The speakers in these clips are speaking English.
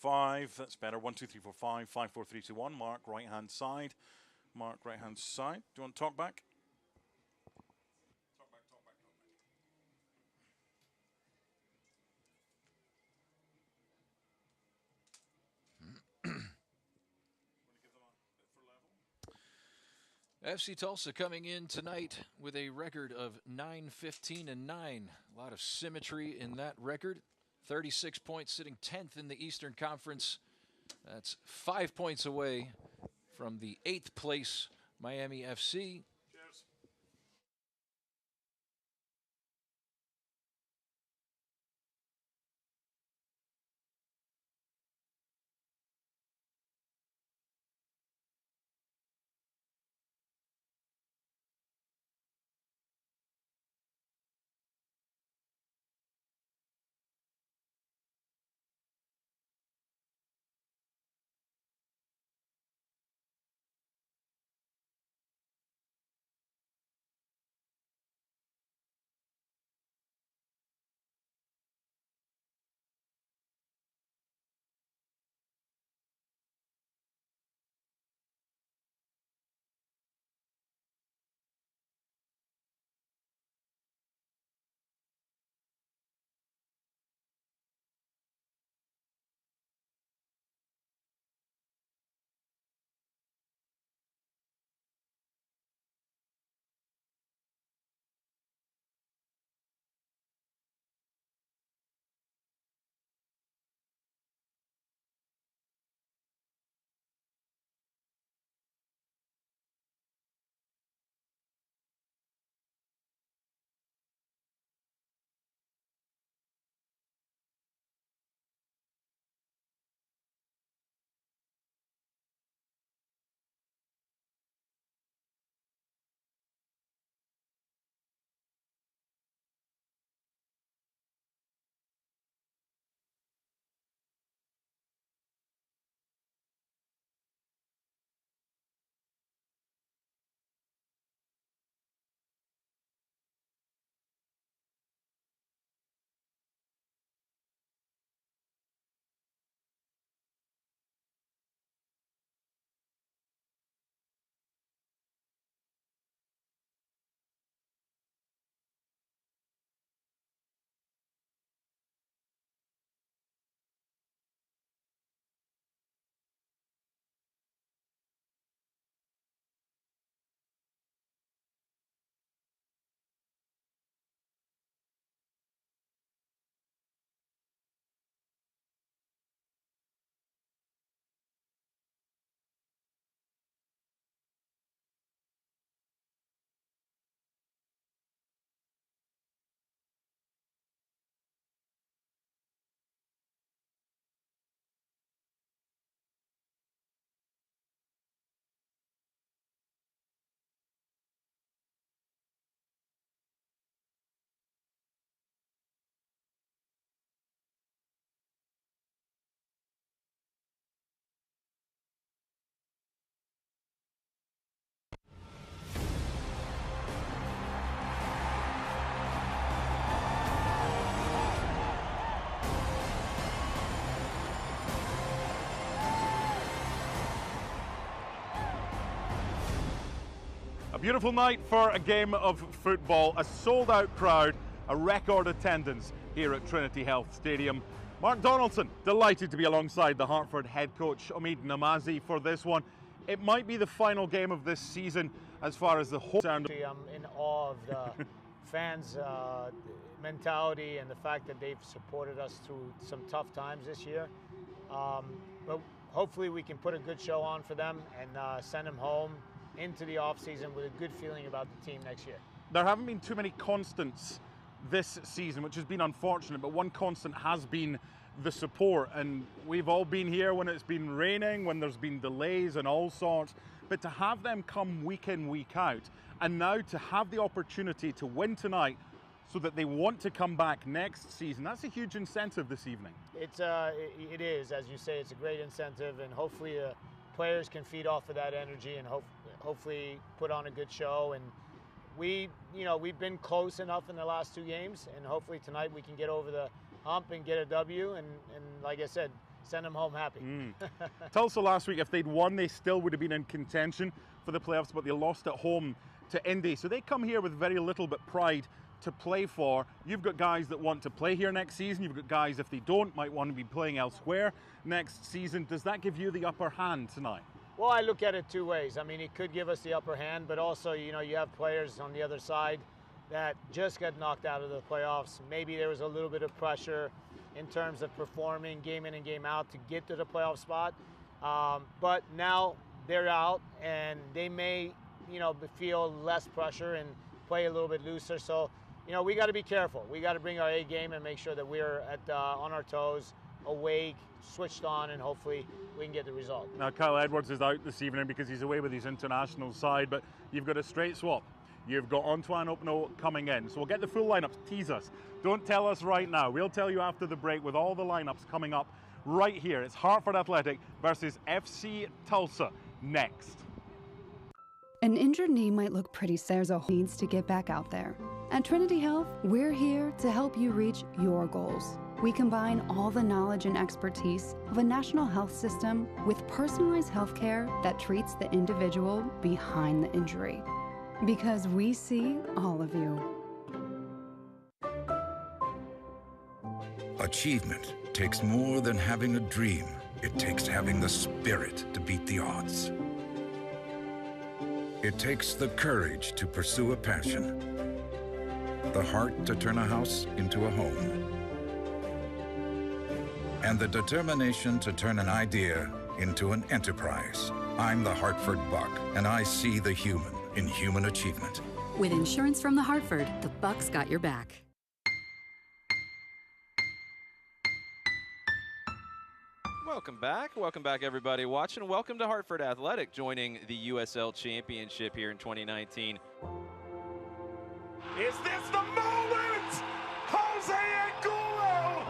5. That's better. 1, 2, 3, 4, 5. 5, 4, 3, 2, 1. Mark, right-hand side. Mark, right-hand side. Do you want to talk back? Talk back, talk back, talk back. Want to give them a bit for level? FC Tulsa coming in tonight with a record of 9-15-9. A lot of symmetry in that record. 36 points, sitting 10th in the Eastern Conference. That's 5 points away from the 8th place Miami FC. Cheers. A beautiful night for a game of football, a sold-out crowd, a record attendance here at Trinity Health Stadium. Mark Donaldson, delighted to be alongside the Hartford head coach Omid Namazi for this one. It might be the final game of this season as far as the whole... I'm in awe of the fans' mentality and the fact that they've supported us through some tough times this year. But hopefully we can put a good show on for them and send them home into the off-season with a good feeling about the team next year. There haven't been too many constants this season, which has been unfortunate, but one constant has been the support, and we've all been here when it's been raining, when there's been delays and all sorts, but to have them come week in, week out, and now to have the opportunity to win tonight so that they want to come back next season, that's a huge incentive this evening. It is, as you say, it's a great incentive, and hopefully players can feed off of that energy and hopefully put on a good show. And we've been close enough in the last two games, and hopefully tonight we can get over the hump and get a W. And like I said, send them home happy. Tulsa last week, if they'd won, they still would have been in contention for the playoffs, but they lost at home to Indy. So they come here with very little but pride to play for. You've got guys that want to play here next season. You've got guys, if they don't, might want to be playing elsewhere next season. Does that give you the upper hand tonight? Well, I look at it two ways. I mean, it could give us the upper hand, but also, you know, you have players on the other side that just got knocked out of the playoffs. Maybe there was a little bit of pressure in terms of performing game in and game out to get to the playoff spot. But now they're out, and they may, you know, feel less pressure and play a little bit looser. So, you know, we got to be careful. We got to bring our A game and make sure that we're on our toes, awake, switched on, and hopefully we can get the result. Now, Kyle Edwards is out this evening because he's away with his international side, but you've got a straight swap. You've got Antoine Opno coming in. So we'll get the full lineups. Tease us. Don't tell us right now. We'll tell you after the break with all the lineups coming up right here. It's Hartford Athletic versus FC Tulsa next. An injured knee might look pretty. There's a needs to get back out there. At Trinity Health, we're here to help you reach your goals. We combine all the knowledge and expertise of a national health system with personalized health care that treats the individual behind the injury. Because we see all of you. Achievement takes more than having a dream. It takes having the spirit to beat the odds. It takes the courage to pursue a passion, the heart to turn a house into a home, and the determination to turn an idea into an enterprise. I'm the Hartford Buck, and I see the human in human achievement. With insurance from the Hartford, the Buck's got your back. Welcome back everybody watching. Welcome to Hartford Athletic, joining the USL Championship here in 2019. Is this the moment? Jose Angulo!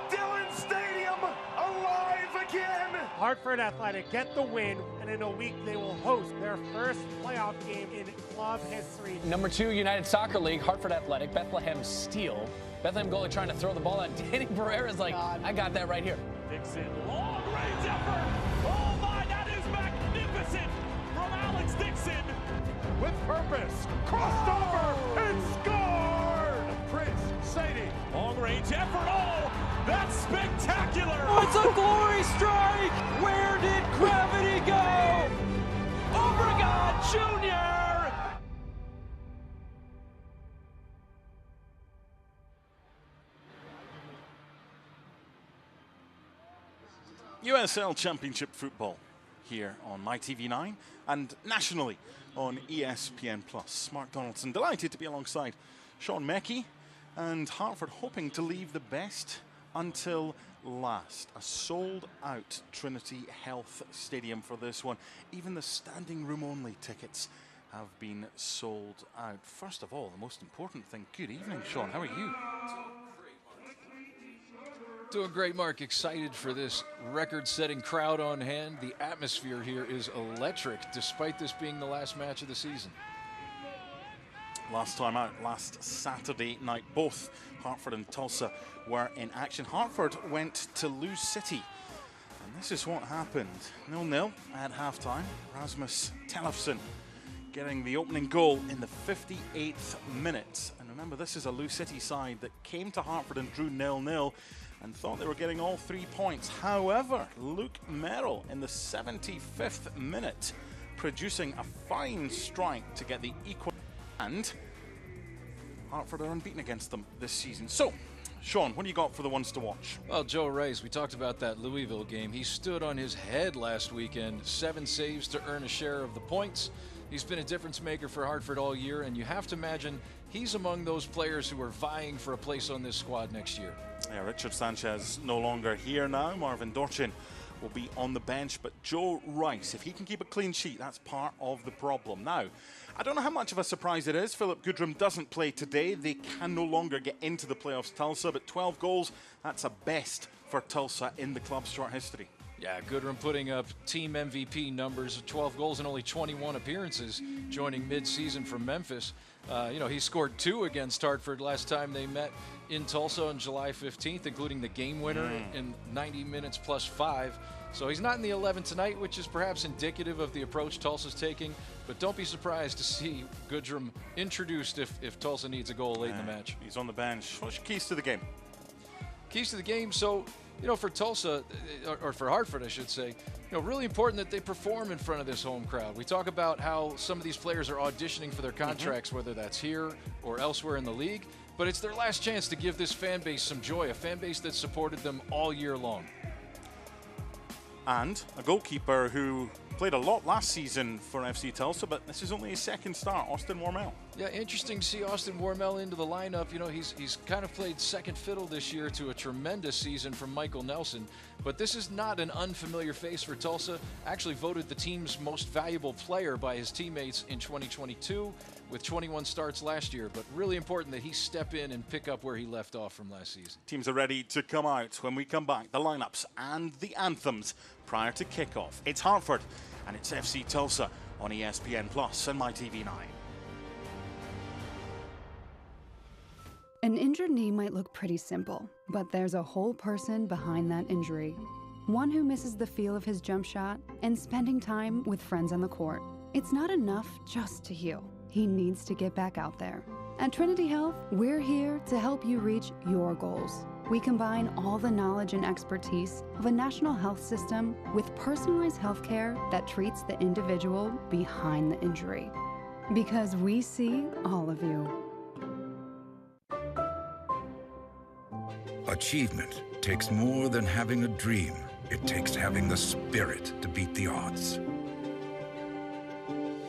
Dillon Stadium alive again! Hartford Athletic get the win, and in a week they will host their first playoff game in club history. Number 2, United Soccer League, Hartford Athletic, Bethlehem Steel. Bethlehem goalie trying to throw the ball out. Danny Barrera's like, I got that right here. Dixon, long range effort! Oh my, that is magnificent! From Alex Dixon! With purpose, crossed over and scored! Prince Sadie, long range effort, oh! That's spectacular! Oh, it's a glory strike! Where did gravity go? Obregon Jr.! USL Championship football here on MyTV9 and nationally on ESPN+. Mark Donaldson delighted to be alongside Sean Meckie, and Hartford hoping to leave the best until last. A sold-out Trinity Health Stadium for this one. Even the standing room only tickets have been sold out. First of all, the most important thing, good evening, Sean. How are you? Doing great, Mark. Excited for this record-setting crowd on hand. The atmosphere here is electric, despite this being the last match of the season. Last time out, last Saturday night, both Hartford and Tulsa were in action. Hartford went to Lou City, and this is what happened. 0-0 at halftime. Rasmus Tellefsen getting the opening goal in the 58th minute. And remember, this is a Lou City side that came to Hartford and drew 0-0 and thought they were getting all 3 points. However, Luke Merrill in the 75th minute producing a fine strike to get the equal, and Hartford are unbeaten against them this season. So, Sean, what do you got for the ones to watch? Well, Joe Rice, we talked about that Louisville game. He stood on his head last weekend, 7 saves to earn a share of the points. He's been a difference maker for Hartford all year, and you have to imagine he's among those players who are vying for a place on this squad next year. Yeah, Richard Sanchez no longer here now. Marvin Dorchin will be on the bench, but Joe Rice, if he can keep a clean sheet, that's part of the problem. Now, I don't know how much of a surprise it is. Philip Goodrum doesn't play today. They can no longer get into the playoffs, Tulsa, but 12 goals, that's a best for Tulsa in the club's short history. Yeah, Goodrum putting up team MVP numbers of 12 goals and only 21 appearances, joining mid-season from Memphis. He scored 2 against Hartford last time they met in Tulsa on July 15th, including the game winner in 90 minutes plus 5. So he's not in the 11 tonight, which is perhaps indicative of the approach Tulsa's taking. But don't be surprised to see Goodrum introduced if Tulsa needs a goal late in the match. He's on the bench. What's your keys to the game? Keys to the game, so, for Tulsa, or for Hartford, I should say, really important that they perform in front of this home crowd. We talk about how some of these players are auditioning for their contracts, whether that's here or elsewhere in the league. But it's their last chance to give this fan base some joy, a fan base that supported them all year long. And a goalkeeper who played a lot last season for FC Tulsa, but this is only his second start, Austin Wormel. Yeah, interesting to see Austin Wormel into the lineup. He's kind of played second fiddle this year to a tremendous season from Michael Nelson. But this is not an unfamiliar face for Tulsa. Actually voted the team's most valuable player by his teammates in 2022 with 21 starts last year. But really important that he step in and pick up where he left off from last season. Teams are ready to come out when we come back. The lineups and the anthems prior to kickoff. It's Hartford and it's FC Tulsa on ESPN Plus and MyTV9. An injured knee might look pretty simple, but there's a whole person behind that injury. One who misses the feel of his jump shot and spending time with friends on the court. It's not enough just to heal. He needs to get back out there. At Trinity Health, we're here to help you reach your goals. We combine all the knowledge and expertise of a national health system with personalized healthcare that treats the individual behind the injury. Because we see all of you. Achievement takes more than having a dream. It takes having the spirit to beat the odds.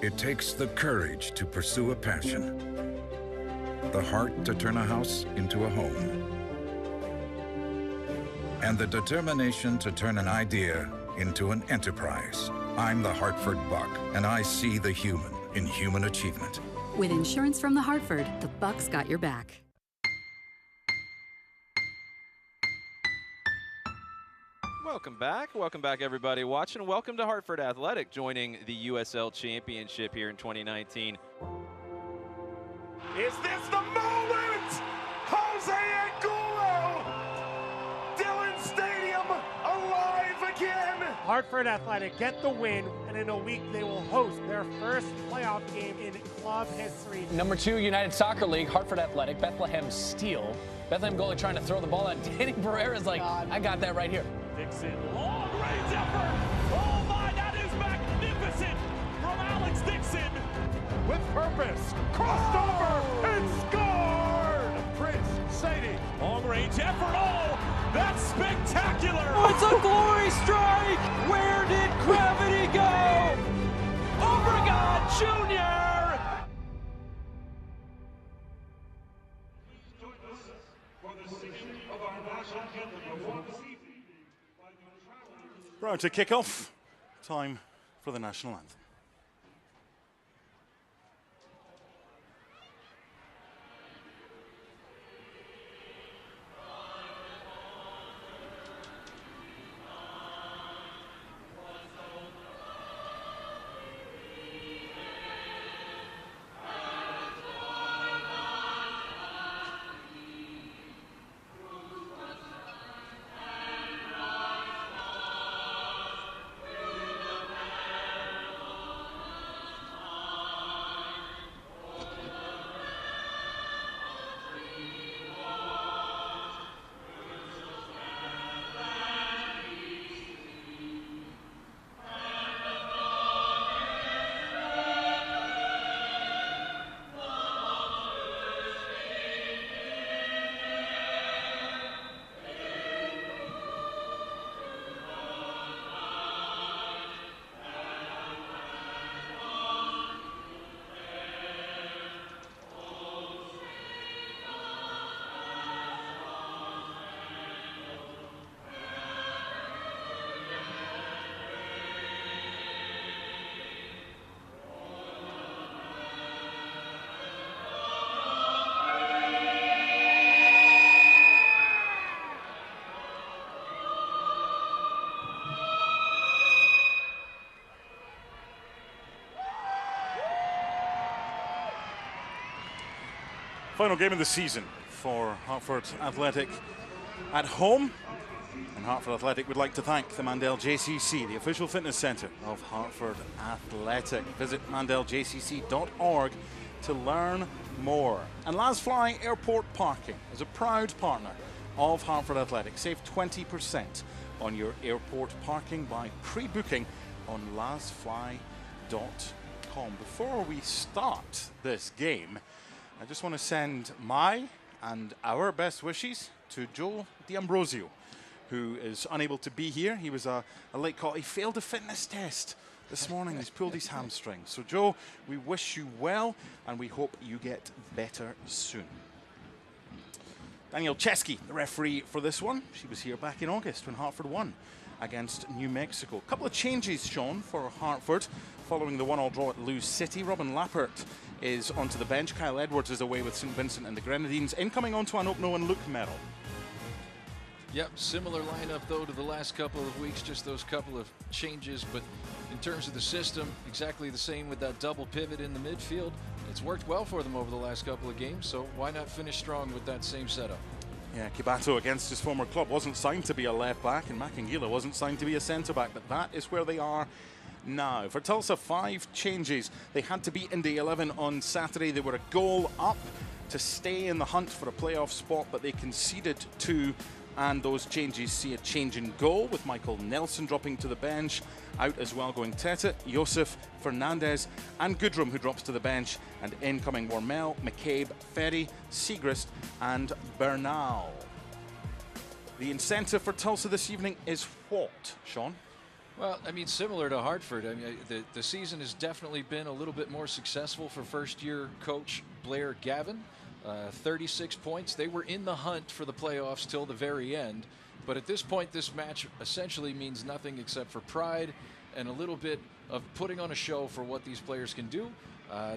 It takes the courage to pursue a passion, the heart to turn a house into a home, and the determination to turn an idea into an enterprise. I'm the Hartford Buck, and I see the human in human achievement. With insurance from the Hartford, the Buck's got your back. Welcome back everybody watching. Welcome to Hartford Athletic, joining the USL Championship here in 2019. Is this the moment? Jose Angulo! Dillon Stadium alive again! Hartford Athletic get the win, and in a week they will host their first playoff game in club history. Number 2, United Soccer League, Hartford Athletic, Bethlehem Steel. Bethlehem goalie trying to throw the ball, and Danny Barrera's like, I got that right here. Dixon, long range effort. Oh my, that is magnificent from Alex Dixon. With purpose, crossed over and scored. Prince Sadie, long range effort. Oh, that's spectacular. Oh, it's a glory strike. Where did gravity go? Obregon Jr. Prior to kickoff, time for the national anthem. Final game of the season for Hartford Athletic at home. And Hartford Athletic would like to thank the Mandel JCC, the official fitness centre of Hartford Athletic. Visit mandeljcc.org to learn more. And Lasfly Airport Parking is a proud partner of Hartford Athletic. Save 20% on your airport parking by pre-booking on lasfly.com. Before we start this game, I just want to send my and our best wishes to Joe D'Ambrosio, who is unable to be here. He was a late call. He failed a fitness test this morning. He's pulled his hamstring. So, Joe, we wish you well, and we hope you get better soon. Danielle Chesky, the referee for this one. She was here back in August when Hartford won against New Mexico. A couple of changes, Sean, for Hartford following the 1-1 draw at Lewis City. Robin Lappert is onto the bench. Kyle Edwards is away with St. Vincent and the Grenadines. Incoming onto Anokno and Luke Merrill. Yep, similar lineup though to the last couple of weeks, just those couple of changes, but in terms of the system, exactly the same with that double pivot in the midfield. It's worked well for them over the last couple of games, so why not finish strong with that same setup? Yeah, Kibato against his former club wasn't signed to be a left back, and Makangila wasn't signed to be a centre back, but that is where they are now. For Tulsa, 5 changes. They had to beat Indy 11 on Saturday. They were a goal up to stay in the hunt for a playoff spot, but they conceded 2. And those changes see a change in goal, with Michael Nelson dropping to the bench. Out as well going Tete, Josef, Fernandez, and Goodrum, who drops to the bench. And incoming Wormel, McCabe, Ferry, Siegrist, and Bernal. The incentive for Tulsa this evening is what, Sean? Well, I mean, similar to Hartford. I mean, the season has definitely been a little bit more successful for first-year coach Blair Gavin. 36 points. They were in the hunt for the playoffs till the very end. But at this point, this match essentially means nothing except for pride and a little bit of putting on a show for what these players can do.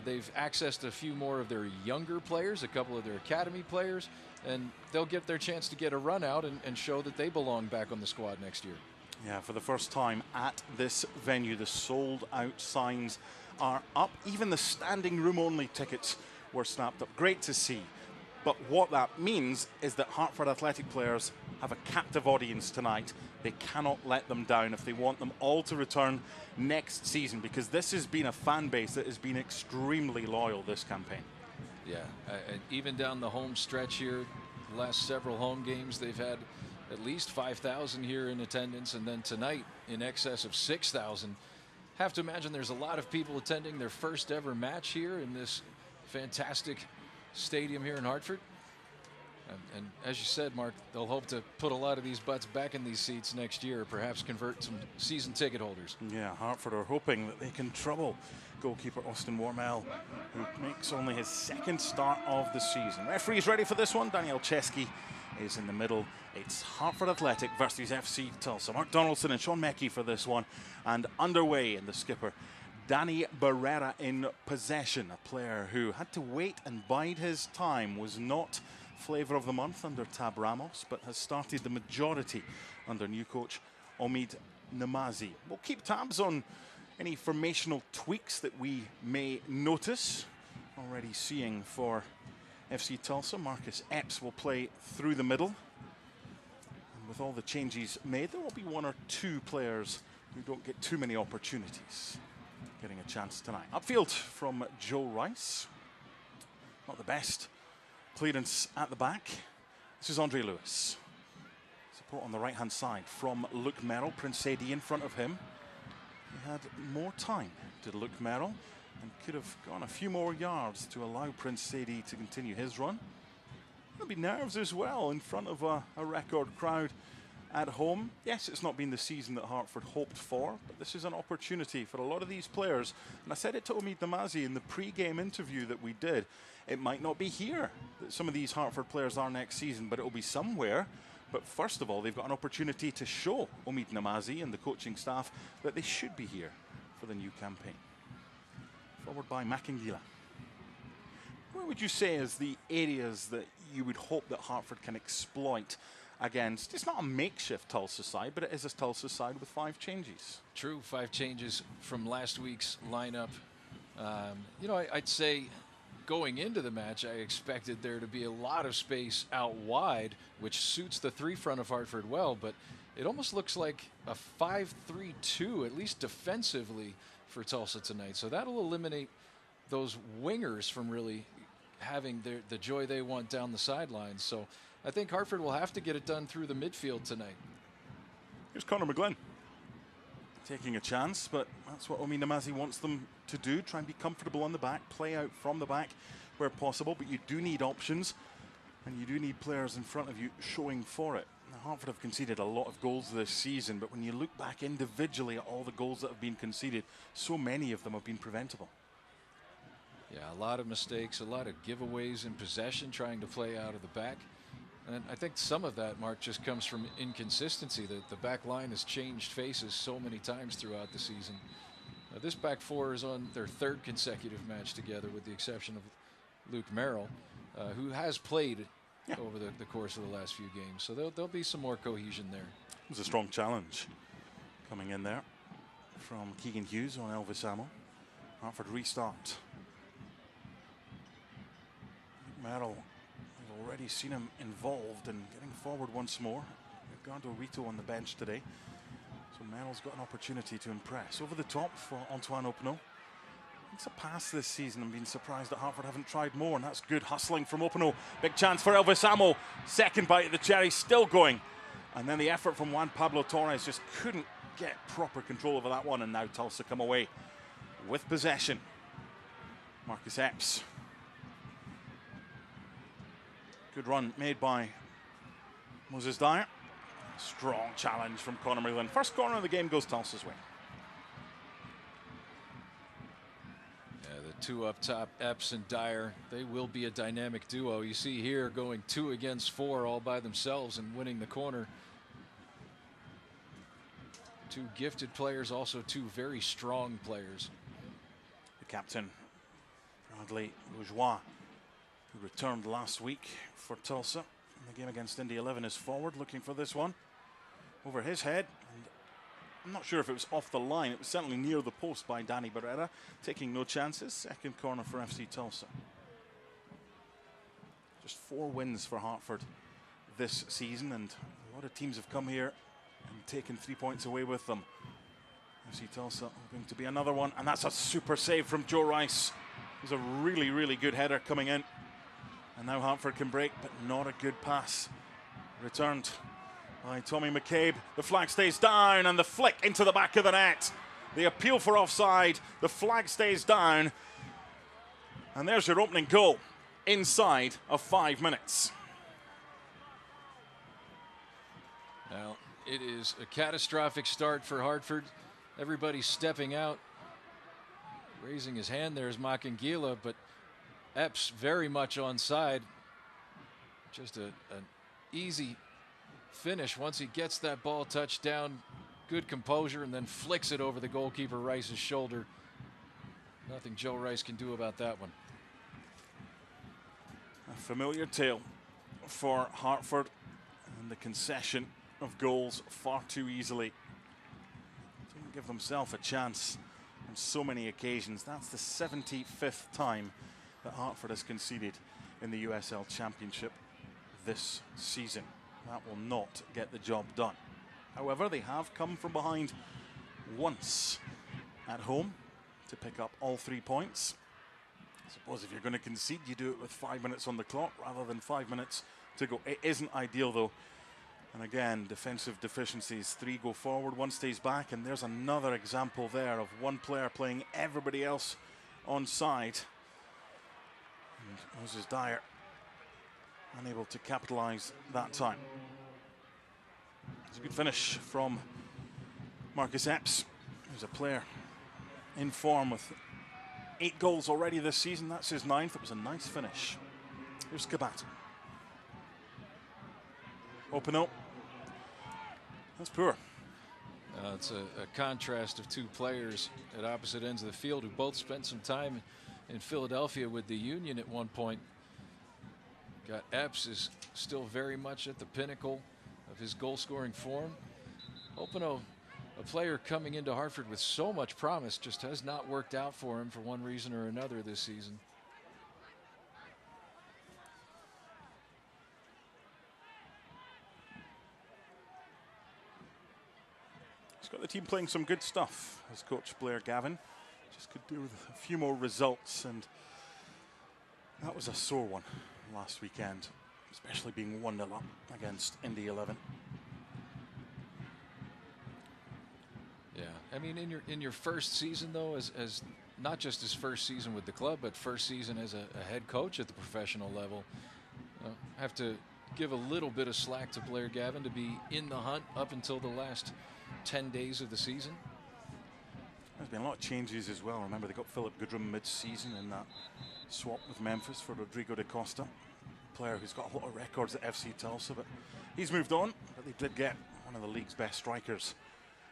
They've accessed a few more of their younger players, a couple of their academy players, and they'll get their chance to get a run out and show that they belong back on the squad next year. Yeah, for the first time at this venue, the sold-out signs are up. Even the standing room-only tickets were snapped up. Great to see. But what that means is that Hartford Athletic players have a captive audience tonight. They cannot let them down if they want them all to return next season, because this has been a fan base that has been extremely loyal this campaign. Yeah, and even down the home stretch here, the last several home games, they've had at least 5,000 here in attendance, and then tonight in excess of 6,000. Have to imagine there's a lot of people attending their first ever match here in this fantastic stadium here in Hartford. And as you said, Mark, they'll hope to put a lot of these butts back in these seats next year, perhaps convert some season ticket holders. Yeah, Hartford are hoping that they can trouble goalkeeper Austin Wormel, who makes only his 2nd start of the season. Referee's ready for this one. Danielle Chesky is in the middle. It's Hartford Athletic versus FC Tulsa. Mark Donaldson and Sean Meckie for this one. And underway, in the skipper, Danny Barrera in possession, a player who had to wait and bide his time, was not flavour of the month under Tab Ramos, but has started the majority under new coach Omid Namazi. We'll keep tabs on any formational tweaks that we may notice. Already seeing for FC Tulsa, Marcus Epps will play through the middle. And with all the changes made, there will be 1 or 2 players who don't get too many opportunities getting a chance tonight. Upfield from Joe Rice. Not the best clearance at the back. This is Andre Lewis. Support on the right-hand side from Luke Merrill. Prince Sadie in front of him. He had more time, did Luke Merrill, and could have gone a few more yards to allow Prince Sadie to continue his run. There'll be nerves as well in front of a record crowd at home. Yes, it's not been the season that Hartford hoped for, but this is an opportunity for a lot of these players. And I said it to Omid Namazi in the pre-game interview that we did. It might not be here that some of these Hartford players are next season, but it will be somewhere. But first of all, they've got an opportunity to show Omid Namazi and the coaching staff that they should be here for the new campaign. Forward by Makangila. Where would you say is the areas that you would hope that Hartford can exploit against? It's not a makeshift Tulsa side, but it is a Tulsa side with 5 changes. True, 5 changes from last week's lineup. You know, I'd say going into the match, I expected there to be a lot of space out wide, which suits the three front of Hartford well, but it almost looks like a 5-3-2, at least defensively, for Tulsa tonight. So that'll eliminate those wingers from really having the joy they want down the sidelines. So I think Hartford will have to get it done through the midfield tonight. Here's Connor McGlynn taking a chance, but that's what Omi Namazi wants them to do. Try and be comfortable on the back, play out from the back where possible, but you do need options and you do need players in front of you showing for it. Now, Hartford have conceded a lot of goals this season, but when you look back individually at all the goals that have been conceded, so many of them have been preventable. Yeah, a lot of mistakes, a lot of giveaways in possession, trying to play out of the back. And I think some of that, Mark, just comes from inconsistency. The back line has changed faces so many times throughout the season. This back four is on their third consecutive match together, with the exception of Luke Merrill, who has played over the course of the last few games. So there'll be some more cohesion there. It was a strong challenge coming in there from Keegan Hughes on Elvis Amo. Hartford restart. Merrill, we've already seen him involved and getting forward once more. Edgardo Rito on the bench today. So Merrill's got an opportunity to impress. Over the top for Antoine Openo. It's a pass this season. I'm being surprised that Hartford haven't tried more, and that's good hustling from Openo. Big chance for Elvis Amo. Second bite of the cherry, still going. And then the effort from Juan Pablo Torres just couldn't get proper control over that one, and now Tulsa come away with possession. Marcus Epps. Good run made by Moses Dyer. Strong challenge from Connor McGlynn. First corner of the game goes Tulsa's way. Yeah, the two up top, Epps and Dyer, they will be a dynamic duo. You see here going 2 against 4 all by themselves and winning the corner. Two gifted players, also two very strong players. The captain, Bradley Bourgeois, who returned last week for Tulsa in the game against Indy 11, is forward looking for this one over his head, and I'm not sure if it was off the line. It was certainly near the post by Danny Barrera, taking no chances. Second corner for FC Tulsa. Just 4 wins for Hartford this season, and a lot of teams have come here and taken 3 points away with them. FC Tulsa hoping to be another one, and that's a super save from Joe Rice. It was a really, really good header coming in. And now Hartford can break, but not a good pass. Returned by Tommy McCabe. The flag stays down, and the flick into the back of the net. The appeal for offside. The flag stays down. And there's your opening goal inside of 5 minutes. Now, it is a catastrophic start for Hartford. Everybody's stepping out. Raising his hand there is Makangila, but Epps very much onside. Just an easy finish once he gets that ball touched down. Good composure, and then flicks it over the goalkeeper Rice's shoulder. Nothing Joe Rice can do about that one. A familiar tale for Hartford, and the concession of goals far too easily. Didn't give themselves a chance on so many occasions. That's the 75th time that Hartford has conceded in the USL Championship this season. That will not get the job done. However, they have come from behind once at home to pick up all 3 points. I suppose if you're going to concede, you do it with 5 minutes on the clock rather than 5 minutes to go. It isn't ideal though. And again, defensive deficiencies. 3 go forward, 1 stays back, and there's another example there of one player playing everybody else on side. And Moses Dyer unable to capitalize that time. It's a good finish from Marcus Epps, who's a player in form with 8 goals already this season. That's his 9th. It was a nice finish. Here's Kabata. Openo. That's poor. It's a contrast of 2 players at opposite ends of the field who both spent some time in Philadelphia with the Union at one point. Got Epps is still very much at the pinnacle of his goal-scoring form. Openo, a player coming into Hartford with so much promise, just has not worked out for him for one reason or another this season. He's got the team playing some good stuff, as coach Blair Gavin. Just could do with a few more results, and that was a sore one last weekend, especially being 1-0 up against Indy 11. Yeah, I mean, in your first season though, as not just his first season with the club, but first season as a head coach at the professional level, have to give a little bit of slack to Blair Gavin to be in the hunt up until the last 10 days of the season. There's been a lot of changes as well. Remember, they got Philip Goodrum mid-season in that swap with Memphis for Rodrigo da Costa, player who's got a lot of records at FC Tulsa, but he's moved on. But they did get one of the league's best strikers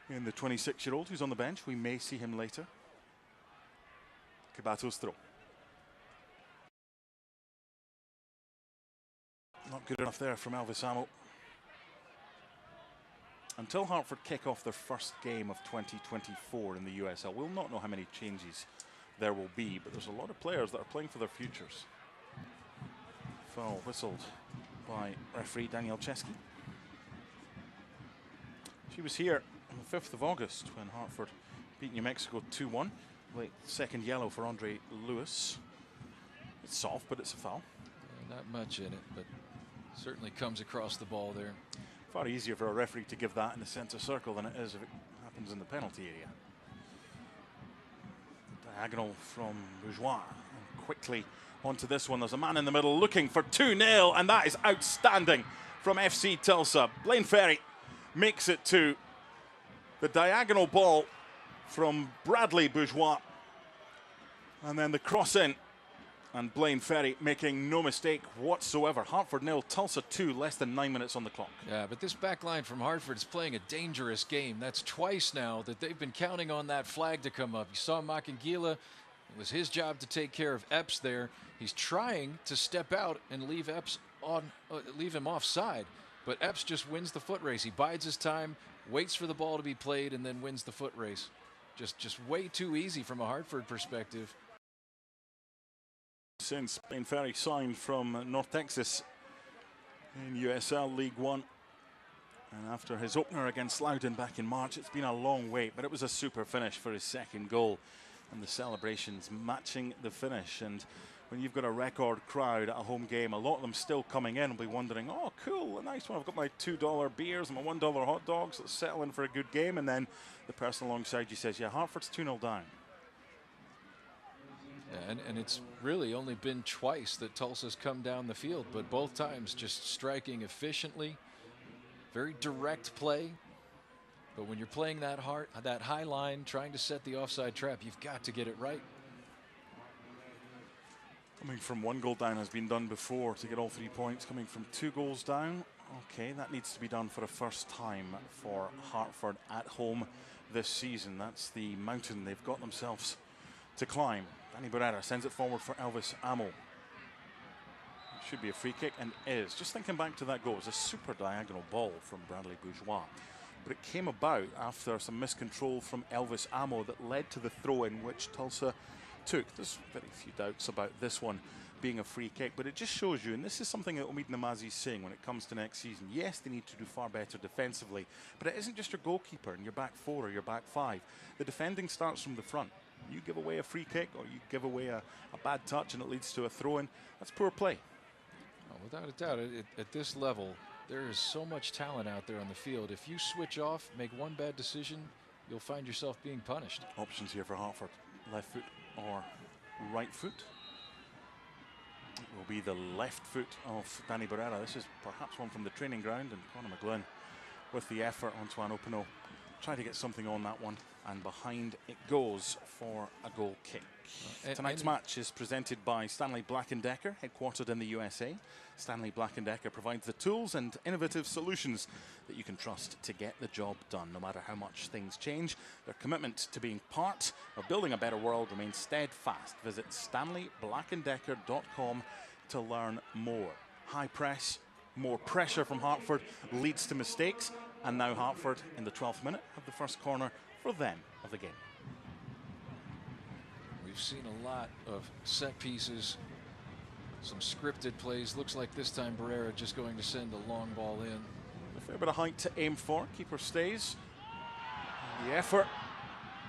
in the 26-year-old who's on the bench. We may see him later. Kabato's throw. Not good enough there from Elvis Amo. Until Hartford kick off their first game of 2024 in the USL, we'll not know how many changes there will be, but there's a lot of players that are playing for their futures. Foul whistled by referee Daniel Chesky. She was here on the 5th of August when Hartford beat New Mexico 2-1. Late second yellow for Andre Lewis. It's soft, but it's a foul. Not much in it, but certainly comes across the ball there. Far easier for a referee to give that in the centre circle than it is if it happens in the penalty area. Diagonal from Bourgeois. And quickly onto this one. There's a man in the middle looking for 2-0, and that is outstanding from FC Tulsa. Blaine Ferry makes it 2. The diagonal ball from Bradley Bourgeois. And then the cross in. And Blaine Ferry making no mistake whatsoever. Hartford 0, Tulsa 2, less than 9 minutes on the clock. Yeah, but this back line from Hartford is playing a dangerous game. That's twice now that they've been counting on that flag to come up. You saw Makangila. It was his job to take care of Epps there. He's trying to step out and leave Epps on, leave him offside. But Epps just wins the foot race. He bides his time, waits for the ball to be played, and then wins the foot race. Just way too easy from a Hartford perspective. Since Blaine Ferry signed from North Texas in USL League One, and after his opener against Loudoun back in March, it's been a long wait, but it was a super finish for his second goal, and the celebrations matching the finish. And when you've got a record crowd at a home game, a lot of them still coming in will be wondering, oh cool, a nice one, I've got my $2 beers and my $1 hot dogs, let's settle in for a good game. And then the person alongside you says, yeah, Hartford's 2-0 down. Yeah, and it's really only been twice that Tulsa's come down the field, but both times just striking efficiently, very direct play. But when you're playing that high line, trying to set the offside trap, you've got to get it right. Coming from 1 goal down has been done before to get all 3 points. Coming from 2 goals down, okay, that needs to be done for the first time for Hartford at home this season. That's the mountain they've got themselves to climb. Danny Barrera sends it forward for Elvis Amo. It should be a free kick, and is. Just thinking back to that goal, it was a super diagonal ball from Bradley Bourgeois. But it came about after some miscontrol from Elvis Amo that led to the throw-in which Tulsa took. There's very few doubts about this one being a free kick, but it just shows you, and this is something that Omid Namazi's saying when it comes to next season. Yes, they need to do far better defensively, but it isn't just your goalkeeper and your back 4 or your back 5. The defending starts from the front. You give away a free kick or you give away a bad touch and it leads to a throw-in, that's poor play. Oh, without a doubt, at this level, there is so much talent out there on the field. If you switch off, make one bad decision, you'll find yourself being punished. Options here for Hartford. Left foot or right foot. It will be the left foot of Danny Barrera. This is perhaps one from the training ground, and Conor McGlynn with the effort. Antoine Opino trying to get something on that one, and behind it goes for a goal kick. Tonight's match is presented by Stanley Black & Decker, headquartered in the USA. Stanley Black & Decker provides the tools and innovative solutions that you can trust to get the job done. No matter how much things change, their commitment to being part of building a better world remains steadfast. Visit StanleyBlackandDecker.com to learn more. High press, more pressure from Hartford leads to mistakes, and now Hartford in the 12th minute have the first corner for them of the game. We've seen a lot of set pieces, some scripted plays. Looks like this time Barrera just going to send a long ball in. A fair bit of height to aim for. Keeper stays. The effort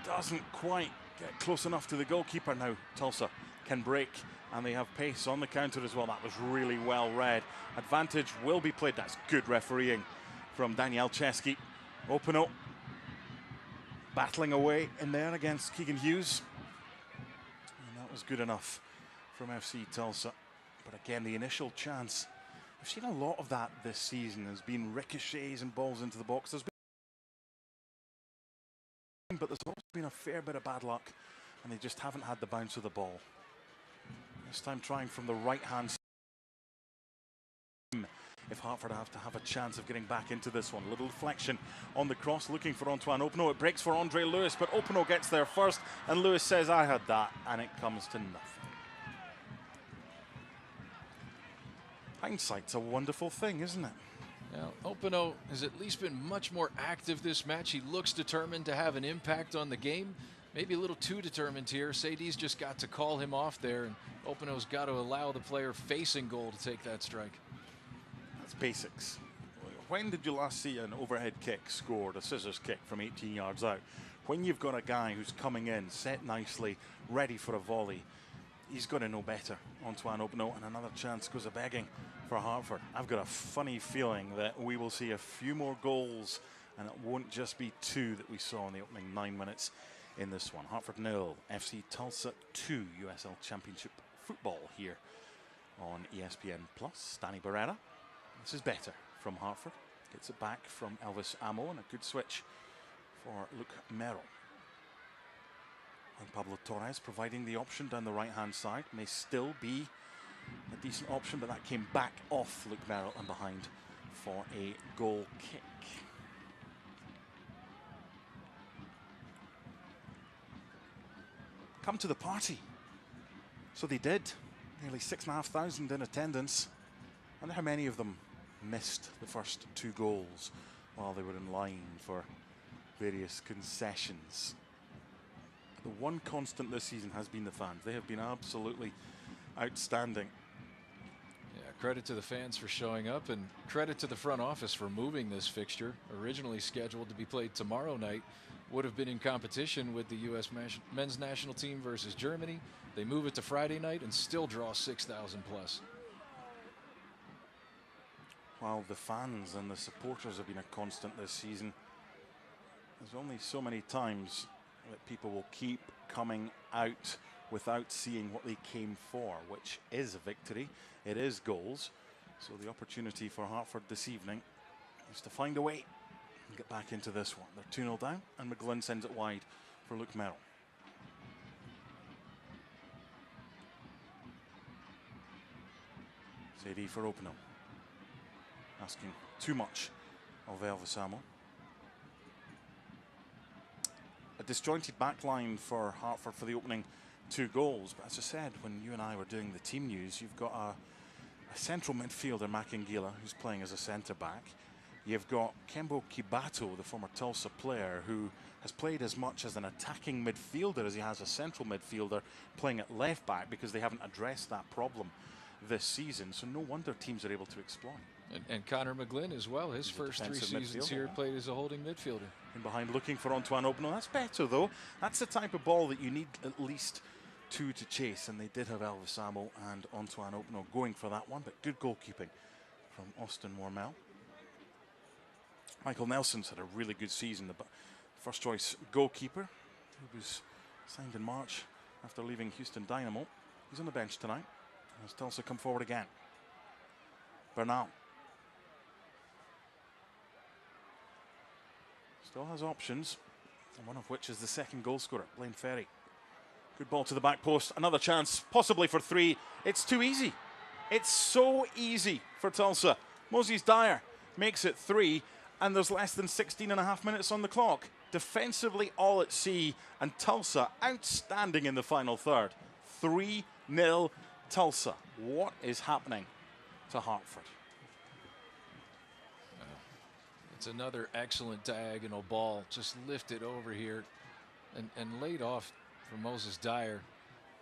doesn't quite get close enough to the goalkeeper. Now Tulsa can break, and they have pace on the counter as well. That was really well read. Advantage will be played. That's good refereeing from Daniel Chesky. Openo battling away in there against Keegan Hughes. And that was good enough from FC Tulsa. But again, the initial chance, we've seen a lot of that this season. There's been ricochets and balls into the box. But there's also been a fair bit of bad luck, and they just haven't had the bounce of the ball. This time trying from the right-hand side. If Hartford have to have a chance of getting back into this one. Little deflection on the cross, looking for Antoine Openo. It breaks for Andre Lewis, but Openo gets there first, and Lewis says, I had that, and it comes to nothing. Hindsight's a wonderful thing, isn't it? Now, Openo has at least been much more active this match. He looks determined to have an impact on the game. Maybe a little too determined here. Sadie's just got to call him off there, and Openo's got to allow the player facing goal to take that strike. That's basics. When did you last see an overhead kick scored, a scissors kick from 18 yards out? When you've got a guy who's coming in, set nicely, ready for a volley, he's got to know better. Antoine Openo, and another chance goes a-begging for Hartford. I've got a funny feeling that we will see a few more goals, and it won't just be 2 that we saw in the opening 9 minutes in this one. Hartford 0, FC Tulsa 2, USL Championship football here on ESPN+. Danny Barrera, this is better from Hartford. Gets it back from Elvis Amo, and a good switch for Luke Merrill. And Pablo Torres providing the option down the right-hand side. May still be a decent option, but that came back off Luke Merrill and behind for a goal kick. Come to the party. So they did. Nearly 6,500 in attendance. I wonder how many of them missed the first 2 goals while they were in line for various concessions. The one constant this season has been the fans. They have been absolutely outstanding. Yeah, credit to the fans for showing up, and credit to the front office for moving this fixture. Originally scheduled to be played tomorrow night, would have been in competition with the U.S. men's national team versus Germany. They move it to Friday night and still draw 6,000 plus. While the fans and the supporters have been a constant this season, there's only so many times that people will keep coming out without seeing what they came for, which is a victory. It is goals. So the opportunity for Hartford this evening is to find a way and get back into this one. They're 2-0 down, and McGlynn sends it wide for Luke Merrill. Sadie for Openo. Asking too much of Elvis Amo. A disjointed back line for Hartford for the opening 2 goals. But as I said, when you and I were doing the team news, you've got a central midfielder, Makingila, who's playing as a centre-back. You've got Kembo Kibato, the former Tulsa player, who has played as much as an attacking midfielder as he has a central midfielder, playing at left-back because they haven't addressed that problem this season. So no wonder teams are able to exploit. And Connor McGlynn as well. His first 3 seasons here played as a holding midfielder. In behind looking for Antoine Openo. That's better though. That's the type of ball that you need at least 2 to chase. And they did have Elvis Amo and Antoine Openo going for that one. But good goalkeeping from Austin Wormel. Michael Nelson's had a really good season. The first choice goalkeeper, who was signed in March after leaving Houston Dynamo. He's on the bench tonight. Has Tulsa come forward again. Bernal. Still has options, and one of which is the second goal scorer, Blaine Ferry. Good ball to the back post. Another chance, possibly for 3. It's too easy. It's so easy for Tulsa. Moses Dyer makes it 3, and there's less than 16.5 minutes on the clock. Defensively all at sea, and Tulsa outstanding in the final third. 3-0 Tulsa. What is happening to Hartford? It's another excellent diagonal ball, just lifted over here and laid off for Moses Dyer.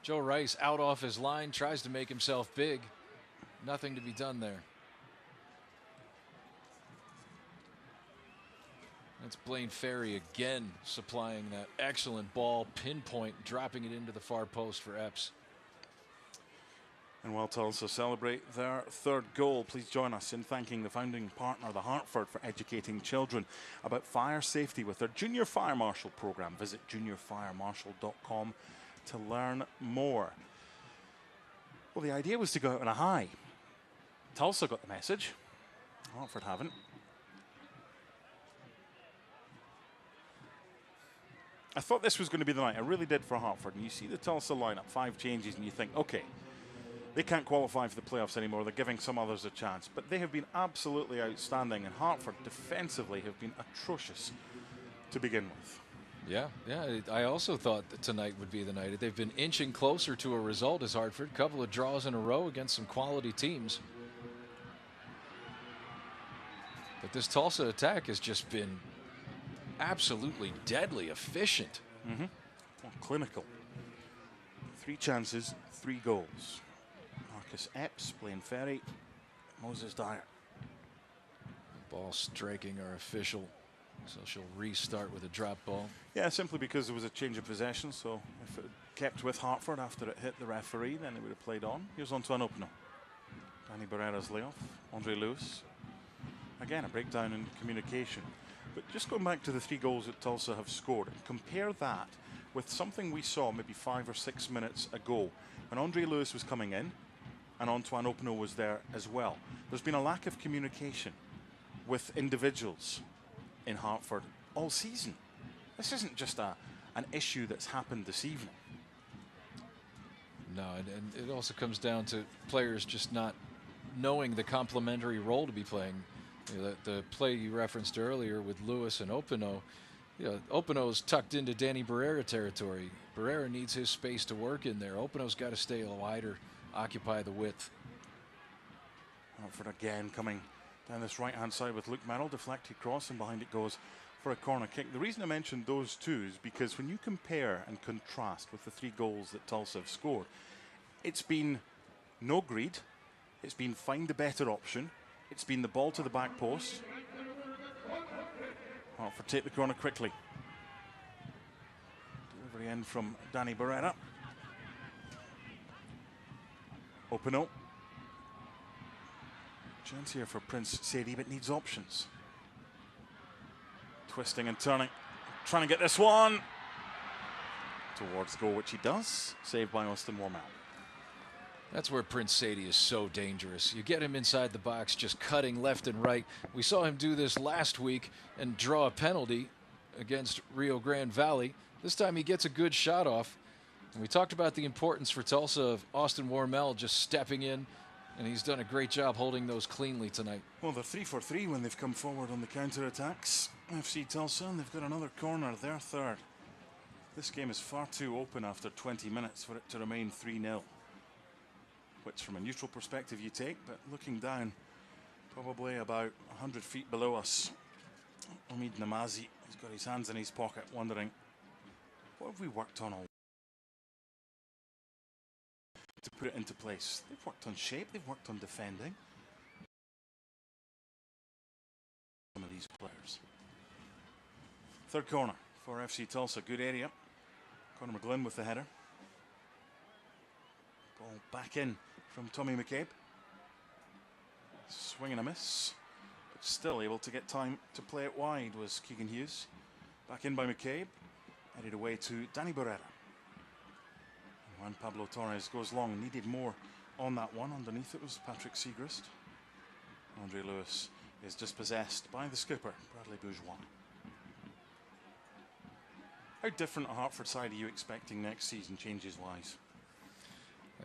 Joe Rice out off his line, tries to make himself big. Nothing to be done there. That's Blaine Ferry again supplying that excellent ball, pinpoint, dropping it into the far post for Epps. And while Tulsa celebrate their third goal, please join us in thanking the founding partner, the Hartford, for educating children about fire safety with their Junior Fire Marshal program. Visit juniorfiremarshal.com to learn more. Well, the idea was to go out on a high. Tulsa got the message. Hartford haven't. I thought this was going to be the night. I really did for Hartford. And you see the Tulsa lineup, 5 changes, and you think, okay, they can't qualify for the playoffs anymore. They're giving some others a chance. But they have been absolutely outstanding. And Hartford defensively have been atrocious to begin with. Yeah, I also thought that tonight would be the night. They've been inching closer to a result as Hartford. A couple of draws in a row against some quality teams. But this Tulsa attack has just been absolutely deadly efficient. Well, clinical. 3 chances, 3 goals. Marcus Epps, Blaine Ferry, Moses Dyer. Ball striking our official, so she'll restart with a drop ball. Yeah, simply because there was a change of possession, so if it had kept with Hartford after it hit the referee, then it would have played on. Here's Antoine Opino. Danny Barrera's layoff. Andre Lewis. Again, a breakdown in communication. But just going back to the 3 goals that Tulsa have scored, and compare that with something we saw maybe 5 or 6 minutes ago when Andre Lewis was coming in and Antoine Opino was there as well. There's been a lack of communication with individuals in Hartford all season. This isn't just an issue that's happened this evening. No, and it also comes down to players just not knowing the complementary role to be playing. You know, the play you referenced earlier with Lewis and Opino, you know, Opino's tucked into Danny Barrera territory. Barrera needs his space to work in there. Opino's got to stay wider, occupy the width. Hartford again coming down this right-hand side with Luke Merrill, deflected cross, and behind it goes for a corner kick. The reason I mentioned those two is because when you compare and contrast with the 3 goals that Tulsa have scored, it's been no greed, it's been find the better option, it's been the ball to the back post. Hartford take the corner quickly. Delivery in from Danny Barrera. Opino. Chance here for Prince Sadie, but needs options. Twisting and turning. Trying to get this one towards goal, which he does. Saved by Austin Wormel. That's where Prince Sadie is so dangerous. You get him inside the box, just cutting left and right. We saw him do this last week and draw a penalty against Rio Grande Valley. This time he gets a good shot off. And we talked about the importance for Tulsa of Austin Wormel just stepping in, and he's done a great job holding those cleanly tonight. Well, they're 3 for 3 when they've come forward on the counter-attacks. FC Tulsa, and they've got another corner, their third. This game is far too open after 20 minutes for it to remain 3-0. Which from a neutral perspective you take, but looking down, probably about 100 feet below us, Omid Namazi has got his hands in his pocket, wondering, what have we worked on all to put it into place? They've worked on shape, they've worked on defending. Some of these players. Third corner for FC Tulsa, good area. Conor McGlynn with the header. Ball back in from Tommy McCabe. Swing and a miss, but still able to get time to play it wide was Keegan Hughes. Back in by McCabe, headed away to Danny Barrera. And Juan Pablo Torres goes long, needed more on that one. Underneath it was Patrick Segrist. Andre Lewis is dispossessed by the skipper, Bradley Bourgeois. How different a Hartford side are you expecting next season, changes-wise?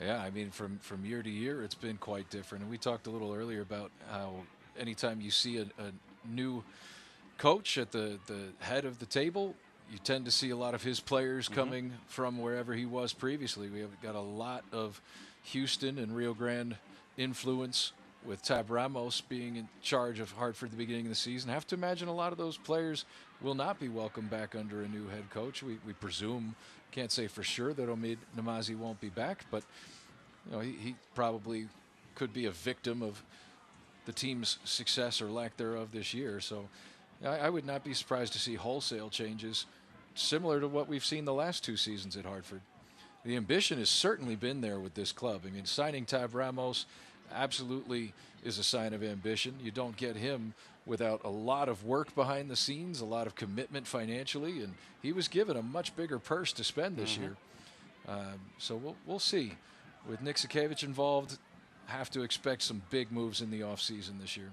Yeah, I mean, from year to year, it's been quite different. And we talked a little earlier about how anytime you see a new coach at the head of the table, you tend to see a lot of his players coming from wherever he was previously. We have got a lot of Houston and Rio Grande influence, with Tab Ramos being in charge of Hartford at the beginning of the season. I have to imagine a lot of those players will not be welcome back under a new head coach. We presume, can't say for sure that Omid Namazi won't be back, but you know, he probably could be a victim of the team's success or lack thereof this year. So I would not be surprised to see wholesale changes similar to what we've seen the last 2 seasons at Hartford. The ambition has certainly been there with this club. I mean, signing Tab Ramos absolutely is a sign of ambition. You don't get him without a lot of work behind the scenes, a lot of commitment financially, and he was given a much bigger purse to spend this year. So we'll see. With Nick Sakevich involved, have to expect some big moves in the offseason this year.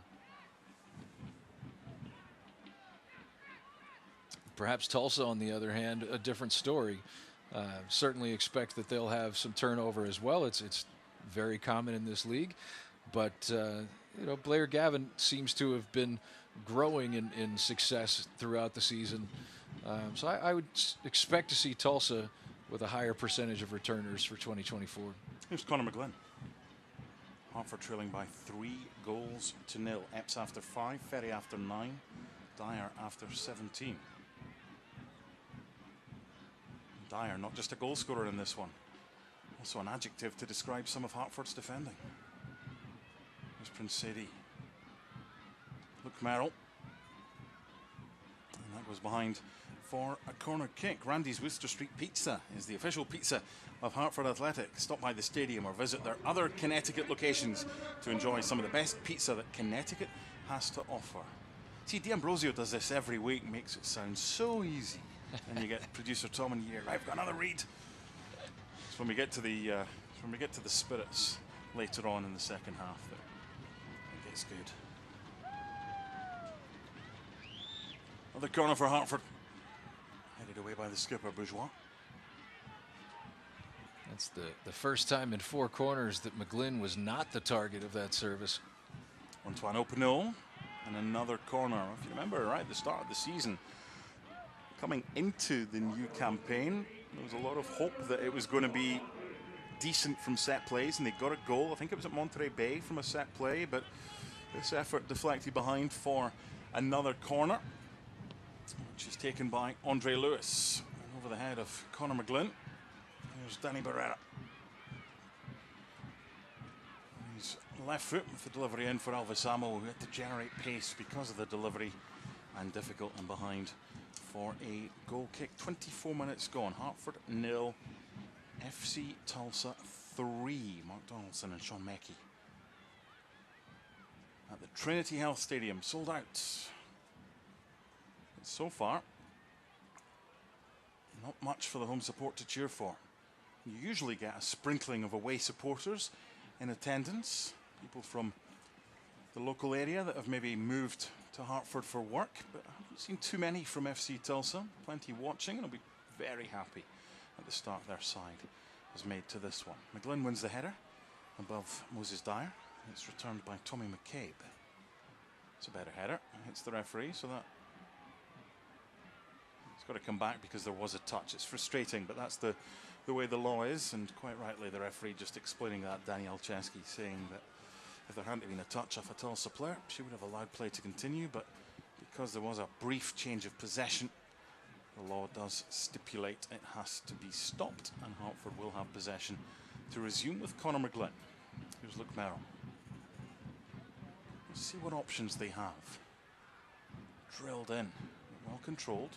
Perhaps Tulsa, on the other hand, a different story. Certainly expect that they'll have some turnover as well. It's very common in this league. But, you know, Blair Gavin seems to have been growing in success throughout the season. So I would expect to see Tulsa with a higher percentage of returners for 2024. Here's Conor McGlynn. Hartford trailing by 3-0. Epps after 5, Ferry after 9, Dyer after 17. Dyer, not just a goal scorer in this one, also an adjective to describe some of Hartford's defending. There's Prince Sadie. Luke Merrill. And that goes behind for a corner kick. Randy's Worcester Street Pizza is the official pizza of Hartford Athletic. Stop by the stadium or visit their other Connecticut locations to enjoy some of the best pizza that Connecticut has to offer. See, D'Ambrosio does this every week, makes it sound so easy. And you get producer Tom in here. I've got another read. It's when we get to the spirits later on in the second half that it gets good. Another corner for Hartford. Headed away by the skipper, Bourgeois. That's the first time in 4 corners that McGlynn was not the target of that service. Antoine Opinel, and another corner. If you remember, right at the start of the season, coming into the new campaign, there was a lot of hope that it was going to be decent from set plays, and they got a goal. I think it was at Monterey Bay from a set play, but this effort deflected behind for another corner, which is taken by Andre Lewis. And over the head of Conor McGlynn. Here's Danny Barrera. His left foot with the delivery in for Alvesamo, who had to generate pace because of the delivery, and difficult and behind for a goal kick. 24 minutes gone. Hartford 0, FC Tulsa 3. Mark Donaldson and Sean Mackey at the Trinity Health Stadium, sold out. But so far, not much for the home support to cheer for. You usually get a sprinkling of away supporters in attendance, people from the local area that have maybe moved to Hartford for work, but I haven't seen too many from FC Tulsa. Plenty watching, and I'll be very happy at the start their side was made to this one. McGlynn wins the header above Moses Dyer. It's returned by Tommy McCabe. It's a better header. Hits the referee, so that it's got to come back because there was a touch. It's frustrating, but that's the way the law is, and quite rightly the referee just explaining that, Daniel Chesky, saying that if there hadn't been a touch off a Tulsa player, she would have allowed play to continue, but because there was a brief change of possession, the law does stipulate it has to be stopped, and Hartford will have possession to resume with Conor McGlynn. Here's Luke Merrill. Let's see what options they have. Drilled in, well controlled.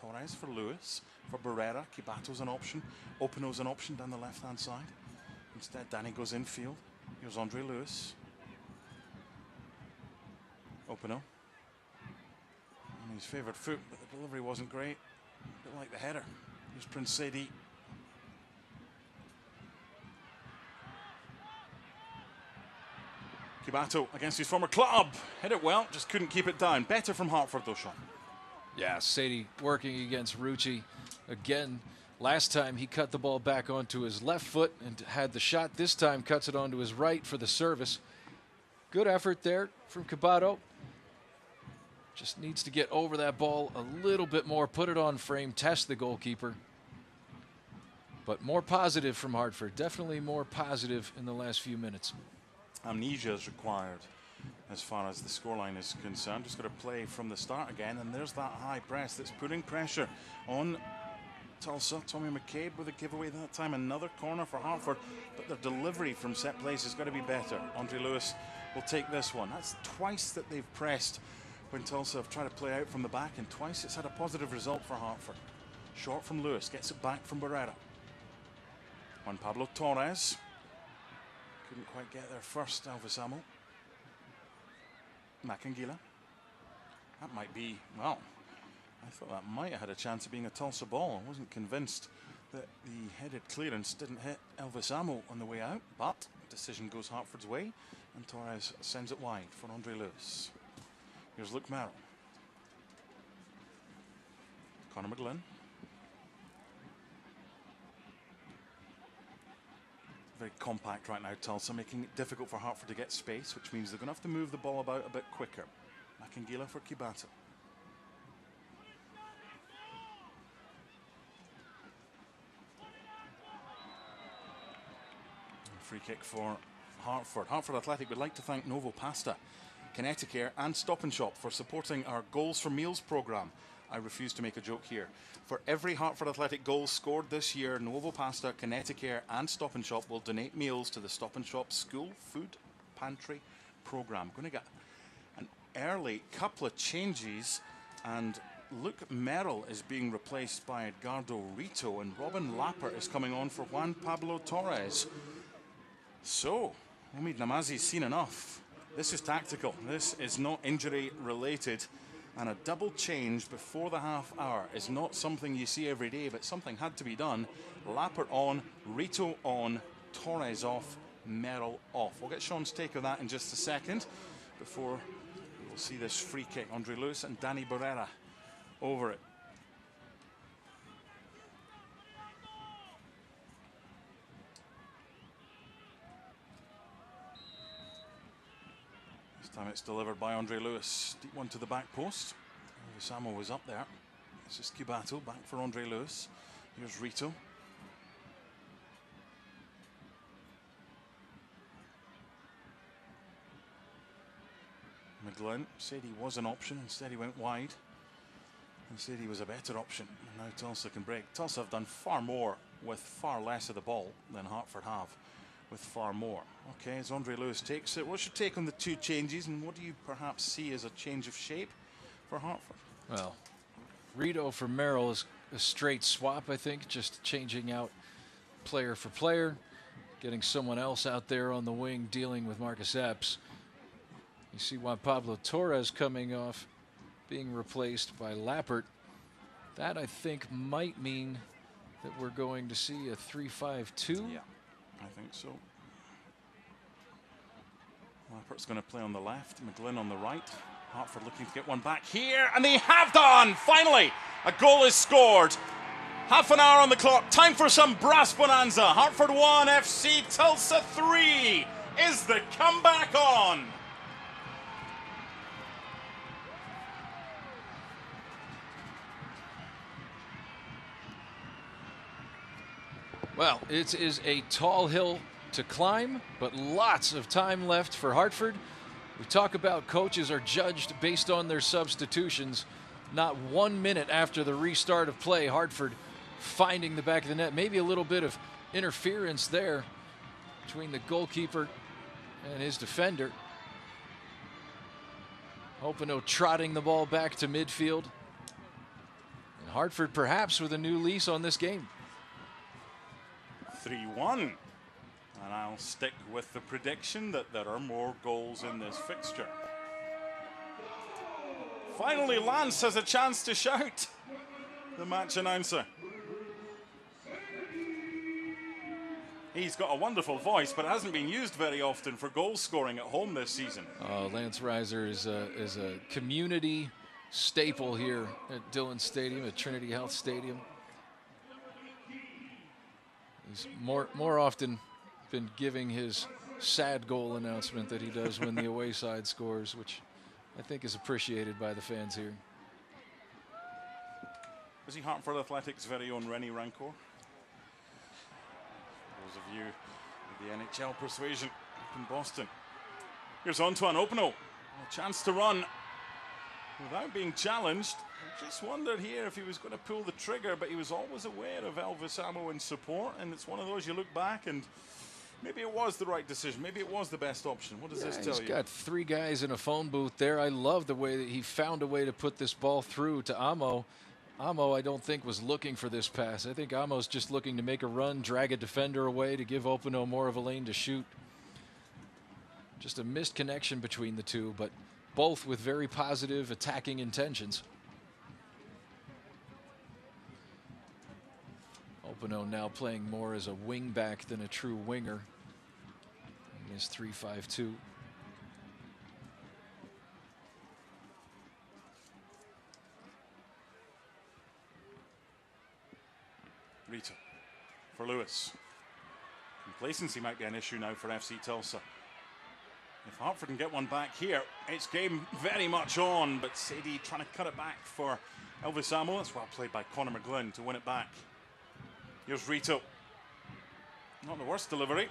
Torres for Lewis, for Barrera. Kibato's an option. Opino's an option down the left-hand side. Instead, Danny goes infield. Here's Andre Lewis. Opino. And his favourite foot, but the delivery wasn't great. A bit like the header. Here's Prince Sadie. Kibato against his former club. Hit it well, just couldn't keep it down. Better from Hartford though, Sean. Yeah, Sadie working against Rucci again. Last time he cut the ball back onto his left foot and had the shot. This time cuts it onto his right for the service. Good effort there from Kibato. Just needs to get over that ball a little bit more, put it on frame, test the goalkeeper. But more positive from Hartford. Definitely more positive in the last few minutes. Amnesia is required as far as the scoreline is concerned. Just got to play from the start again, and there's that high press that's putting pressure on Tulsa. Tommy McCabe with a giveaway that time. Another corner for Hartford, but their delivery from set plays has got to be better. Andre Lewis will take this one. That's twice that they've pressed when Tulsa have tried to play out from the back, and twice it's had a positive result for Hartford. Short from Lewis, gets it back from Barrera. Juan Pablo Torres. Couldn't quite get there first, Elvis Amo. Macangila. That might be, well, I thought that might have had a chance of being a Tulsa ball. I wasn't convinced that the headed clearance didn't hit Elvis Amo on the way out, but decision goes Hartford's way, and Torres sends it wide for Andre Lewis. Here's Luke Merrill. Connor McGlynn. Very compact right now, Tulsa, making it difficult for Hartford to get space, which means they're going to have to move the ball about a bit quicker. Macangila for Kibata. Free kick for Hartford. Hartford Athletic would like to thank Novo Pasta, Kineticare and Stop and Shop for supporting our Goals for Meals program. I refuse to make a joke here. For every Hartford Athletic goal scored this year, Novo Pasta, Kineticare and Stop and Shop will donate meals to the Stop and Shop School Food Pantry program. Going to get an early couple of changes, and Luke Merrill is being replaced by Edgardo Rito, and Robin Lappert is coming on for Juan Pablo Torres. So, Omid Namazi's seen enough. This is tactical. This is not injury related. And a double change before the half hour is not something you see every day, but something had to be done. Lappert on, Rito on, Torres off, Merrill off. We'll get Sean's take of that in just a second before we'll see this free kick. Andre Lewis and Danny Barrera over it. Time it's delivered by Andre Lewis. Deep one to the back post. Samo was up there. This is Cubato back for Andre Lewis. Here's Rito. McGlynn said he was an option. Instead he went wide and said he was a better option. And now Tulsa can break. Tulsa have done far more with far less of the ball than Hartford have with far more. Okay, as Andre Lewis takes it, what's your take on the two changes, and what do you perhaps see as a change of shape for Hartford? Well, Rito for Merrill is a straight swap, I think, just changing out player for player, getting someone else out there on the wing dealing with Marcus Epps. You see Juan Pablo Torres coming off, being replaced by Lappert. That, I think, might mean that we're going to see a 3-5-2. Yeah, I think so. Lappert's going to play on the left, McGlynn on the right. Hartford looking to get one back here, and they have done! Finally, a goal is scored. Half an hour on the clock. Time for some brass bonanza. Hartford 1, FC Tulsa 3. Is the comeback on? Well, it is a tall hill to climb, but lots of time left for Hartford. We talk about coaches are judged based on their substitutions. Not 1 minute after the restart of play, Hartford finding the back of the net. Maybe a little bit of interference there between the goalkeeper and his defender. Openo trotting the ball back to midfield. And Hartford perhaps with a new lease on this game. 3-1. And I'll stick with the prediction that there are more goals in this fixture. Finally, Lance has a chance to shout. The match announcer. He's got a wonderful voice, but it hasn't been used very often for goal scoring at home this season. Lance Reiser is a community staple here at Dillon Stadium, at Trinity Health Stadium. He's more often been giving his sad goal announcement that he does when the away side scores, which I think is appreciated by the fans here. Is he Hartford Athletics' very own Rennie Rancourt? Those of you with the NHL persuasion up in Boston. Here's Antoine Openo. A chance to run without being challenged. I just wondered here if he was going to pull the trigger, but he was always aware of Elvis Amo in support, and it's one of those you look back and maybe it was the right decision. Maybe it was the best option. What does this tell you? He's got 3 guys in a phone booth there. I love the way that he found a way to put this ball through to Amo. Amo, I don't think, was looking for this pass. I think Amo's just looking to make a run, drag a defender away to give Opano more of a lane to shoot. Just a missed connection between the two, but both with very positive attacking intentions. Opano now playing more as a wing back than a true winger in his 3-5-2. Rita for Lewis. Complacency might be an issue now for FC Tulsa. If Hartford can get one back here, it's game very much on, but Sadie trying to cut it back for Elvis Amo. That's well played by Conor McGlynn to win it back. Here's Rito. Not the worst delivery.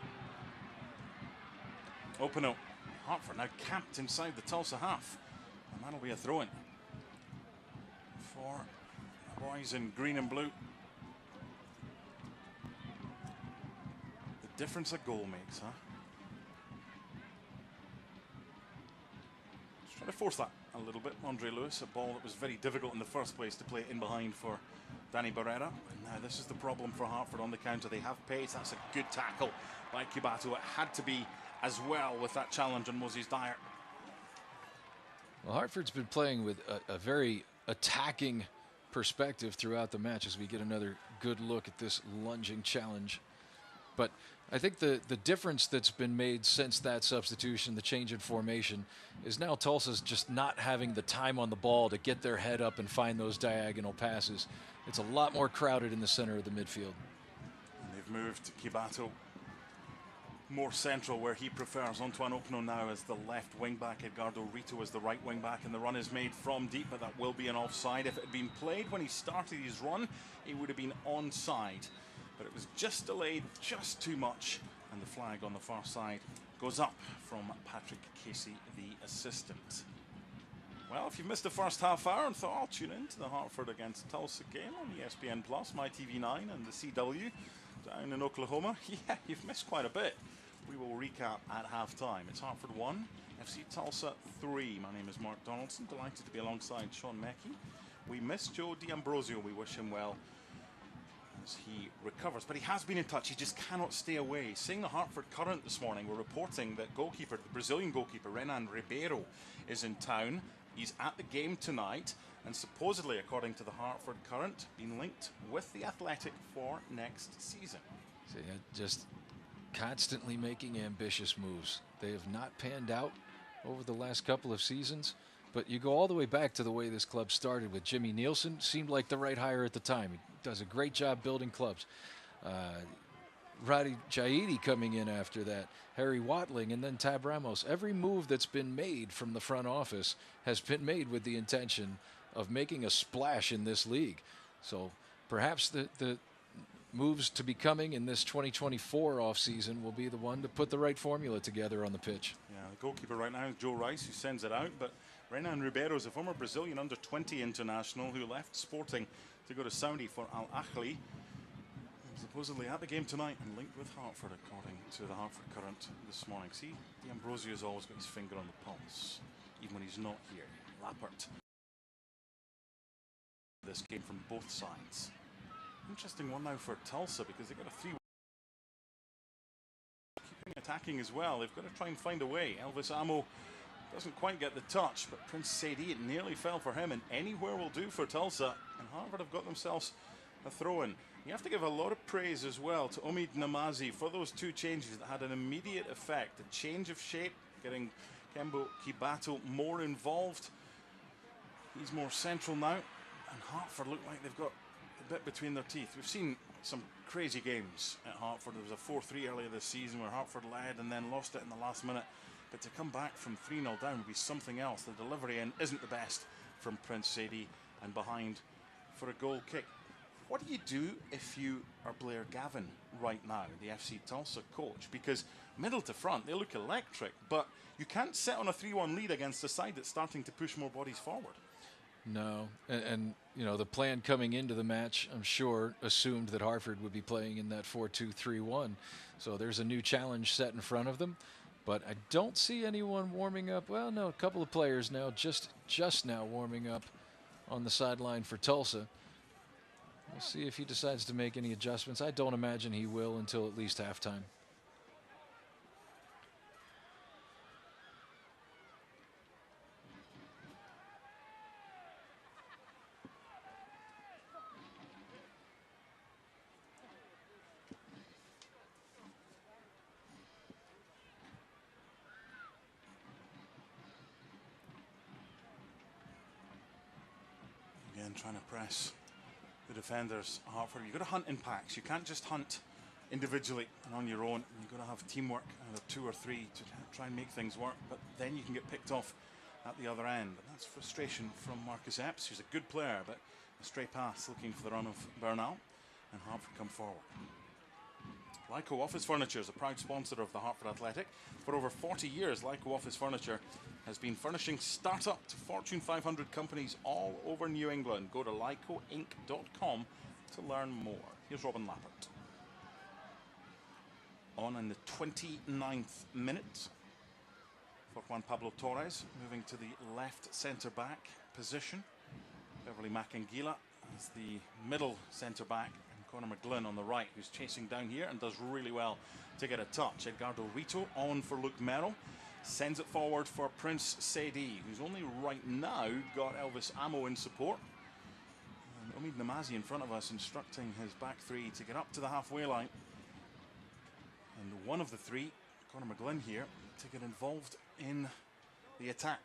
Opano. Hartford now camped inside the Tulsa half, and that'll be a throw-in for the boys in green and blue. The difference a goal makes, huh? Just trying to force that a little bit. Andre Lewis, a ball that was very difficult in the first place to play in behind for Danny Barrera. And now this is the problem for Hartford on the counter. They have pace. That's a good tackle by Cubato. It had to be as well with that challenge on Moses Dyer. Well, Hartford's been playing with a very attacking perspective throughout the match as we get another good look at this lunging challenge. But I think the difference that's been made since that substitution, the change in formation, is now Tulsa's just not having the time on the ball to get their head up and find those diagonal passes. It's a lot more crowded in the center of the midfield. And they've moved Cubato more central where he prefers. Antoine Opano now as the left wing back, Edgardo Rito as the right wing back, and the run is made from deep, but that will be an offside. If it had been played when he started his run, it would have been onside. But it was just delayed just too much, and the flag on the far side goes up from Patrick Casey, the assistant. Well, if you've missed the first half hour and thought, I'll tune in to the Hartford against Tulsa game on ESPN Plus, MyTV9 and the CW down in Oklahoma, yeah, you've missed quite a bit. We will recap at halftime. It's Hartford 1, FC Tulsa 3. My name is Mark Donaldson, delighted to be alongside Sean Mackey. We miss Joe D'Ambrosio. We wish him well as he recovers, but he has been in touch. He just cannot stay away. Seeing the Hartford Current this morning, we're reporting that goalkeeper, the Brazilian goalkeeper Renan Ribeiro, is in town. He's at the game tonight, and supposedly, according to the Hartford Current, been linked with the Athletic for next season. So yeah, just constantly making ambitious moves. They have not panned out over the last couple of seasons, but you go all the way back to the way this club started with Jimmy Nielsen. Seemed like the right hire at the time. He does a great job building clubs. Radi Jaidi coming in after that, Harry Watling, and then Tab Ramos. Every move that's been made from the front office has been made with the intention of making a splash in this league. So perhaps the moves to be coming in this 2024 offseason will be the one to put the right formula together on the pitch. Yeah, the goalkeeper right now is Joe Rice, who sends it out, but Renan Ribeiro is a former Brazilian under-20 international who left Sporting to go to Saudi for Al Ahly. Supposedly at the game tonight and linked with Hartford, according to the Hartford Current this morning. See, D'Ambrosio has always got his finger on the pulse, even when he's not here. Lappert. This game from both sides. Interesting one now for Tulsa because they've got a 3-1. Keeping attacking as well. They've got to try and find a way. Elvis Amo doesn't quite get the touch, but Prince Sadie, it nearly fell for him, and anywhere will do for Tulsa. And Hartford have got themselves a throw-in. You have to give a lot of praise as well to Omid Namazi for those two changes that had an immediate effect. A change of shape, getting Kembo Cubato more involved. He's more central now, and Hartford look like they've got a bit between their teeth. We've seen some crazy games at Hartford. There was a 4-3 earlier this season where Hartford led and then lost it in the last minute. But to come back from 3-0 down would be something else. The delivery in isn't the best from Prince Sadie, and behind for a goal kick. What do you do if you are Blair Gavin right now, the FC Tulsa coach? Because middle to front, they look electric, but you can't sit on a 3-1 lead against a side that's starting to push more bodies forward. No, and you know, the plan coming into the match, I'm sure, assumed that Hartford would be playing in that 4-2-3-1. So there's a new challenge set in front of them. But I don't see anyone warming up. Well, no, a couple of players now, just now warming up on the sideline for Tulsa. We'll see if he decides to make any adjustments. I don't imagine he will until at least halftime. Again, trying to press the defenders, Hartford. You've got to hunt in packs. You can't just hunt individually and on your own. You've got to have teamwork, either 2 or 3, to try and make things work. But then you can get picked off at the other end. And that's frustration from Marcus Epps, who's a good player, but a stray pass looking for the run of Bernal, and Hartford come forward. Lyco Office Furniture is a proud sponsor of the Hartford Athletic. For over 40 years, Lyco Office Furniture has been furnishing startup to Fortune 500 companies all over New England. Go to lycoinc.com to learn more. Here's Robin Lappert. On in the 29th minute for Juan Pablo Torres, moving to the left centre-back position. Beverly Macanguila is the middle centre-back. Conor McGlynn on the right, who's chasing down here and does really well to get a touch. Edgardo Rito on for Luke Merrill. Sends it forward for Prince Sedi, who's only right now got Elvis Amo in support. And Omid Namazi in front of us, instructing his back three to get up to the halfway line. And one of the three, Conor McGlynn here, to get involved in the attack.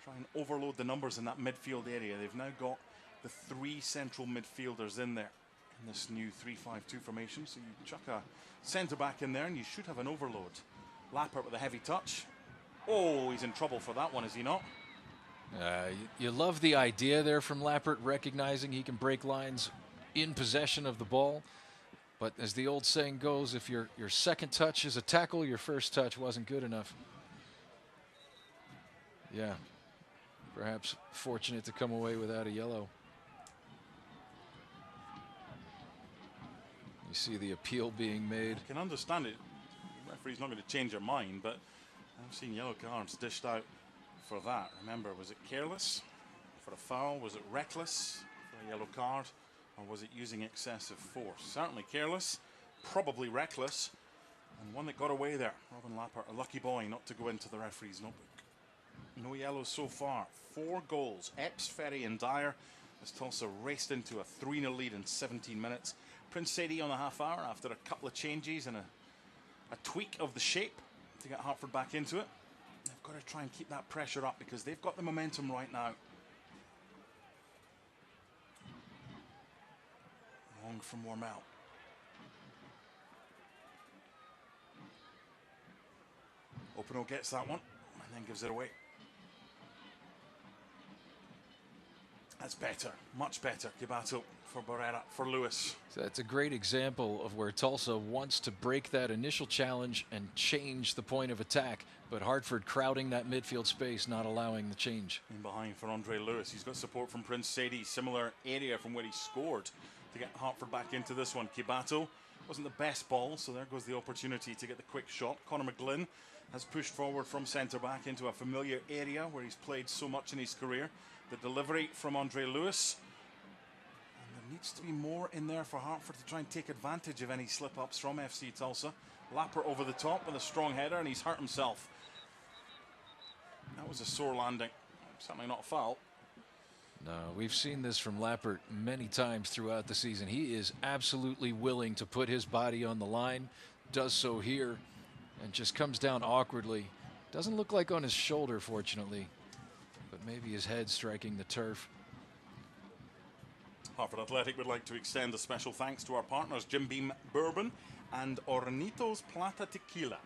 Try and overload the numbers in that midfield area. They've now got the 3 central midfielders in there in this new 3-5-2 formation. So you chuck a centre-back in there and you should have an overload. Lappert with a heavy touch. Oh, he's in trouble for that one, is he not? You love the idea there from Lappert, recognizing he can break lines in possession of the ball. But as the old saying goes, if your second touch is a tackle, your first touch wasn't good enough. Yeah, perhaps fortunate to come away without a yellow. You see the appeal being made. I can understand it. The referee's not going to change their mind, but I've seen yellow cards dished out for that. Remember, was it careless for a foul? Was it reckless for a yellow card? Or was it using excessive force? Certainly careless, probably reckless, and one that got away there. Robin Lappert, a lucky boy not to go into the referee's notebook. No yellows so far. 4 goals. Epps, Ferry and Dyer as Tulsa raced into a 3-0 lead in 17 minutes. Prince Sedi on the half hour after a couple of changes and a tweak of the shape to get Hartford back into it. They've got to try and keep that pressure up because they've got the momentum right now. Long from Wormel. Openo gets that one and then gives it away. That's better, much better. Kibato for Barrera, for Lewis. So that's a great example of where Tulsa wants to break that initial challenge and change the point of attack, but Hartford crowding that midfield space, not allowing the change. In behind for Andre Lewis. He's got support from Prince Sedi, similar area from where he scored to get Hartford back into this one. Kibato wasn't the best ball, so there goes the opportunity to get the quick shot. Conor McGlynn has pushed forward from centre-back into a familiar area where he's played so much in his career. The delivery from Andre Lewis. And there needs to be more in there for Hartford to try and take advantage of any slip-ups from FC Tulsa. Lappert over the top with a strong header, and he's hurt himself. That was a sore landing. Certainly not a foul. No, we've seen this from Lappert many times throughout the season. He is absolutely willing to put his body on the line, does so here, and just comes down awkwardly. Doesn't look like on his shoulder, fortunately, but maybe his head striking the turf. Hartford Athletic would like to extend a special thanks to our partners Jim Beam Bourbon and Hornitos Plata Tequila.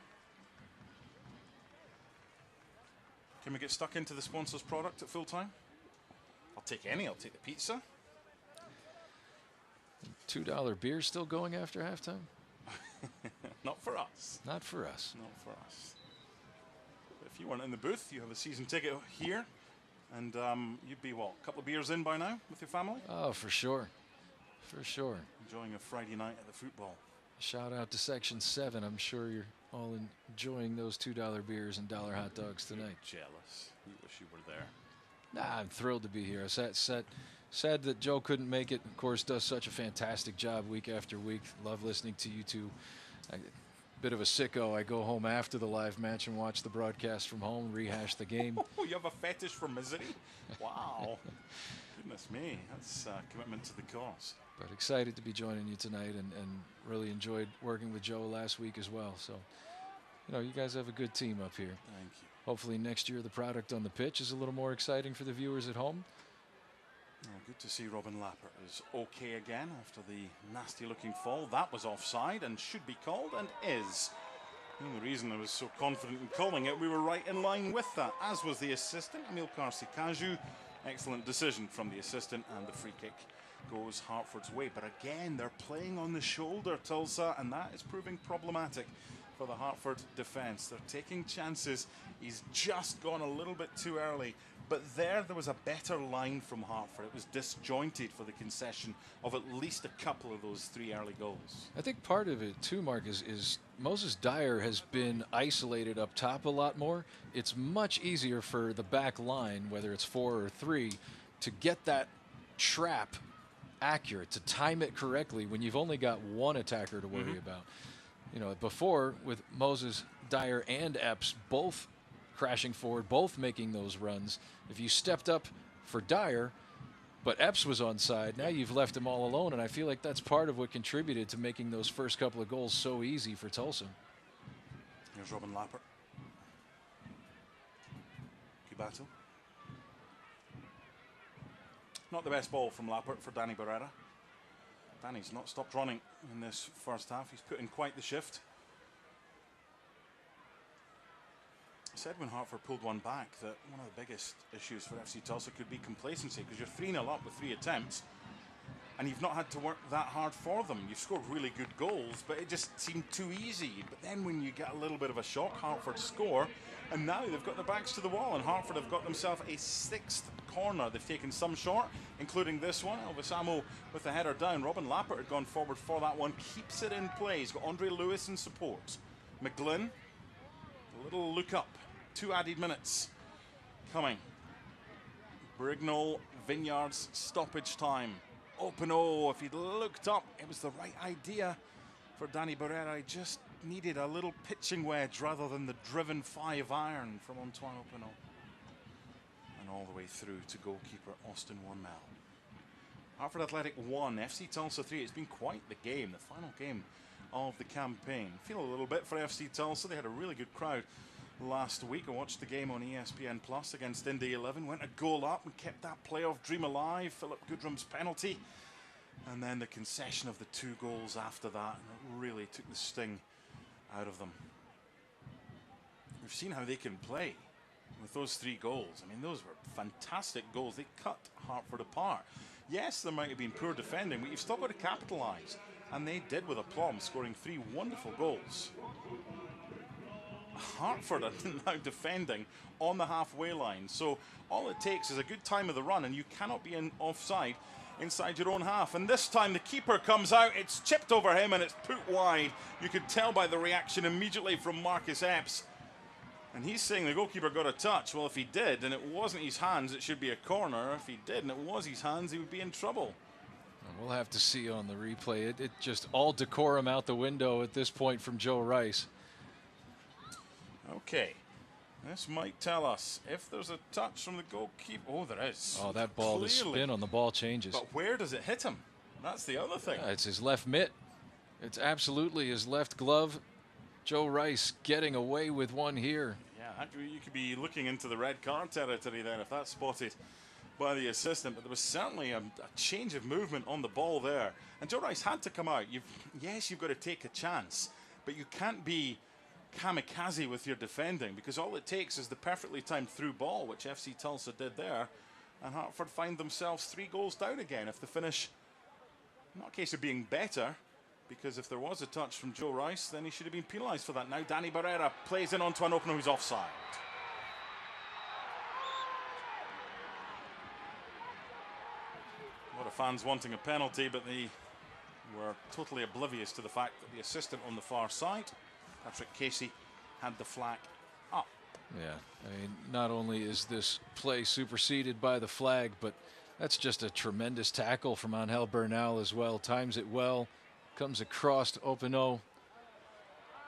Can we get stuck into the sponsor's product at full time? I'll take any. I'll take the pizza. $2 beer still going after halftime? Not for us. Not for us. Not for us. But if you weren't in the booth, you have a season ticket here. And you'd be, what, a couple of beers in by now with your family? Oh, for sure. For sure. Enjoying a Friday night at the football. Shout out to Section 7. I'm sure you're all enjoying those $2 beers and dollar hot dogs tonight. You're jealous. You wish you were there. Nah, I'm thrilled to be here. Sad that Joe couldn't make it. Of course, does such a fantastic job week after week. Love listening to you two. Bit of a sicko. I go home after the live match and watch the broadcast from home, rehash the game. Oh, you have a fetish for misery? Wow. Goodness me. That's a commitment to the cause. But excited to be joining you tonight, and really enjoyed working with Joe last week as well. So, you know, you guys have a good team up here. Thank you. Hopefully next year the product on the pitch is a little more exciting for the viewers at home. Oh, good to see Robin Lapper is okay again after the nasty-looking fall. That was offside and should be called, and is. And the reason I was so confident in calling it, we were right in line with that, as was the assistant, Emil Karsikaju. Excellent decision from the assistant, and the free kick goes Hartford's way. But again, they're playing on the shoulder, Tulsa, and that is proving problematic for the Hartford defence. They're taking chances. He's just gone a little bit too early. But there was a better line from Hartford. It was disjointed for the concession of at least a couple of those 3 early goals. I think part of it too, Mark, is Moses Dyer has been isolated up top a lot more. It's much easier for the back line, whether it's 4 or 3, to get that trap accurate, to time it correctly when you've only got one attacker to worry about. You know, before with Moses, Dyer, and Epps both crashing forward, both making those runs, if you stepped up for Dyer, but Epps was onside, now you've left him all alone, and I feel like that's part of what contributed to making those first couple of goals so easy for Tulsa. Here's Robin Lapper. Kubato. Not the best ball from Lappert for Danny Barrera. Danny's not stopped running in this first half. He's put in quite the shift. I said when Hartford pulled one back that one of the biggest issues for FC Tulsa could be complacency, because you're 3-0 up with 3 attempts and you've not had to work that hard for them. You've scored really good goals, but it just seemed too easy. But then when you get a little bit of a shock, Hartford score, and now they've got their backs to the wall, and Hartford have got themselves a 6th corner. They've taken some short, including this one. Elvis Amo with the header down. Robin Lappert had gone forward for that one, keeps it in play. He's got Andre Lewis in support. McGlynn, a little look up. 2 added minutes coming. Brignall Vineyards stoppage time. Open O, if he'd looked up, it was the right idea for Danny Barrera. He just needed a little pitching wedge rather than the driven 5-iron from Antoine Openo. And all the way through to goalkeeper Austin Wormel. Hartford Athletic 1, FC Tulsa 3. It's been quite the game, the final game of the campaign. Feel a little bit for FC Tulsa. They had a really good crowd last week. I watched the game on ESPN Plus against Indy 11. Went a goal up and kept that playoff dream alive. Philip Goodrum's penalty. And then the concession of the 2 goals after that. And it really took the sting out of them. We've seen how they can play with those 3 goals. I mean, those were fantastic goals. They cut Hartford apart. Yes, there might have been poor defending, but you've still got to capitalise. And they did with aplomb, scoring 3 wonderful goals. Hartford are now defending on the halfway line. So all it takes is a good time of the run, and you cannot be in offside inside your own half. And this time the keeper comes out, it's chipped over him and it's put wide. You could tell by the reaction immediately from Marcus Epps. And he's saying the goalkeeper got a touch. Well, if he did and it wasn't his hands, it should be a corner. If he did and it was his hands, he would be in trouble. We'll have to see on the replay. It just all decorum out the window at this point from Joe Rice. Okay, this might tell us if there's a touch from the goalkeeper. Oh, there is. Oh, that ball, the spin on the ball changes. But where does it hit him? That's the other thing. Yeah, it's his left mitt. It's absolutely his left glove. Joe Rice getting away with one here. Yeah, you could be looking into the red card territory then if that's spotted by the assistant. But there was certainly a change of movement on the ball there. And Joe Rice had to come out. Yes, you've got to take a chance, but you can't be kamikaze with your defending, because all it takes is the perfectly timed through ball, which FC Tulsa did there, and Hartford find themselves 3 goals down again. If the finish, not a case of being better, because if there was a touch from Joe Rice, then he should have been penalised for that. Now Danny Barrera plays in onto an opener who's offside. fans wanting a penalty, but they were totally oblivious to the fact that the assistant on the far side, Patrick Casey, had the flag up. Yeah, I mean, not only is this play superseded by the flag, but that's just a tremendous tackle from Angel Bernal as well. Times it well, comes across to Opino.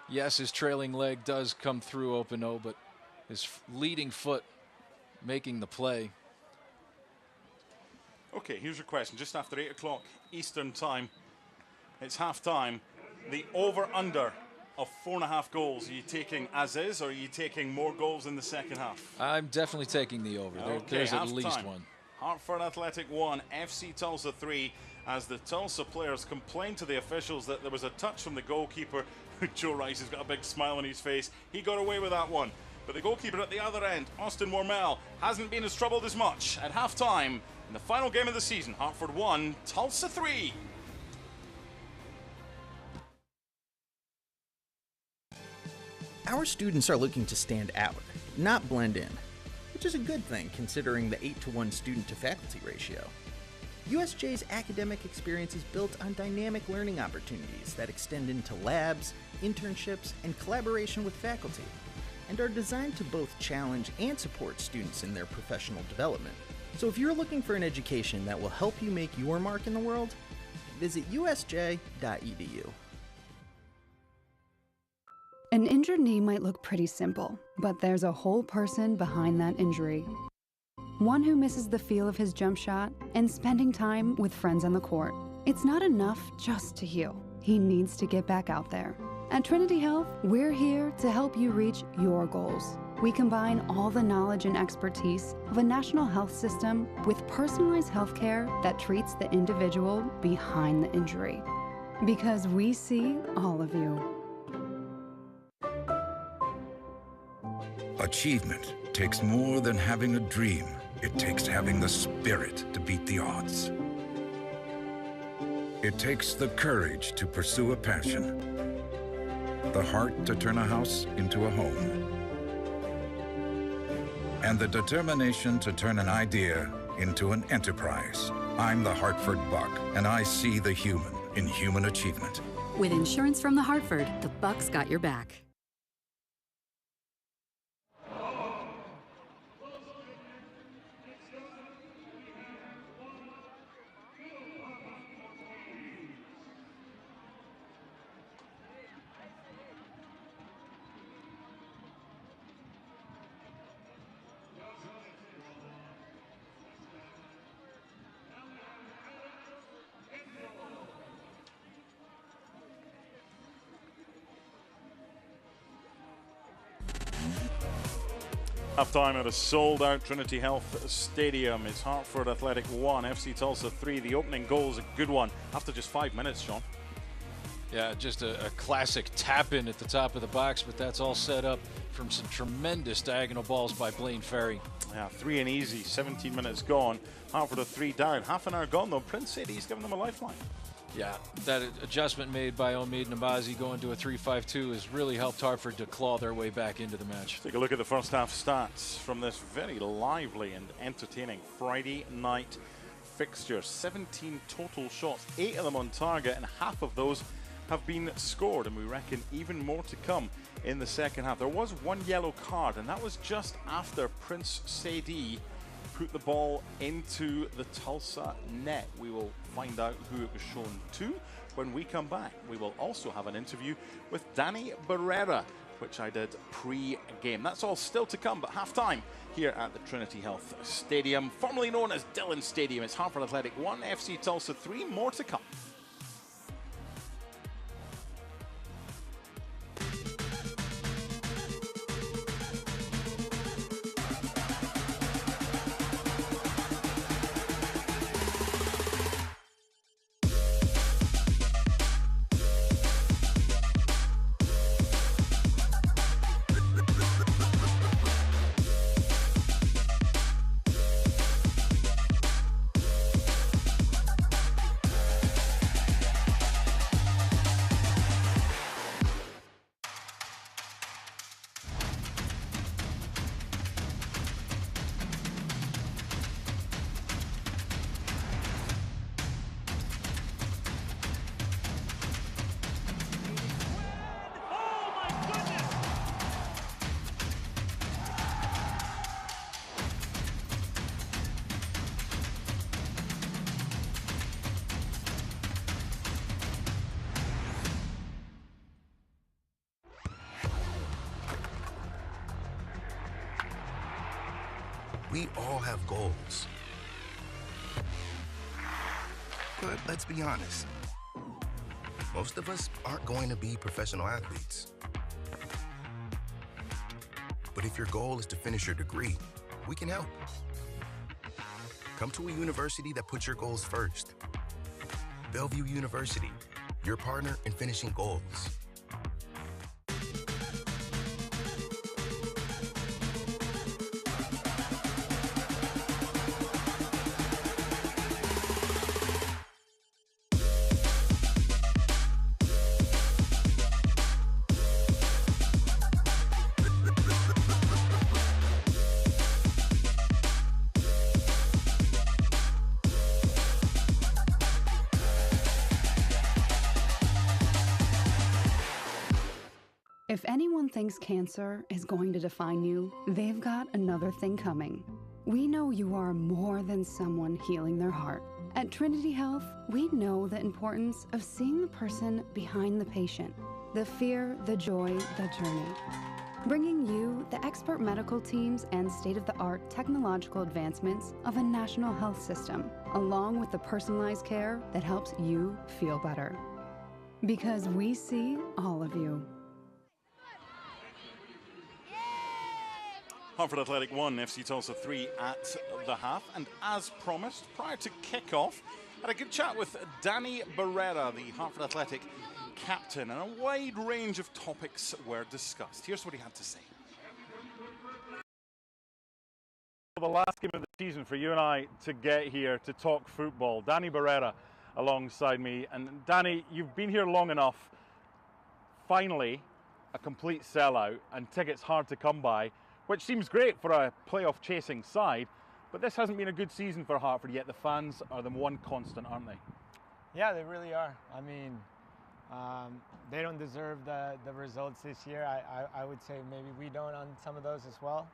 Yes, his trailing leg does come through Opino, but his leading foot making the play. Okay, here's your question. Just after 8 o'clock Eastern time, it's half time. The over-under of 4.5 goals, are you taking as is, or are you taking more goals in the second half? I'm definitely taking the over. There's at least one. Hartford Athletic 1, FC Tulsa 3, as the Tulsa players complained to the officials that there was a touch from the goalkeeper. Joe Rice has got a big smile on his face. He got away with that one. But the goalkeeper at the other end, Austin Wormel, hasn't been as troubled as much. At half-time, in the final game of the season, Hartford 1, Tulsa 3. Our students are looking to stand out, not blend in, which is a good thing considering the 8-to-1 student-to-faculty ratio. USJ's academic experience is built on dynamic learning opportunities that extend into labs, internships, and collaboration with faculty, and are designed to both challenge and support students in their professional development. So if you're looking for an education that will help you make your mark in the world, visit usj.edu. An injured knee might look pretty simple, but there's a whole person behind that injury. One who misses the feel of his jump shot and spending time with friends on the court. It's not enough just to heal. He needs to get back out there. At Trinity Health, we're here to help you reach your goals. We combine all the knowledge and expertise of a national health system with personalized health care that treats the individual behind the injury. Because we see all of you. Achievement takes more than having a dream. It takes having the spirit to beat the odds. It takes the courage to pursue a passion, the heart to turn a house into a home, and the determination to turn an idea into an enterprise. I'm the Hartford Buck, and I see the human in human achievement. With insurance from the Hartford, the Buck's got your back. Half-time at a sold-out Trinity Health Stadium. It's Hartford Athletic 1, FC Tulsa 3. The opening goal is a good one after just 5 minutes, Sean. Yeah, just a classic tap-in at the top of the box, but that's all set up from some tremendous diagonal balls by Blaine Ferry. Yeah, 3 and easy, 17 minutes gone. Hartford are 3 down. Half an hour gone, though. Prince said he's given them a lifeline. Yeah, that adjustment made by Omid Nabazi going to a 3-5-2 has really helped Hartford to claw their way back into the match. Take a look at the first half stats from this very lively and entertaining Friday night fixture. 17 total shots, 8 of them on target, and half of those have been scored, and we reckon even more to come in the second half. There was one yellow card, and that was just after Prince Sadie put the ball into the Tulsa net. We will find out who it was shown to when we come back. We will also have an interview with Danny Barrera, which I did pre-game. That's all still to come, but half-time here at the Trinity Health Stadium, formerly known as Dillon Stadium. It's Hartford Athletic 1, FC Tulsa 3, more to come. We all have goals. But let's be honest. Most of us aren't going to be professional athletes. But if your goal is to finish your degree, we can help. Come to a university that puts your goals first. Bellevue University, your partner in finishing goals. If anyone thinks cancer is going to define you, they've got another thing coming. We know you are more than someone healing their heart. At Trinity Health, we know the importance of seeing the person behind the patient, the fear, the joy, the journey. Bringing you the expert medical teams and state-of-the-art technological advancements of a national health system, along with the personalized care that helps you feel better. Because we see all of you. Hartford Athletic 1, FC Tulsa 3 at the half. And as promised, prior to kickoff, had a good chat with Danny Barrera, the Hartford Athletic captain, and a wide range of topics were discussed. Here's what he had to say. The last game of the season for you and I to get here to talk football. Danny Barrera alongside me. And Danny, you've been here long enough. Finally, a complete sellout and tickets hard to come by, which seems great for a playoff chasing side, but this hasn't been a good season for Hartford yet. The fans are the one constant, aren't they? Yeah, they really are. I mean, they don't deserve the results this year. I would say maybe we don't on some of those as well.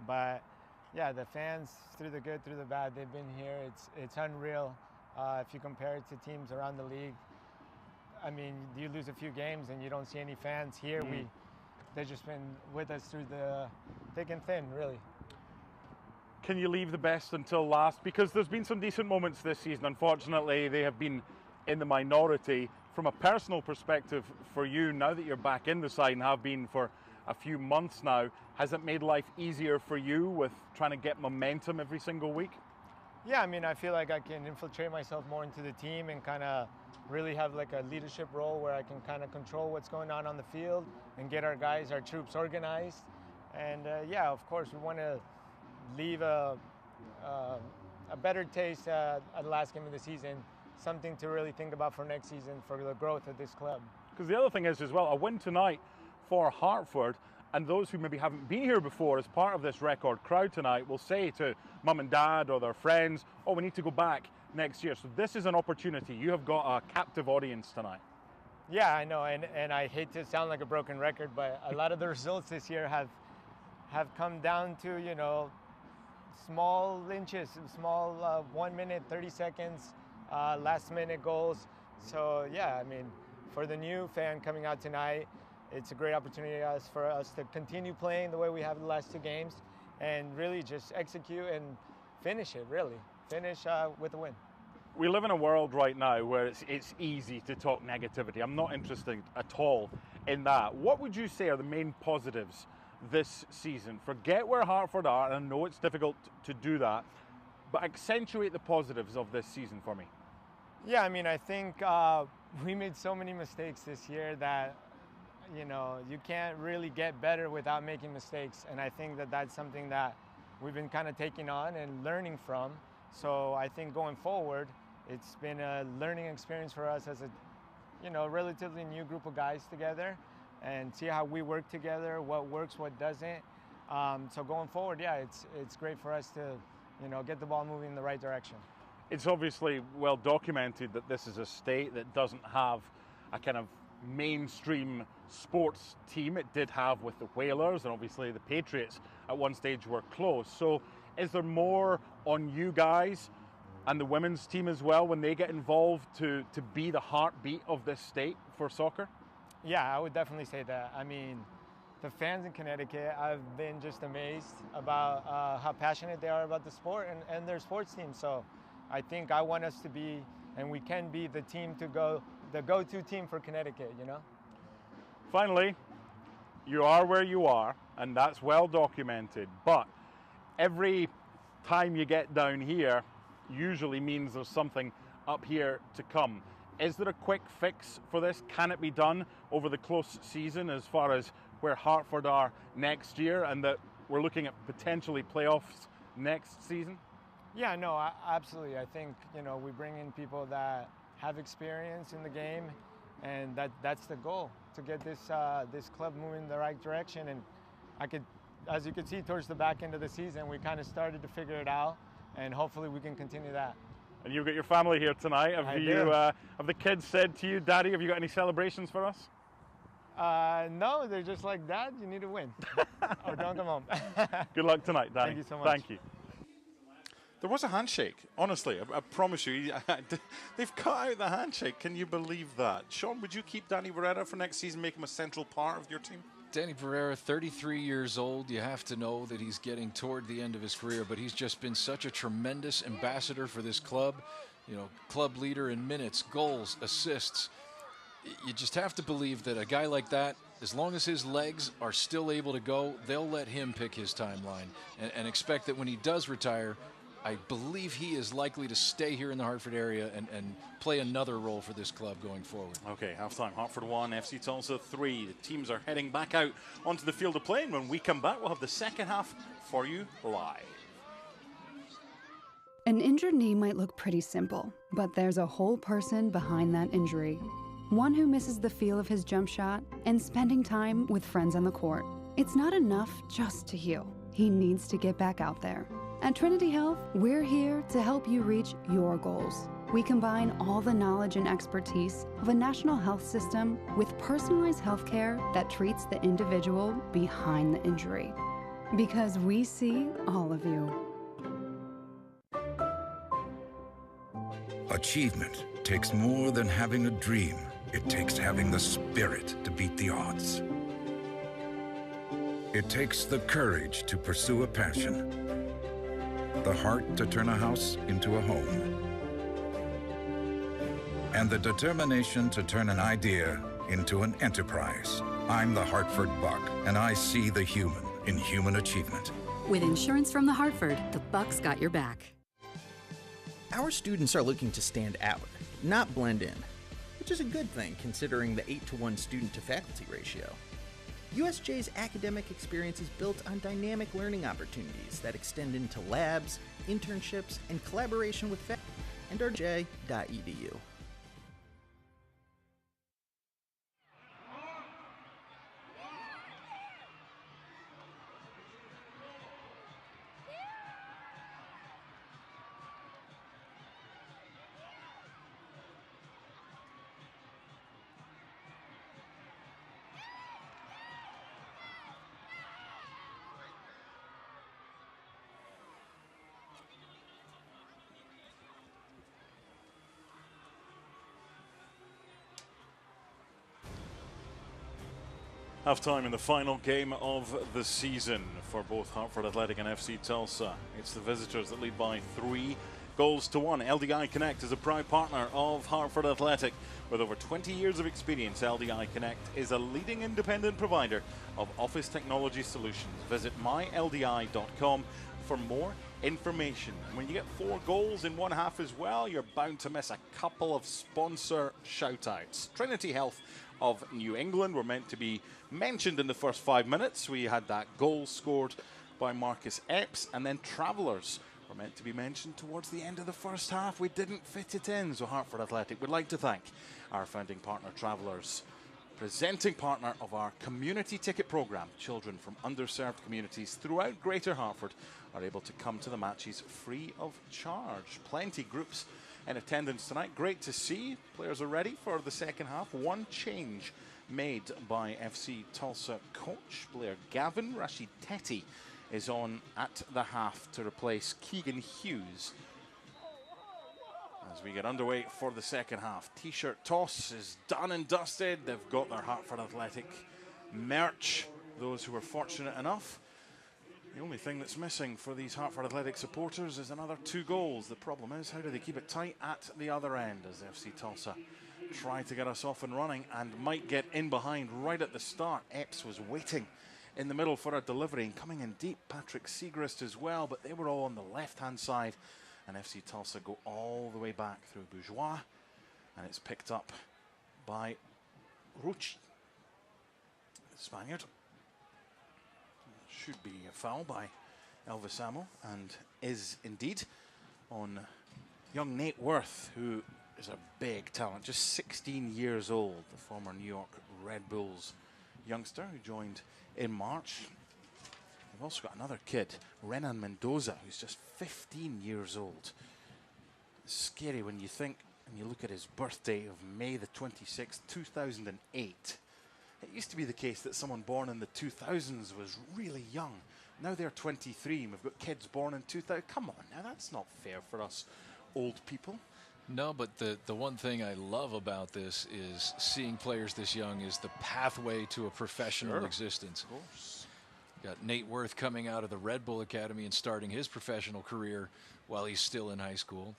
But yeah, the fans, through the good, through the bad, they've been here. It's unreal. If you compare it to teams around the league, I mean, you lose a few games and you don't see any fans here. They've just been with us through the thick and thin, really. Can you leave the best until last? Because there's been some decent moments this season. Unfortunately, they have been in the minority. From a personal perspective for you, now that you're back in the side and have been for a few months now, has it made life easier for you with trying to get momentum every single week? Yeah, I mean, I feel like I can infiltrate myself more into the team and kind of really have like a leadership role where I can kind of control what's going on the field and get our guys, our troops organized. And yeah, of course, we want to leave a better taste at the last game of the season, something to really think about for next season for the growth of this club. Because the other thing is as well, a win tonight for Hartford, and those who maybe haven't been here before as part of this record crowd tonight will say to mum and dad or their friends, oh, we need to go back next year. So this is an opportunity. You have got a captive audience tonight. Yeah, I know, and I hate to sound like a broken record, but a lot of the results this year have come down to, you know, small inches, small 1 minute, 30 seconds, last minute goals. So yeah, I mean, for the new fan coming out tonight, it's a great opportunity for us to continue playing the way we have the last two games and really just execute and finish it, really. Finish with a win. We live in a world right now where it's easy to talk negativity. I'm not interested at all in that. What would you say are the main positives this season? Forget where Hartford are, and I know it's difficult to do that, but accentuate the positives of this season for me. Yeah, I mean, I think we made so many mistakes this year that, you know, you can't really get better without making mistakes. And I think that that's something that we've been kind of taking on and learning from. So I think going forward, it's been a learning experience for us as a, you know, relatively new group of guys together, and see how we work together, what works, what doesn't. So going forward, yeah, it's great for us to, you know, get the ball moving in the right direction. It's obviously well documented that this is a state that doesn't have a kind of mainstream sports team. It did have with the Whalers, and obviously the Patriots at one stage were close. So is there more on you guys and the women's team as well when they get involved to be the heartbeat of this state for soccer? Yeah, I would definitely say that. I mean, the fans in Connecticut, I've been just amazed about how passionate they are about the sport and their sports team. So I think I want us to be, and we can be, the go-to team for Connecticut, you know? Finally, you are where you are, and that's well documented, but every time you get down here usually means there's something up here to come. Is there a quick fix for this? Can it be done over the close season as far as where Hartford are next year and that we're looking at potentially playoffs next season? Yeah, no, absolutely. I think, you know, we bring in people that have experience in the game, and that's the goal, to get this club moving in the right direction. And as you can see, towards the back end of the season, we kind of started to figure it out, and hopefully we can continue that. And you've got your family here tonight. Have the kids said to you, Daddy, have you got any celebrations for us? No, they're just like, Dad, you need to win, or don't come home. Good luck tonight, Danny. Thank you so much. Thank you. There was a handshake, honestly, I promise you. They've cut out the handshake. Can you believe that? Sean, would you keep Danny Barrera for next season, make him a central part of your team? Danny Barrera, 33 years old. You have to know that he's getting toward the end of his career, but he's just been such a tremendous ambassador for this club. You know, club leader in minutes, goals, assists. You just have to believe that a guy like that, as long as his legs are still able to go, they'll let him pick his timeline and expect that when he does retire, I believe he is likely to stay here in the Hartford area and play another role for this club going forward. Okay, halftime. Hartford 1, FC Tulsa 3. The teams are heading back out onto the field of play, and when we come back, we'll have the second half for you live. An injured knee might look pretty simple, but there's a whole person behind that injury. One who misses the feel of his jump shot and spending time with friends on the court. It's not enough just to heal. He needs to get back out there. At Trinity Health, we're here to help you reach your goals. We combine all the knowledge and expertise of a national health system with personalized health care that treats the individual behind the injury. Because we see all of you. Achievement takes more than having a dream. It takes having the spirit to beat the odds. It takes the courage to pursue a passion, the heart to turn a house into a home, and the determination to turn an idea into an enterprise. I'm the Hartford Buck, and I see the human in human achievement. With insurance from the Hartford, the Buck's got your back. Our students are looking to stand out, not blend in, which is a good thing considering the 8-to-1 student-to-faculty ratio. USJ's academic experience is built on dynamic learning opportunities that extend into labs, internships, and collaboration with faculty and USJ.edu. Half-time in the final game of the season for both Hartford Athletic and FC Tulsa. It's the visitors that lead by 3 goals to 1. LDI Connect is a proud partner of Hartford Athletic. With over 20 years of experience, LDI Connect is a leading independent provider of office technology solutions. Visit myldi.com for more information. And when you get 4 goals in one half as well, you're bound to miss a couple of sponsor shout-outs. Trinity Health of New England were meant to be mentioned in the first 5 minutes. We had that goal scored by Marcus Epps, and then Travellers were meant to be mentioned towards the end of the first half. We didn't fit it in, so Hartford Athletic would like to thank our founding partner, Travellers, presenting partner of our community ticket program. Children from underserved communities throughout Greater Hartford are able to come to the matches free of charge. Plenty groups in attendance tonight. Great to see. Players are ready for the second half. One change made by FC Tulsa coach Blair Gavin. Rashid Teti is on at the half to replace Keegan Hughes. As we get underway for the second half, t-shirt toss is done and dusted. They've got their Hartford Athletic merch those who are fortunate enough. The only thing that's missing for these Hartford Athletic supporters is another 2 goals. The problem is, how do they keep it tight at the other end as FC Tulsa try to get us off and running and might get in behind right at the start. Epps was waiting in the middle for a delivery and coming in deep. Patrick Segrist as well, but they were all on the left-hand side. And FC Tulsa go all the way back through Bourgeois, and it's picked up by Rucci, the Spaniard. Should be a foul by Elvis Amo, and is indeed on young Nate Worth, who is a big talent, just 16 years old, the former New York Red Bulls youngster who joined in March. We've also got another kid, Renan Mendoza, who's just 15 years old. It's scary when you think, and you look at his birthday of May the 26th, 2008. It used to be the case that someone born in the 2000s was really young. Now they're 23, and we've got kids born in 2000. Come on, now that's not fair for us old people. No, but the one thing I love about this is seeing players this young is the pathway to a professional existence. Of course. Got Nate Worth coming out of the Red Bull Academy and starting his professional career while he's still in high school.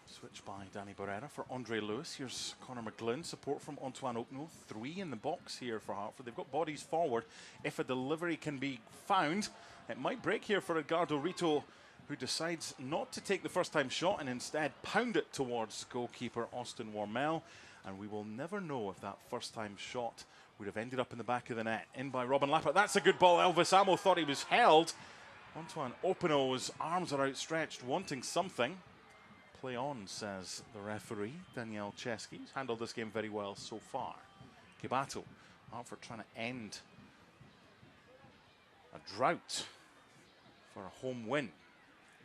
Switch by Danny Barrera for Andre Lewis. Here's Connor McGlynn. Support from Antoine Okno. 3 in the box here for Hartford. They've got bodies forward. If a delivery can be found, it might break here for Edgardo Rito, who decides not to take the first-time shot and instead pound it towards goalkeeper Austin Wormel. And we will never know if that first-time shot would have ended up in the back of the net. In by Robin Lappert. That's a good ball. Elvis Amo thought he was held. Antoine Openo's arms are outstretched, wanting something. Play on, says the referee, Daniel Chesky. He's handled this game very well so far. Kibato, Hartford trying to end a drought for a home win.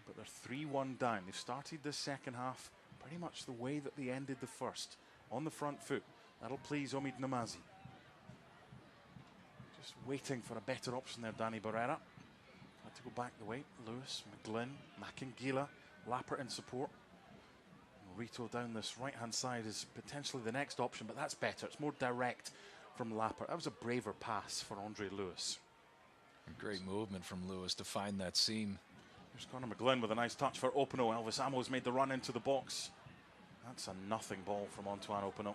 But they're 3-1 down. They've started this second half pretty much the way that they ended the first, on the front foot. That'll please Omid Namazi. Just waiting for a better option there, Danny Barrera. Had to go back the way. Lewis, McGlynn, Makingila, Lappert in support. Rito down this right-hand side is potentially the next option, but that's better. It's more direct from Lappert. That was a braver pass for Andre Lewis. A great movement from Lewis to find that seam. Here's Connor McGlynn with a nice touch for Openo. Elvis Amo's made the run into the box. That's a nothing ball from Antoine Openo.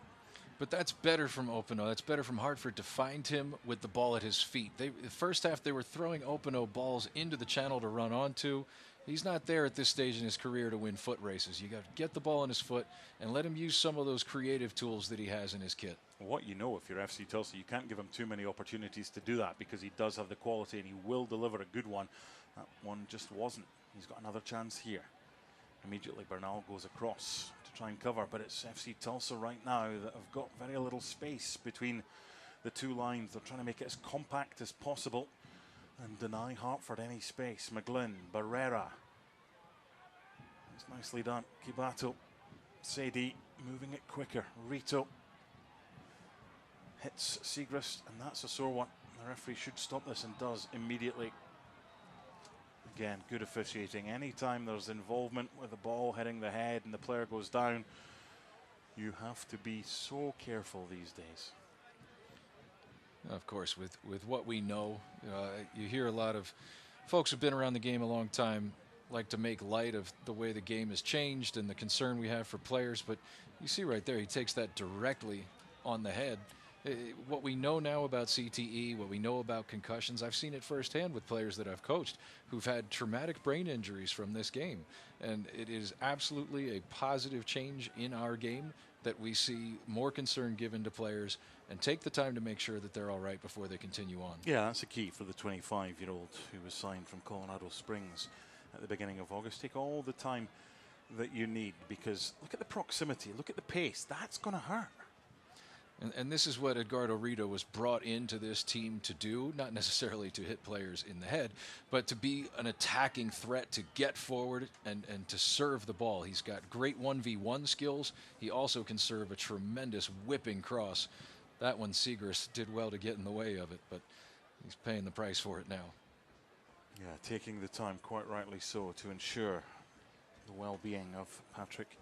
But that's better from Openo. That's better from Hartford to find him with the ball at his feet. The first half, they were throwing Openo balls into the channel to run onto. He's not there at this stage in his career to win foot races. You got to get the ball in his foot and let him use some of those creative tools that he has in his kit. What you know, if you're FC Tulsa, you can't give him too many opportunities to do that because he does have the quality and he will deliver a good one. That one just wasn't. He's got another chance here. Immediately Bernal goes across to try and cover, but it's FC Tulsa right now that have got very little space between the two lines. They're trying to make it as compact as possible and deny Hartford any space. McGlynn, Barrera. It's nicely done. Kibato, Sedi moving it quicker. Rito hits Segrist, and that's a sore one. The referee should stop this and does immediately. Again, good officiating. Anytime there's involvement with the ball hitting the head and the player goes down, you have to be so careful these days. Of course, with what we know, you hear a lot of folks who've been around the game a long time like to make light of the way the game has changed and the concern we have for players, but you see right there, he takes that directly on the head. What we know now about CTE, what we know about concussions, I've seen it firsthand with players that I've coached who've had traumatic brain injuries from this game. And it is absolutely a positive change in our game that we see more concern given to players and take the time to make sure that they're all right before they continue on. Yeah, that's a key for the 25-year-old who was signed from Colorado Springs at the beginning of August. Take all the time that you need because look at the proximity, look at the pace. That's going to hurt. And this is what Edgardo Rito was brought into this team to do, not necessarily to hit players in the head, but to be an attacking threat, to get forward and to serve the ball. He's got great 1v1 skills. He also can serve a tremendous whipping cross. That one Segrist did well to get in the way of it, but he's paying the price for it now. Yeah, taking the time, quite rightly so, to ensure the well-being of Patrick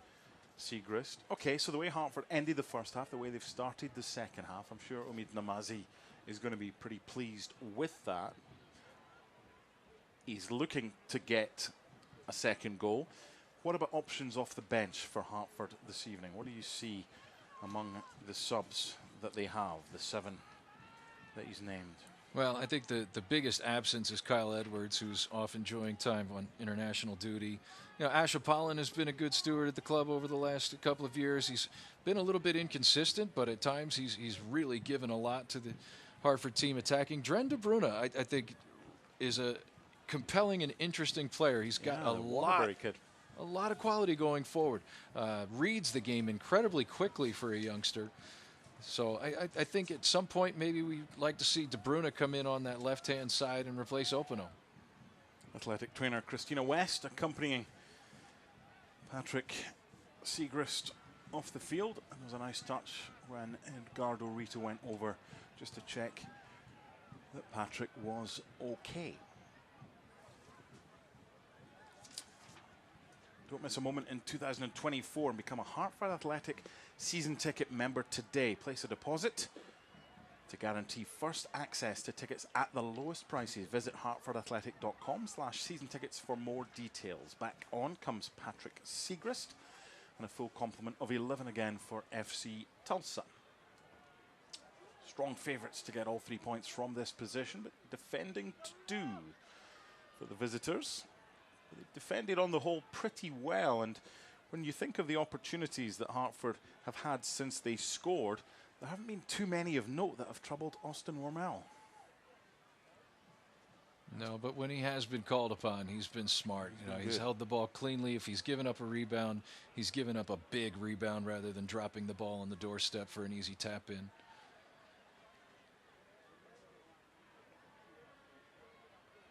Segrist. Okay, so the way Hartford ended the first half, the way they've started the second half, I'm sure Omid Namazi is going to be pretty pleased with that. He's looking to get a second goal. What about options off the bench for Hartford this evening? What do you see among the subs that they have, the 7 that he's named? Well, I think the biggest absence is Kyle Edwards, who's off enjoying time on international duty. You know, Ash Apollon has been a good steward at the club over the last couple of years. He's been a little bit inconsistent, but at times he's really given a lot to the Hartford team attacking. Dren de Bruyne, I think, is a compelling and interesting player. He's got a lot of quality going forward. Reads the game incredibly quickly for a youngster. So I think at some point maybe we'd like to see De Bruyne come in on that left-hand side and replace Openo. Athletic trainer Christina West accompanying Patrick Segrist off the field. And there was a nice touch when Edgardo Rito went over just to check that Patrick was okay. Don't miss a moment in 2024 and become a Hartford Athletic season ticket member today. Place a deposit to guarantee first access to tickets at the lowest prices. Visit hartfordathletic.com/season tickets for more details. Back on comes Patrick Segrist and a full complement of 11 again for FC Tulsa. Strong favourites to get all 3 points from this position, but defending to do for the visitors. They defended on the whole pretty well, and when you think of the opportunities that Hartford have had since they scored, there haven't been too many of note that have troubled Austin Wormel. No, but when he has been called upon, he's been smart. You know, he's held the ball cleanly. If he's given up a rebound, he's given up a big rebound rather than dropping the ball on the doorstep for an easy tap in.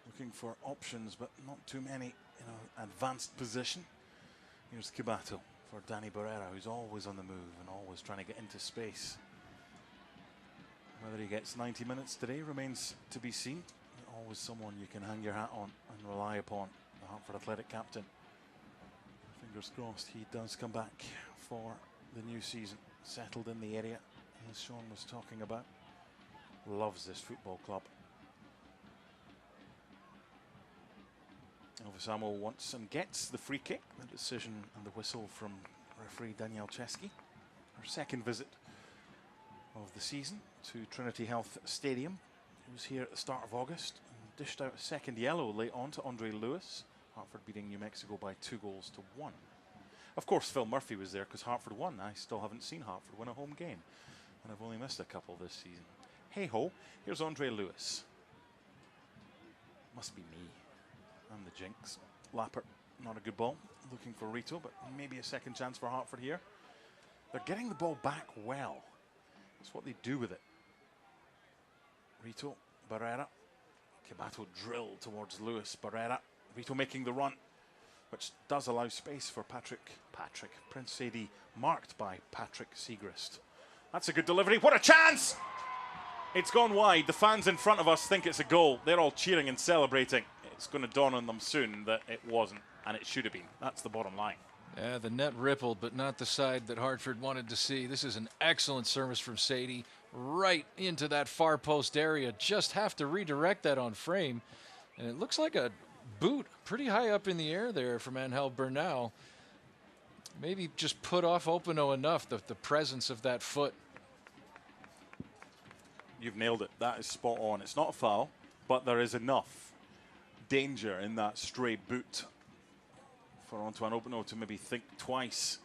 Looking for options, but not too many in an advanced position. Here's Kibato for Danny Barrera, who's always on the move and always trying to get into space. Whether he gets 90 minutes today remains to be seen. Always someone you can hang your hat on and rely upon, the Hartford Athletic captain. Fingers crossed he does come back for the new season. Settled in the area, as Sean was talking about. Loves this football club. Ovesamo wants and gets the free kick. The decision and the whistle from referee Daniel Chesky. Her second visit of the season to Trinity Health Stadium. He was here at the start of August and dished out a second yellow late on to Andre Lewis. Hartford beating New Mexico by 2-1. Of course, Phil Murphy was there because Hartford won. I still haven't seen Hartford win a home game, and I've only missed a couple this season. Hey ho, here's Andre Lewis. Must be me. I'm the jinx. Lappert, not a good ball. Looking for Rito, but maybe a second chance for Hartford here. They're getting the ball back well. That's what they do with it. Rito, Barrera. Kibato drilled towards Lewis. Barrera. Rito making the run, which does allow space for Prince Sadie, marked by Patrick Segrist. That's a good delivery. What a chance! It's gone wide. The fans in front of us think it's a goal. They're all cheering and celebrating. It's going to dawn on them soon that it wasn't, and it should have been. That's the bottom line. Yeah, the net rippled, but not the side that Hartford wanted to see. This is an excellent service from Sadie, right into that far post area. Just have to redirect that on frame, and it looks like a boot pretty high up in the air there from Angel Bernal. Maybe just put off Openo enough, the presence of that foot. You've nailed it. That is spot on. It's not a foul, but there is enough danger in that stray boot for Antoine Openo to maybe think twice.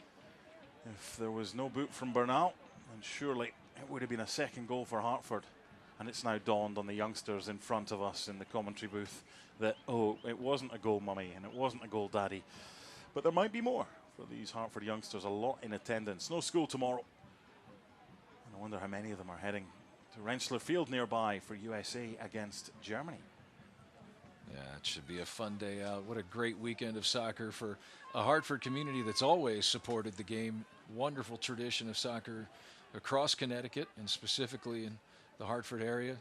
If there was no boot from Bernal, then surely it would have been a second goal for Hartford. And it's now dawned on the youngsters in front of us in the commentary booth that, oh, it wasn't a goal, mummy, and it wasn't a goal, daddy. But there might be more for these Hartford youngsters. A lot in attendance. No school tomorrow. And I wonder how many of them are heading to Rentschler Field nearby for USA against Germany. Yeah, it should be a fun day out. What a great weekend of soccer for a Hartford community that's always supported the game. Wonderful tradition of soccer across Connecticut and specifically in the Hartford area.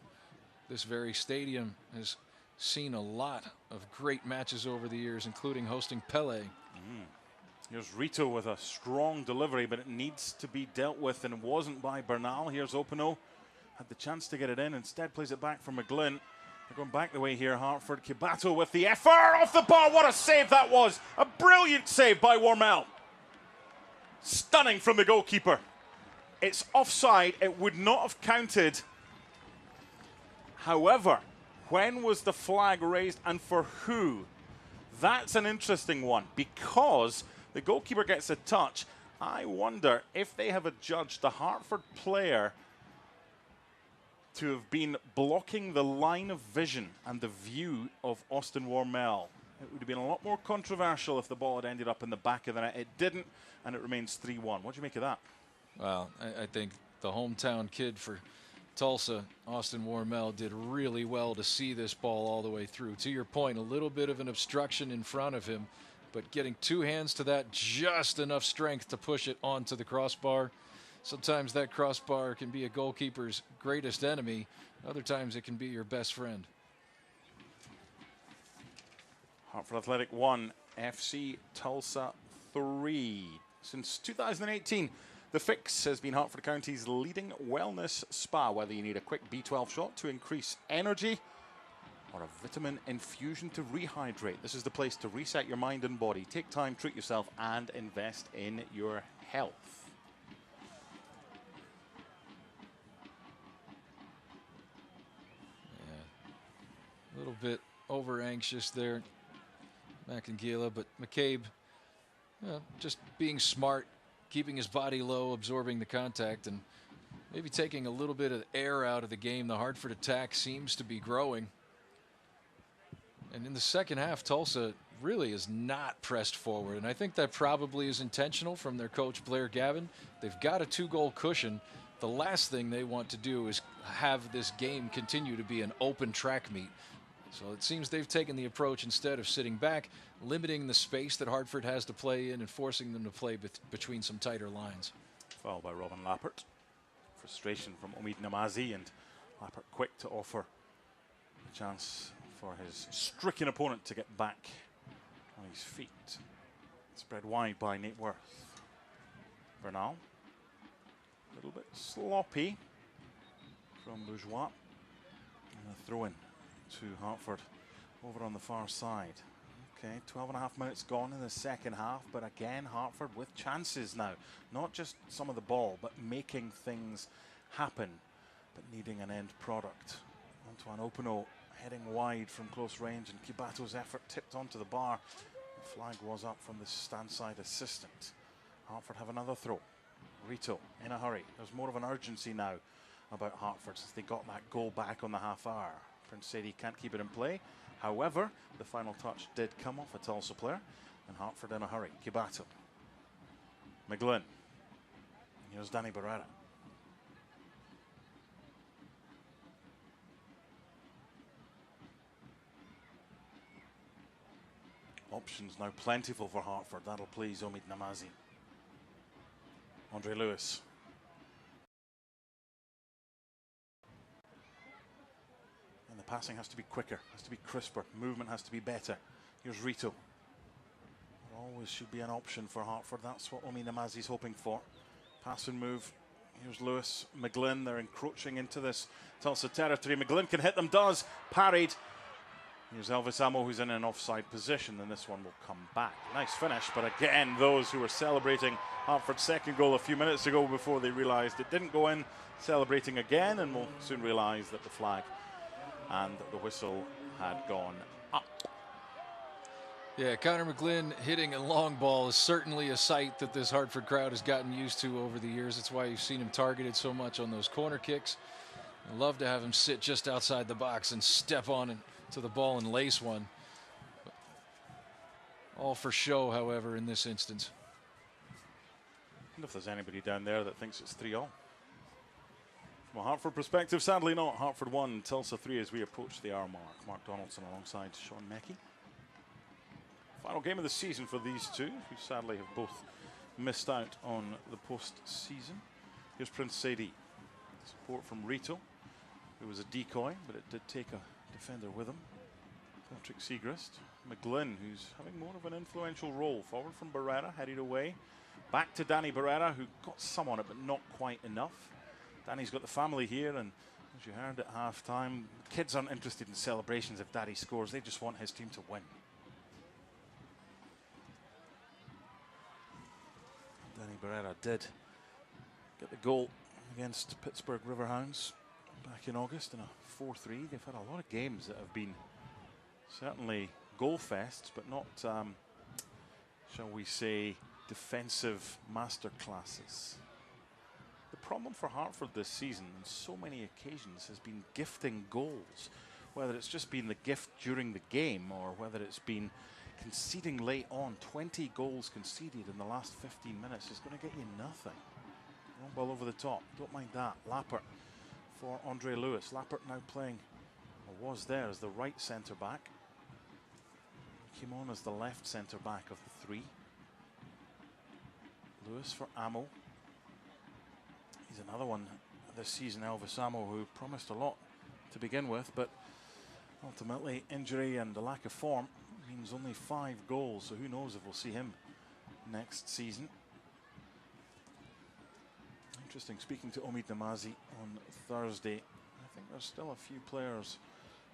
This very stadium has seen a lot of great matches over the years, including hosting Pele. Here's Rito with a strong delivery, but it needs to be dealt with, and it wasn't by Bernal. Here's Openo. had the chance to get it in, instead plays it back for McGlynn. They're going back the way here, Hartford. Kibato with the effort off the bar. What a save that was. A brilliant save by Wormel. Stunning from the goalkeeper. It's offside. It would not have counted. However, when was the flag raised and for who? That's an interesting one because the goalkeeper gets a touch. I wonder if they have adjudged the Hartford player to have been blocking the line of vision and the view of Austin Wormel. It would have been a lot more controversial if the ball had ended up in the back of the net. It didn't, and it remains 3-1. What do you make of that? Well, I think the hometown kid for Tulsa, Austin Wormel, did really well to see this ball all the way through. To your point, a little bit of an obstruction in front of him, but getting two hands to that, just enough strength to push it onto the crossbar. Sometimes that crossbar can be a goalkeeper's greatest enemy. Other times it can be your best friend. Hartford Athletic 1, FC Tulsa 3. Since 2018, The Fix has been Hartford County's leading wellness spa. Whether you need a quick B12 shot to increase energy or a vitamin infusion to rehydrate, this is the place to reset your mind and body. Take time, treat yourself, and invest in your health. A little bit over anxious there, Macangila, but McCabe, just being smart, keeping his body low, absorbing the contact, and maybe taking a little bit of air out of the game. The Hartford attack seems to be growing. And in the second half, Tulsa really is not pressed forward, and I think that probably is intentional from their coach, Blair Gavin. They've got a 2-goal cushion. The last thing they want to do is have this game continue to be an open track meet. So it seems they've taken the approach, instead of sitting back, limiting the space that Hartford has to play in and forcing them to play between some tighter lines. Foul by Robin Lappert. Frustration from Omid Namazi, and Lappert quick to offer a chance for his stricken opponent to get back on his feet. Spread wide by Nate Worth. Bernal. A little bit sloppy from Bourgeois. And a throw in to Hartford over on the far side. Okay, 12.5 minutes gone in the second half, but again, Hartford with chances now. Not just some of the ball, but making things happen, but needing an end product. Antoine Opino heading wide from close range, and Kibato's effort tipped onto the bar. The flag was up from the stand-side assistant. Hartford have another throw. Rito in a hurry. There's more of an urgency now about Hartford since they got that goal back on the half hour. Prince Sadie can't keep it in play. However, the final touch did come off a Tulsa player, and Hartford in a hurry. Kibato. McGlynn. Here's Danny Barrera. Options now plentiful for Hartford. That'll please Omid Namazi. Andre Lewis. And the passing has to be quicker, has to be crisper, movement has to be better. Here's Rito. There always should be an option for Hartford. That's what Omid Namazi's hoping for. Pass and move. Here's Lewis. McGlynn, they're encroaching into this Tulsa territory. McGlynn can hit them, does. Parried. Here's Elvis Amo, who's in an offside position, and this one will come back. Nice finish, but again, those who were celebrating Hartford's second goal a few minutes ago before they realised it didn't go in, celebrating again, and will soon realise that the flag and the whistle had gone up. Yeah, Connor McGlynn hitting a long ball is certainly a sight that this Hartford crowd has gotten used to over the years. That's why you've seen him targeted so much on those corner kicks. I'd love to have him sit just outside the box and step on to the ball and lace one. All for show, however, in this instance. I wonder if there's anybody down there that thinks it's 3-0. From a Hartford perspective, sadly not. Hartford 1, Tulsa 3 as we approach the hour mark. Mark Donaldson alongside Sean Mackey. Final game of the season for these two, who sadly have both missed out on the postseason. Here's Prince Sadie. Support from Rito, who was a decoy, but it did take a defender with him. Patrick Segrist. McGlynn, who's having more of an influential role. Forward from Barrera, headed away. Back to Danny Barrera, who got some on it, but not quite enough. Danny's got the family here, and as you heard at half-time, kids aren't interested in celebrations if Daddy scores. They just want his team to win. Danny Barrera did get the goal against Pittsburgh Riverhounds back in August in a 4-3. They've had a lot of games that have been certainly goal fests, but not, shall we say, defensive masterclasses. The problem for Hartford this season on so many occasions has been gifting goals, whether it's just been the gift during the game or whether it's been conceding late on. 20 goals conceded in the last 15 minutes is going to get you nothing. Long ball over the top, don't mind that. Lappert for Andre Lewis. Lappert now playing, or was there, as the right centre back. Came on as the left centre back of the three. Lewis for Amo. He's another one this season, Elvis Amo, who promised a lot to begin with, but ultimately injury and the lack of form means only 5 goals, so who knows if we'll see him next season. Interesting, speaking to Omid Namazi on Thursday, I think there's still a few players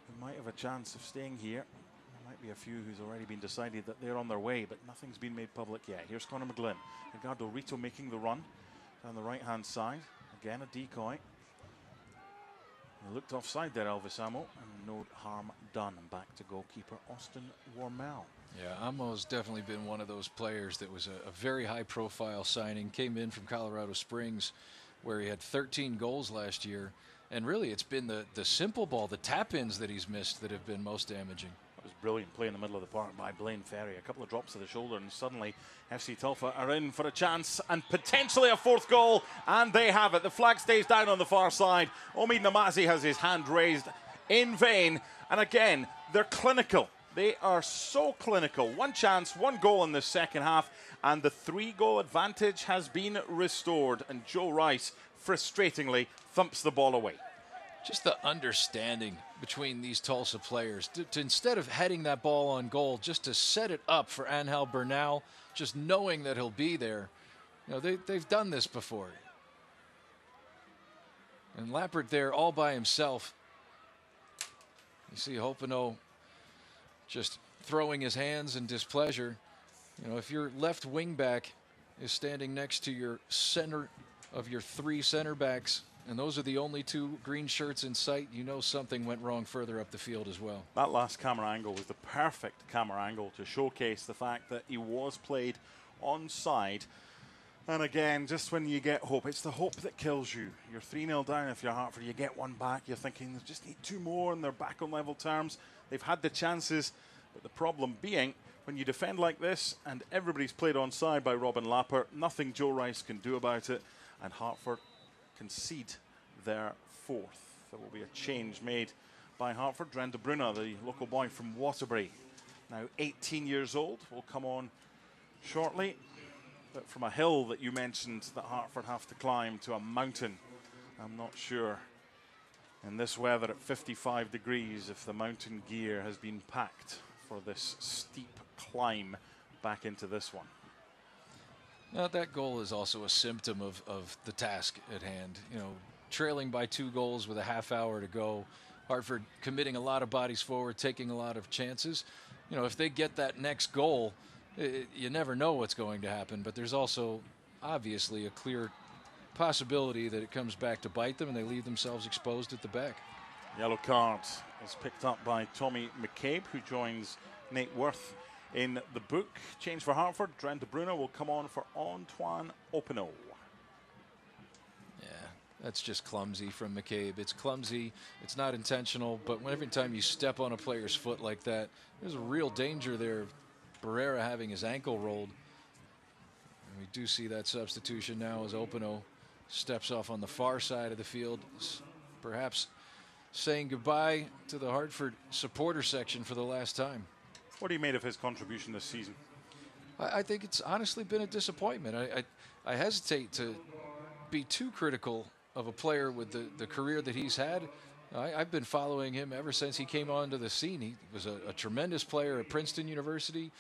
who might have a chance of staying here. There might be a few who's already been decided that they're on their way, but nothing's been made public yet. Here's Conor McGlynn. Edgardo Rito making the run down the right-hand side. Again, a decoy. He looked offside there, Elvis Amo, and no harm done. Back to goalkeeper Austin Wormel. Yeah, Amo's definitely been one of those players that was a very high-profile signing. Came in from Colorado Springs, where he had 13 goals last year. And really, it's been the simple ball, the tap-ins that he's missed that have been most damaging. It was brilliant play in the middle of the park by Blaine Ferry. A couple of drops to the shoulder, and suddenly FC Tulsa are in for a chance and potentially a 4th goal. And they have it. The flag stays down on the far side. Omid Namazi has his hand raised in vain. And again, they're clinical. They are so clinical. 1 chance, 1 goal in the second half, and the 3-goal advantage has been restored. And Joe Rice, frustratingly, thumps the ball away. Just the understanding between these Tulsa players to instead of heading that ball on goal, just to set it up for Angel Bernal, just knowing that he'll be there. You know, they've done this before. And Lappert there all by himself. You see Hopino just throwing his hands in displeasure. You know, if your left wing back is standing next to your center of your 3 center backs, and those are the only 2 green shirts in sight, you know something went wrong further up the field as well. That last camera angle was the perfect camera angle to showcase the fact that he was played onside. And again, just when you get hope, it's the hope that kills you. You're 3-0 down if you're Hartford, you get 1 back, you're thinking they just need 2 more and they're back on level terms. They've had the chances, but the problem being, when you defend like this and everybody's played onside by Robin Lappert, nothing Joe Rice can do about it, and Hartford concede their 4th. There will be a change made by Hartford. Dren de Bruyne, the local boy from Waterbury, now 18 years old, will come on shortly. But from a hill that you mentioned that Hartford have to climb to a mountain, I'm not sure in this weather at 55 degrees if the mountain gear has been packed for this steep climb back into this one. Now, that goal is also a symptom of the task at hand. You know, trailing by 2 goals with a half hour to go. Hartford committing a lot of bodies forward, taking a lot of chances. You know, if they get that next goal, you never know what's going to happen, but there's also obviously a clear possibility that it comes back to bite them and they leave themselves exposed at the back. Yellow card is picked up by Tommy McCabe, who joins Nate Worth in the book. Change for Hartford. Dren de Bruyne will come on for Antoine Opino. Yeah, that's just clumsy from McCabe. It's clumsy. It's not intentional, but every time you step on a player's foot like that, there's a real danger there. Barrera having his ankle rolled. And we do see that substitution now as Opino steps off on the far side of the field, perhaps saying goodbye to the Hartford supporter section for the last time. What do you made of his contribution this season? I think it's honestly been a disappointment. I hesitate to be too critical of a player with the career that he's had. I've been following him ever since he came onto the scene. He was a tremendous player at Princeton University,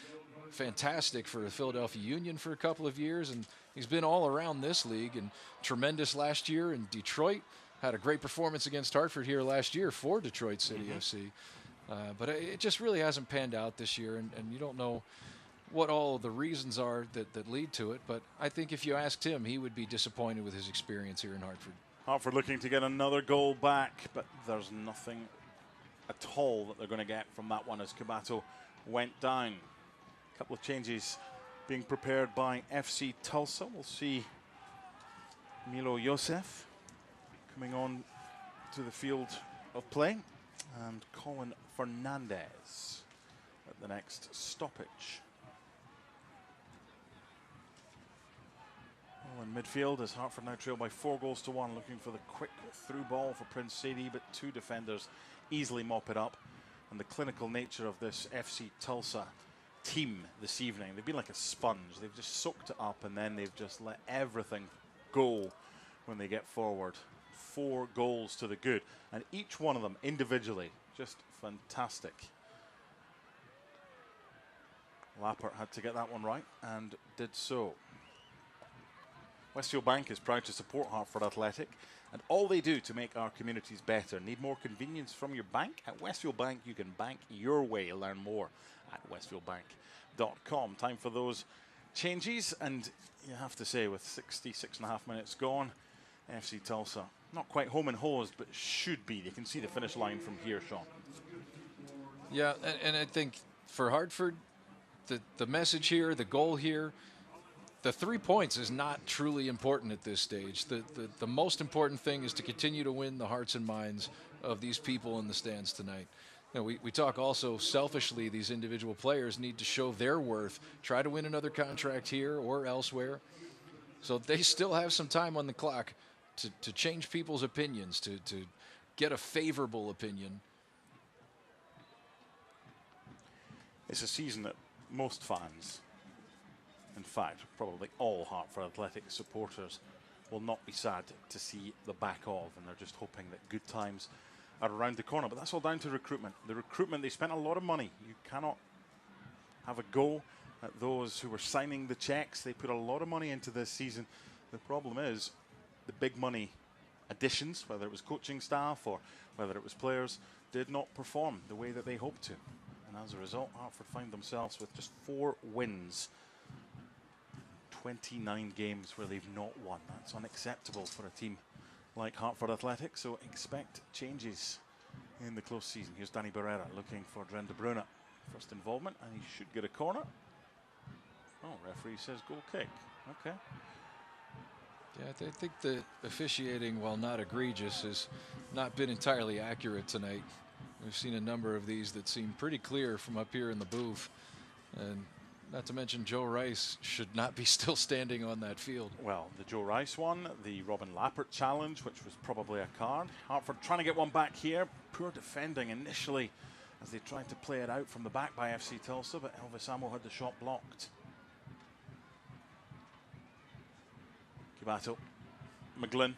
fantastic for the Philadelphia Union for a couple of years, and he's been all around this league, and tremendous last year in Detroit. Had a great performance against Hartford here last year for Detroit City FC. But it just really hasn't panned out this year, and you don't know what all the reasons are that lead to it. But I think if you asked him, he would be disappointed with his experience here in Hartford. Hartford looking to get another goal back, but there's nothing at all that they're going to get from that one as Kabato went down. A couple of changes being prepared by FC Tulsa. We'll see Milo Josef coming on to the field of play, and Colin Fernandez at the next stoppage. Well, in midfield as Hartford now trail by 4-1, looking for the quick through ball for Prince Sadie, but two defenders easily mop it up. And the clinical nature of this FC Tulsa team this evening, they've been like a sponge. They've just soaked it up, and then they've just let everything go when they get forward. 4 goals to the good, and each one of them individually just fantastic. Lappert had to get that one right and did so. Westfield Bank is proud to support Hartford Athletic and all they do to make our communities better. Need more convenience from your bank? At Westfield Bank you can bank your way. Learn more at westfieldbank.com. Time for those changes, and you have to say, with 66.5 minutes gone, FC Tulsa not quite home and hosed, but should be. They can see the finish line from here, Sean. Yeah, and I think for Hartford, the message here, the goal here, the 3 points is not truly important at this stage. The most important thing is to continue to win the hearts and minds of these people in the stands tonight. You know, we talk also selfishly, these individual players need to show their worth, try to win another contract here or elsewhere. So they still have some time on the clock to change people's opinions, to get a favorable opinion. It's a season that most fans, in fact, probably all Hartford Athletic supporters, will not be sad to see the back of, and they're just hoping that good times are around the corner. But that's all down to recruitment. The recruitment, they spent a lot of money. You cannot have a go at those who were signing the checks. They put a lot of money into this season. The problem is the big money additions, whether it was coaching staff or whether it was players, did not perform the way that they hoped to. And as a result, Hartford find themselves with just 4 wins, 29 games where they've not won. That's unacceptable for a team like Hartford Athletic, so expect changes in the close season. Here's Danny Barrera looking for Dren de Bruyne. First involvement, and he should get a corner. Oh, referee says goal kick. Okay. Yeah, I think the officiating, while not egregious, has not been entirely accurate tonight. We've seen a number of these that seem pretty clear from up here in the booth. And not to mention Joe Rice should not be still standing on that field. Well, the Joe Rice one, the Robin Lappert challenge, which was probably a card. Hartford trying to get one back here. Poor defending initially as they tried to play it out from the back by FC Tulsa, but Elvis Amo had the shot blocked. Kibato, McGlynn.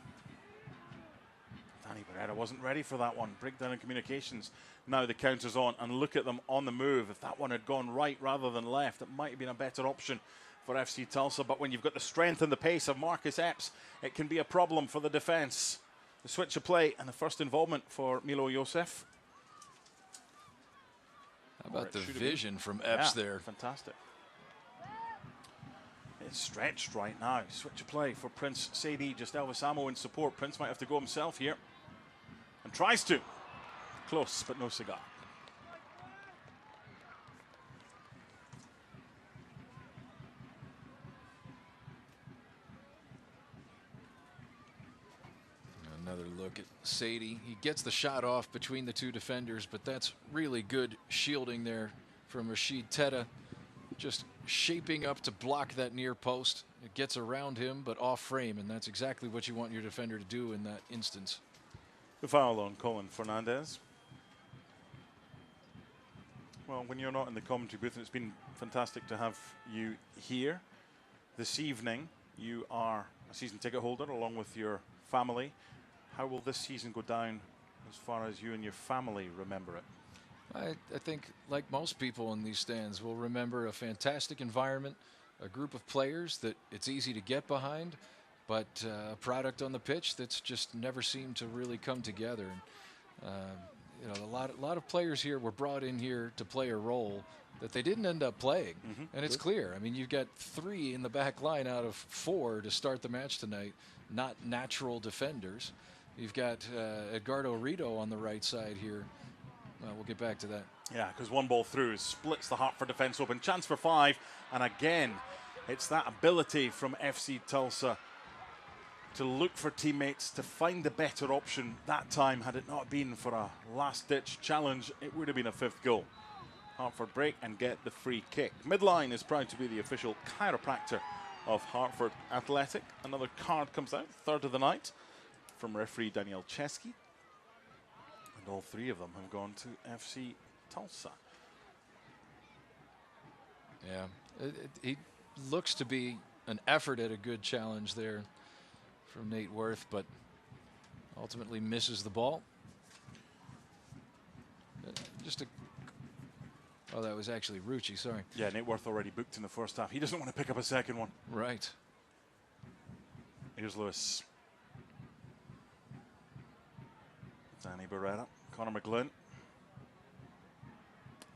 Danny Barrera wasn't ready for that one. Breakdown in communications. Now the counter's on, and look at them on the move. If that one had gone right rather than left, it might have been a better option for FC Tulsa. But when you've got the strength and the pace of Marcus Epps, it can be a problem for the defence. The switch of play and the first involvement for Milo Josef. How about the vision from Epps there? Fantastic. It's stretched right now. Switch of play for Prince Sadie. Just Elvis Amo in support. Prince might have to go himself here. And tries to. Close, but no cigar. Another look at Sadie. He gets the shot off between the two defenders, but that's really good shielding there from Rashid Teta. Just shaping up to block that near post. It gets around him, but off frame, and that's exactly what you want your defender to do in that instance. The foul on Colin Fernandez. Well, when you're not in the commentary booth, and it's been fantastic to have you here this evening. You are a season ticket holder along with your family. How will this season go down as far as you and your family remember it? I think, like most people in these stands, we'll remember a fantastic environment, a group of players that it's easy to get behind, but a product on the pitch that's just never seemed to really come together. And, you know, a lot of players here were brought in here to play a role that they didn't end up playing. And it's clear. I mean, you've got 3 in the back line out of 4 to start the match tonight, not natural defenders. You've got Edgardo Rito on the right side here. We'll get back to that. Yeah, because one ball through splits the Hartford defence open. Chance for 5. And again, it's that ability from FC Tulsa to look for teammates, to find the better option. That time, had it not been for a last-ditch challenge, it would have been a 5th goal. Hartford break and get the free kick. Midline is proud to be the official chiropractor of Hartford Athletic. Another card comes out, 3rd of the night, from referee Daniel Chesky. And all 3 of them have gone to FC Tulsa. Yeah, he looks to be an effort at a good challenge there from Nate Worth, but ultimately misses the ball. Oh, that was actually Rucci, sorry. Yeah, Nate Worth already booked in the first half. He doesn't want to pick up a second one. Right. Here's Lewis. Danny Barrera, Connor McGlynn.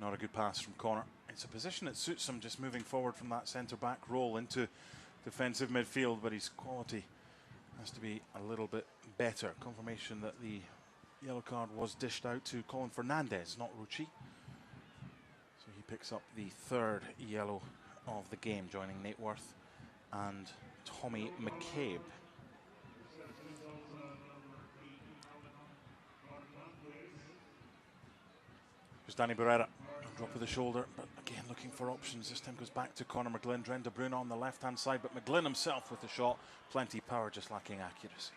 Not a good pass from Connor. It's a position that suits him, just moving forward from that centre-back role into defensive midfield, but his quality has to be a little bit better. Confirmation that the yellow card was dished out to Colin Fernandez, not Rucci. So he picks up the 3rd yellow of the game, joining Nate Worth and Tommy McCabe. Here's Danny Barrera, drop of the shoulder, but again looking for options. This time goes back to Connor McGlynn. Dren De Bruyne on the left-hand side, but McGlynn himself with the shot. Plenty power, just lacking accuracy.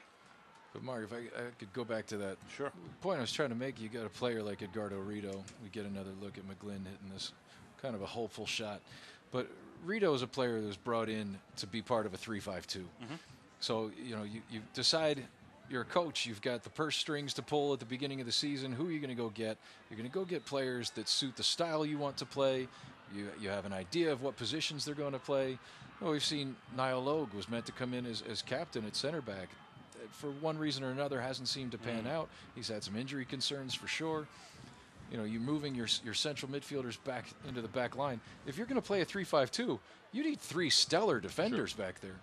But Mark, if I could go back to that. Sure. Point I was trying to make, you got a player like Edgardo Rito. We get another look at McGlynn hitting this kind of a hopeful shot. But Rito is a player that was brought in to be part of a 3-5-2. So, you know, you decide, you're a coach, you've got the purse strings to pull at the beginning of the season. Who are you going to go get? You're going to go get players that suit the style you want to play. You have an idea of what positions they're going to play. Well, we've seen Niall Logue was meant to come in as captain at center back. For one reason or another, hasn't seemed to pan out. He's had some injury concerns for sure. You know, you're moving your central midfielders back into the back line. If you're going to play a 3-5-2, you need 3 stellar defenders back there.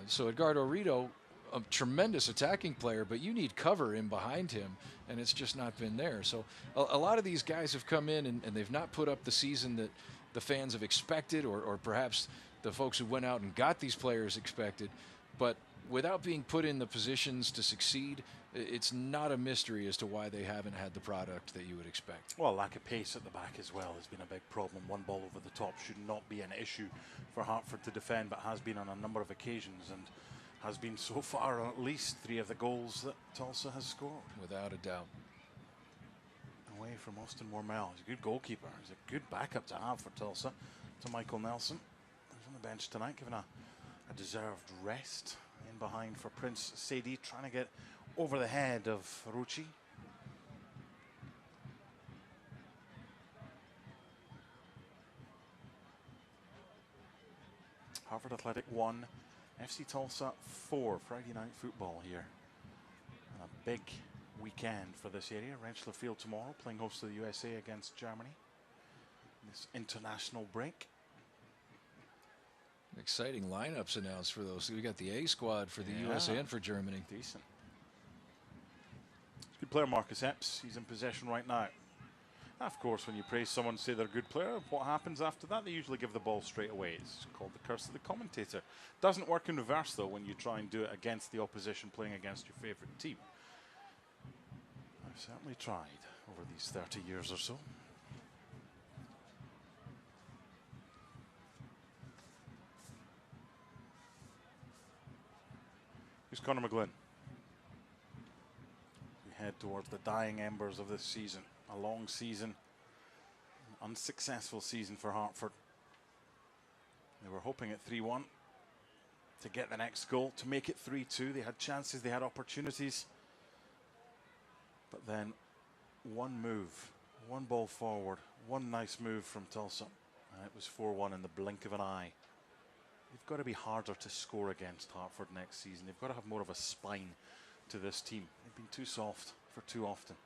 So Edgardo Rito, a tremendous attacking player, but you need cover in behind him, and it's just not been there. So a lot of these guys have come in and they've not put up the season that the fans have expected, or perhaps the folks who went out and got these players expected. But without being put in the positions to succeed, it's not a mystery as to why they haven't had the product that you would expect. Well, lack of pace at the back as well has been a big problem. One ball over the top should not be an issue for Hartford to defend, but has been on a number of occasions, and has been so far on at least 3 of the goals that Tulsa has scored. Without a doubt. Away from Austin Wormel. He's a good goalkeeper. He's a good backup to have for Tulsa. To Michael Nelson. He's on the bench tonight, given a deserved rest. In behind for Prince Sadie, trying to get over the head of Rucci. Hartford Athletic 1, FC Tulsa 4. Friday night football here. And a big weekend for this area. Rentschler Field tomorrow, playing host to the USA against Germany. This international break. Exciting lineups announced for those. We got the A squad for the USA and for Germany. Decent. Good player, Marcus Epps. He's in possession right now. Of course, when you praise someone, say they're a good player, what happens after that? They usually give the ball straight away. It's called the curse of the commentator. Doesn't work in reverse, though, when you try and do it against the opposition playing against your favourite team. I've certainly tried over these 30 years or so. Here's Connor McGlynn. We head towards the dying embers of this season. A long season, an unsuccessful season for Hartford. They were hoping at 3-1 to get the next goal, to make it 3-2. They had chances, they had opportunities. But then one move, one ball forward, one nice move from Tulsa, and it was 4-1 in the blink of an eye. They've got to be harder to score against Hartford next season. They've got to have more of a spine to this team. They've been too soft for too often.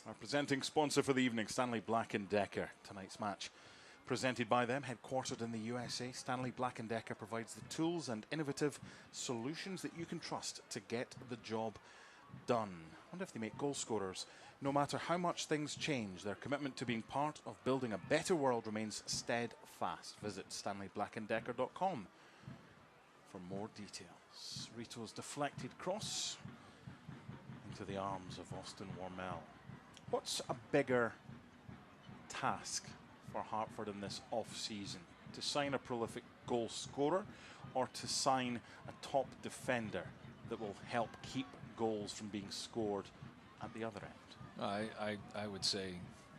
Our presenting sponsor for the evening, Stanley Black & Decker. Tonight's match presented by them, headquartered in the USA. Stanley Black & Decker provides the tools and innovative solutions that you can trust to get the job done. I wonder if they make goal scorers. No matter how much things change, their commitment to being part of building a better world remains steadfast. Visit StanleyBlackandDecker.com for more details. Rito's deflected cross into the arms of Austin Wormel. What's a bigger task for Hartford in this off-season? To sign a prolific goal scorer or to sign a top defender that will help keep goals from being scored at the other end? I would say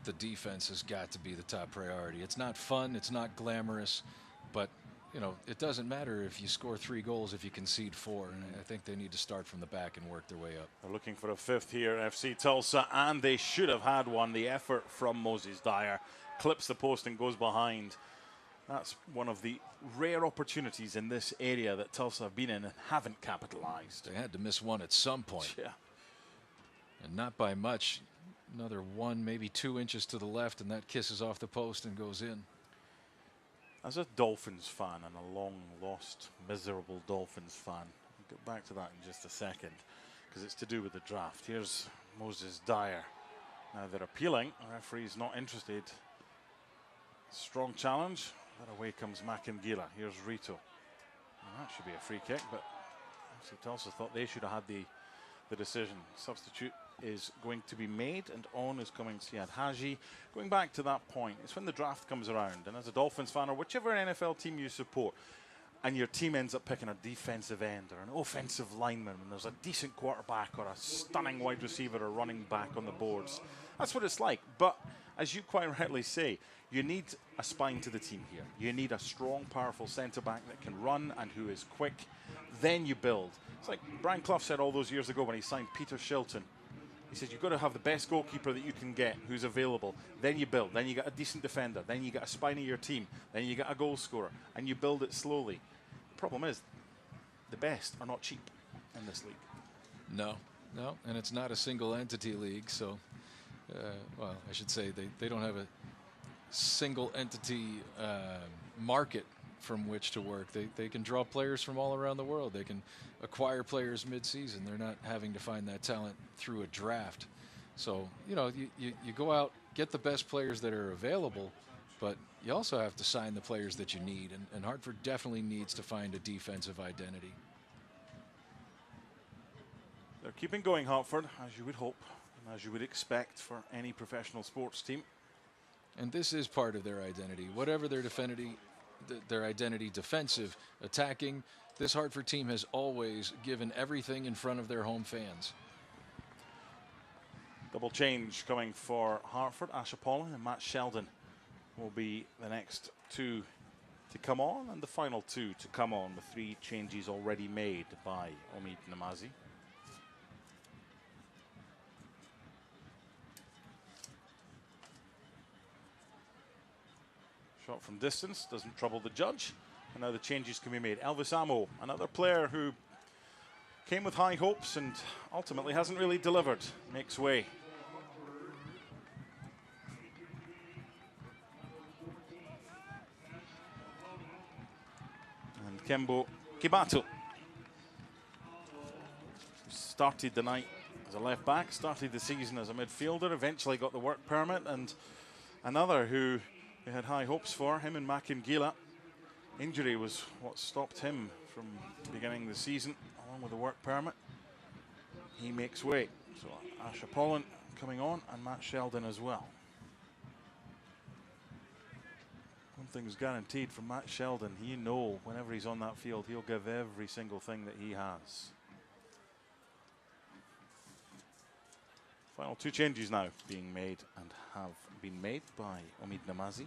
the defense has got to be the top priority. It's not fun, it's not glamorous, but you know, it doesn't matter if you score 3 goals if you concede 4. And I think they need to start from the back and work their way up. They're looking for a 5th here, FC Tulsa, and they should have had one. The effort from Moses Dyer clips the post and goes behind. That's one of the rare opportunities in this area that Tulsa have been in and haven't capitalized. They had to miss one at some point. Yeah. And not by much. Another 1, maybe 2 inches to the left, and that kisses off the post and goes in. As a Dolphins fan and a long-lost, miserable Dolphins fan, we'll get back to that in just a second because it's to do with the draft. Here's Moses Dyer. Now they're appealing. The referee's not interested. Strong challenge. But away comes Makingila. Here's Rito. Well, that should be a free kick, but Tulsa thought they should have had the decision. Substitute is going to be made, and on is coming Siad Haji. Going back to that point, it's when the draft comes around, and as a Dolphins fan or whichever NFL team you support, and your team ends up picking a defensive end or an offensive lineman, and there's a decent quarterback or a stunning wide receiver or running back on the boards. That's what it's like. But as you quite rightly say, you need a spine to the team here. You need a strong, powerful centre-back that can run and who is quick. Then you build. It's like Brian Clough said all those years ago when he signed Peter Shilton. He said, you've got to have the best goalkeeper that you can get, who's available. Then you build. Then you get a decent defender. Then you get a spine of your team. Then you get a goal scorer. And you build it slowly. The problem is, the best are not cheap in this league. No. And it's not a single entity league. So, well, I should say they don't have a single entity market from which to work. They can draw players from all around the world. They can acquire players mid-season. They're not having to find that talent through a draft. So, you know, you go out, get the best players that are available, but you also have to sign the players that you need. And Hartford definitely needs to find a defensive identity. They're keeping going, Hartford, as you would hope, and as you would expect for any professional sports team. And this is part of their identity. Whatever their identity, defensive, attacking, this Hartford team has always given everything in front of their home fans. Double change coming for Hartford. Asha Paulin and Matt Sheldon will be the next 2 to come on, and the final 2 to come on, with 3 changes already made by Omid Namazi. Shot from distance doesn't trouble the judge, and now the changes can be made. Elvis Amo, another player who came with high hopes and ultimately hasn't really delivered, makes way. And Kembo Kibato started the night as a left back, started the season as a midfielder, eventually got the work permit, and another who we had high hopes for, him and Makingila. Injury was what stopped him from beginning the season, along with the work permit. He makes way. So Asha Paulin coming on, and Matt Sheldon as well. One thing's guaranteed from Matt Sheldon, you know whenever he's on that field, he'll give every single thing that he has. Final 2 changes now being made and have been made by Omid Namazi.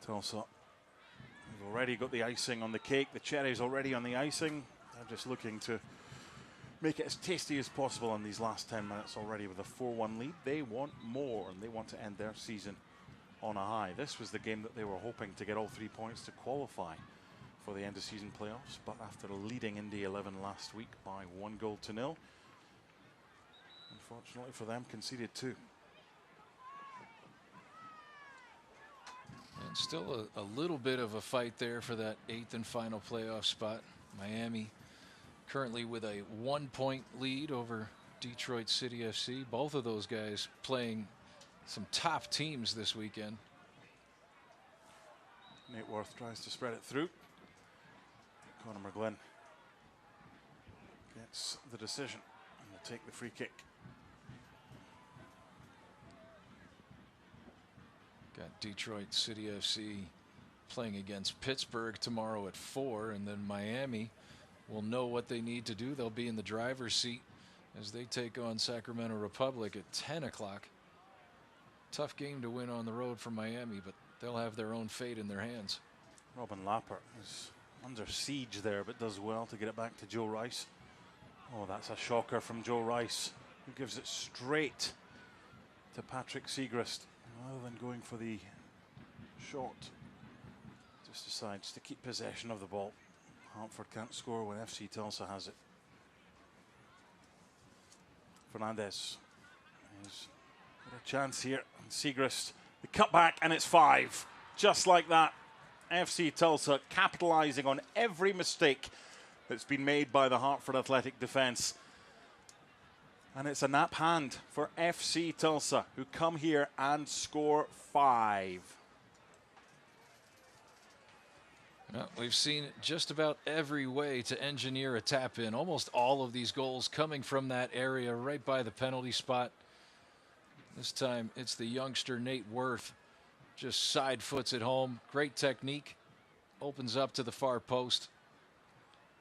Tulsa, we've already got the icing on the cake. The cherry's already on the icing. They're just looking to make it as tasty as possible in these last 10 minutes already with a 4-1 lead. They want more, and they want to end their season on a high. This was the game that they were hoping to get all 3 points to qualify for the end of season playoffs, but after leading Indy 11 last week by 1-0, unfortunately for them, conceded 2. And still a little bit of a fight there for that 8th and final playoff spot. Miami currently with a 1-point lead over Detroit City FC. Both of those guys playing some top teams this weekend. Nate Worth tries to spread it through. Conor McGlynn gets the decision and will take the free kick. Got Detroit City FC playing against Pittsburgh tomorrow at 4, and then Miami will know what they need to do. They'll be in the driver's seat as they take on Sacramento Republic at 10 o'clock. Tough game to win on the road for Miami, but they'll have their own fate in their hands. Robin Lappert is under siege there, but does well to get it back to Joe Rice. Oh, that's a shocker from Joe Rice, who gives it straight to Patrick Siegrist. Rather than going for the shot, just decides to keep possession of the ball. Hartford can't score when FC Tulsa has it. Fernandez has got a chance here. And Siegrist, the cutback, and it's 5. Just like that. FC Tulsa capitalizing on every mistake that's been made by the Hartford Athletic defense. And it's a nap hand for FC Tulsa, who come here and score 5. Well, we've seen just about every way to engineer a tap in. Almost all of these goals coming from that area right by the penalty spot. This time it's the youngster Nate Worth. Just side foots it home. Great technique. Opens up to the far post.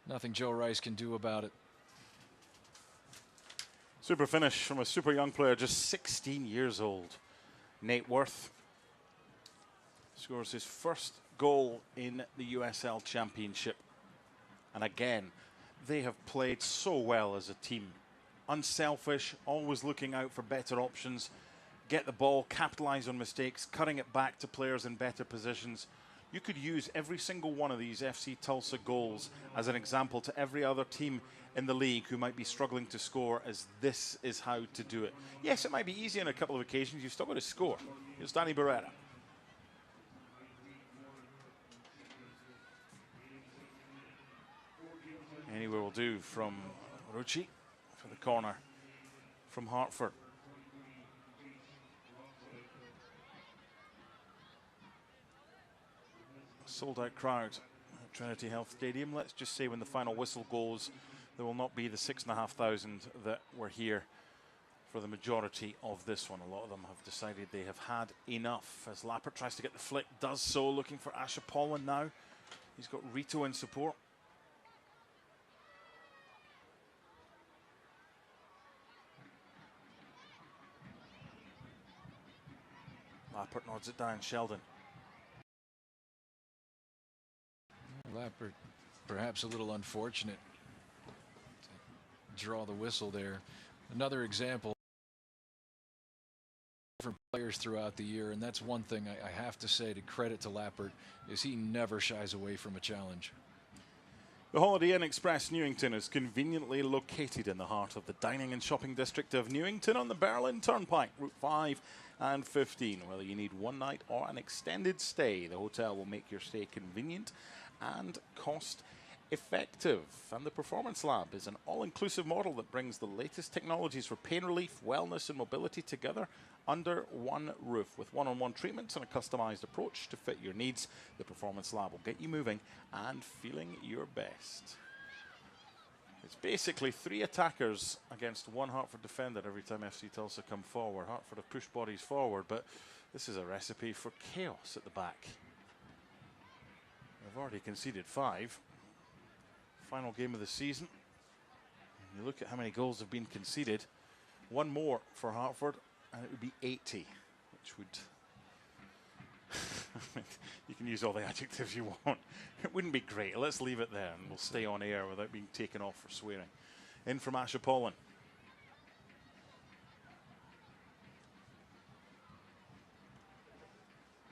Nothing Joe Rice can do about it. Super finish from a super young player, just 16 years old. Nate Worth scores his first goal in the USL Championship. And again, they have played so well as a team. Unselfish, always looking out for better options. Get the ball, capitalize on mistakes, cutting it back to players in better positions. You could use every single one of these FC Tulsa goals as an example to every other team in the league who might be struggling to score, as this is how to do it. Yes, it might be easy on a couple of occasions. You've still got to score. Here's Danny Barrera. Anywhere will do from Rucci for the corner from Hartford. Sold out crowd at Trinity Health Stadium. Let's just say when the final whistle goes, there will not be the 6,500 that were here for the majority of this one. A lot of them have decided they have had enough. As Lappert tries to get the flick, does so, looking for Asher Paulin now. He's got Rito in support. Lappert nods it down, Sheldon. Lappert perhaps a little unfortunate to draw the whistle there. Another example for players throughout the year, and that's one thing I have to say to credit to Lappert, is he never shies away from a challenge. The Holiday Inn Express Newington is conveniently located in the heart of the dining and shopping district of Newington on the Berlin Turnpike, Route 5 and 15. Whether you need one night or an extended stay, the hotel will make your stay convenient and cost effective. And the Performance Lab is an all-inclusive model that brings the latest technologies for pain relief, wellness and mobility together under one roof. With one-on-one treatments and a customized approach to fit your needs, the Performance Lab will get you moving and feeling your best. It's basically 3 attackers against 1 Hartford defender every time FC Tulsa come forward. Hartford have pushed bodies forward, but this is a recipe for chaos at the back. They've already conceded 5. Final game of the season. And you look at how many goals have been conceded. 1 more for Hartford, and it would be 80, which would You can use all the adjectives you want. It wouldn't be great. Let's leave it there and we'll stay on air without being taken off for swearing. In from Ashapollin.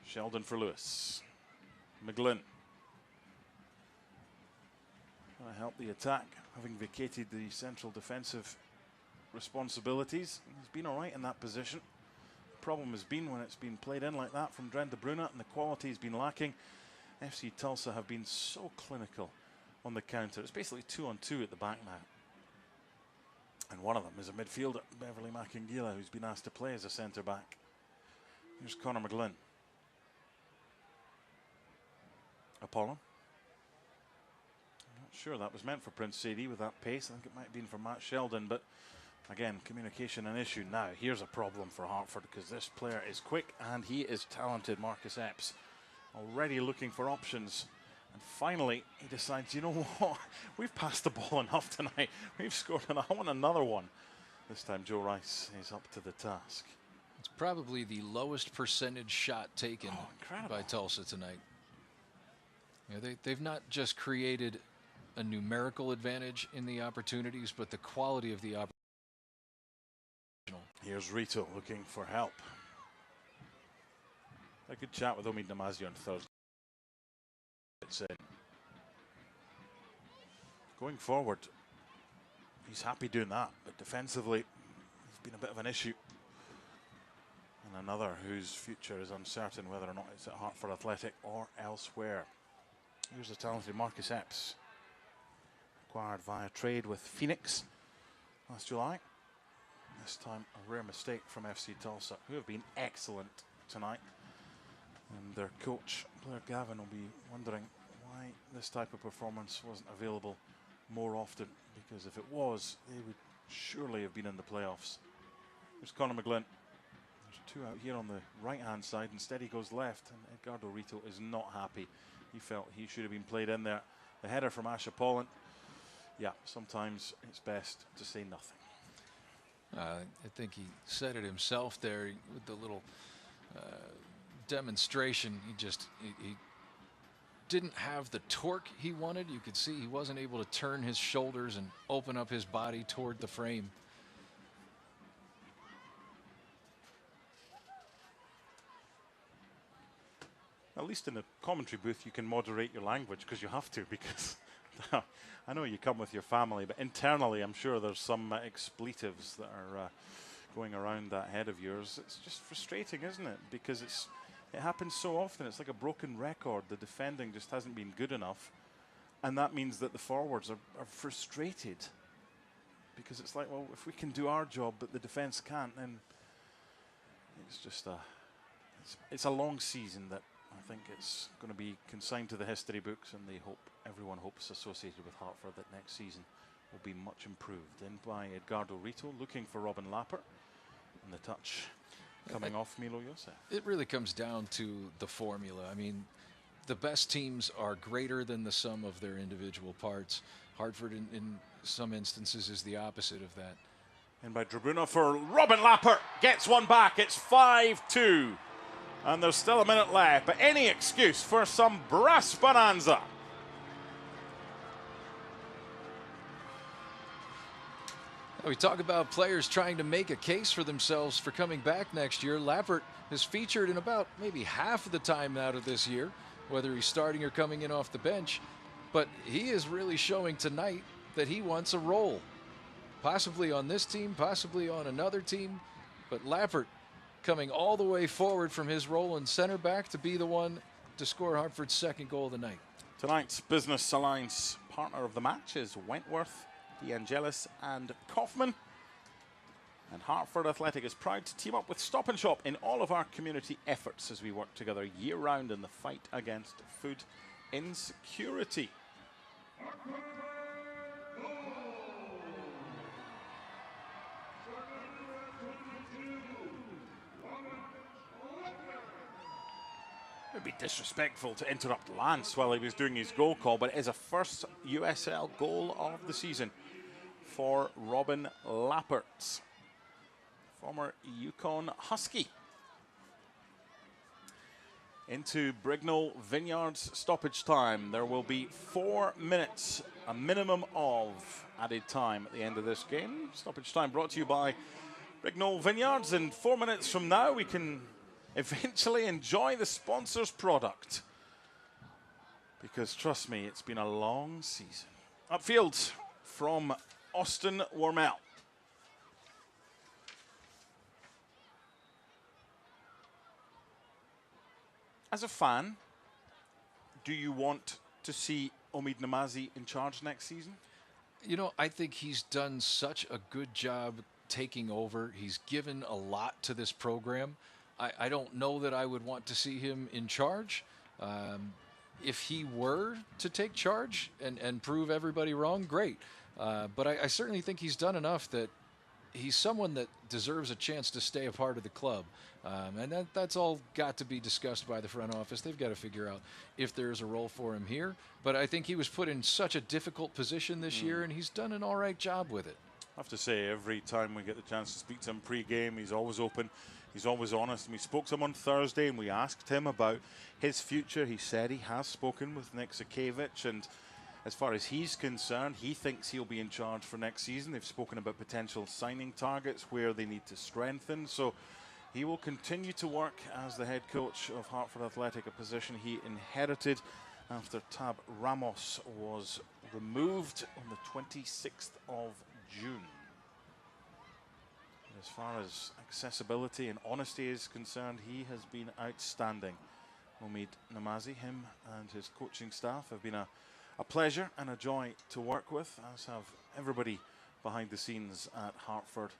Sheldon for Lewis. McGlynn. Trying to help the attack, having vacated the central defensive responsibilities. He's been all right in that position. The problem has been when it's been played in like that from Dren de Bruyne and the quality has been lacking. FC Tulsa have been so clinical on the counter. It's basically 2-on-2 at the back now. And one of them is a midfielder, Beverly Makingila, who's been asked to play as a centre-back. Here's Conor McGlynn. Apollon. I'm not sure that was meant for Prince Sadie with that pace. I think it might have been for Matt Sheldon, but again, communication an issue. Now, here's a problem for Hartford because this player is quick and he is talented, Marcus Epps. Already looking for options. And finally, he decides, you know what? We've passed the ball enough tonight. We've scored and I want another one. This time, Joe Rice is up to the task. It's probably the lowest percentage shot taken by Tulsa tonight. You know, they've not just created a numerical advantage in the opportunities, but the quality of the opportunity. Here's Rito looking for help. I could chat with Omid Namazi on Thursday. It's in. Going forward, he's happy doing that, but defensively, he's been a bit of an issue. And another whose future is uncertain whether or not it's at Hartford Athletic or elsewhere. Here's the talented Marcus Epps, acquired via trade with Phoenix last July. This time a rare mistake from FC Tulsa, who have been excellent tonight. And their coach, Blair Gavin, will be wondering why this type of performance wasn't available more often, because if it was, they would surely have been in the playoffs. Here's Conor McGlynn. There's two out here on the right-hand side. Instead he goes left, and Edgardo Rito is not happy. He felt he should have been played in there. The header from Ashapollin. Yeah, sometimes it's best to say nothing. I think he said it himself there with the little demonstration. He didn't have the torque he wanted. You could see he wasn't able to turn his shoulders and open up his body toward the frame. At least in the commentary booth you can moderate your language, because you have to, because I know you come with your family, but internally I'm sure there's some expletives that are going around that head of yours. It's just frustrating, isn't it? Because it happens so often. It's like a broken record. The defending just hasn't been good enough, and that means that the forwards are frustrated, because it's like, well, if we can do our job but the defense can't, then it's just it's a long season that I think it's going to be consigned to the history books, and everyone hopes associated with Hartford that next season will be much improved. In by Edgardo Rito, looking for Robin Lapper, and the touch coming off Milo Yosef. It really comes down to the formula. I mean, the best teams are greater than the sum of their individual parts. Hartford, in some instances, is the opposite of that. In by de Bruyne for Robin Lapper, gets one back. It's 5-2. And there's still a minute left, but any excuse for some brass bonanza. We talk about players trying to make a case for themselves for coming back next year. Lappert has featured in about maybe half of the time out of this year, whether he's starting or coming in off the bench. But he is really showing tonight that he wants a role, possibly on this team, possibly on another team. But Lappert coming all the way forward from his role in center back to be the one to score Hartford's second goal of the night. Tonight's Business Alliance partner of the match is Wentworth, DeAngelis and Kaufman. And Hartford Athletic is proud to team up with Stop and Shop in all of our community efforts as we work together year-round in the fight against food insecurity. It would be disrespectful to interrupt Lance while he was doing his goal call, but it is a first USL goal of the season for Robin Lappert, former Yukon Husky. into Brignall Vineyards stoppage time. There will be 4 minutes, a minimum of added time at the end of this game. Stoppage time brought to you by Brignall Vineyards, and 4 minutes from now we can eventually enjoy the sponsor's product. Because trust me, it's been a long season. Upfield from Austin Wormel. As a fan, do you want to see Omid Namazi in charge next season? You know, I think he's done such a good job taking over. He's given a lot to this program. I don't know that I would want to see him in charge. If he were to take charge and prove everybody wrong, great. But I certainly think he's done enough that he's someone that deserves a chance to stay a part of the club. And that's all got to be discussed by the front office. They've got to figure out if there's a role for him here. But I think he was put in such a difficult position this year, and he's done an all right job with it. I have to say, every time we get the chance to speak to him pre-game, he's always open. He's always honest. And we spoke to him on Thursday, and we asked him about his future. He said he has spoken with Nick Sakevich, and as far as he's concerned, he thinks he'll be in charge for next season. They've spoken about potential signing targets, where they need to strengthen. So he will continue to work as the head coach of Hartford Athletic, a position he inherited after Tab Ramos was removed on the 26th of June. As far as accessibility and honesty is concerned, he has been outstanding. Omid Namazi, him and his coaching staff have been a pleasure and a joy to work with, as have everybody behind the scenes at Hartford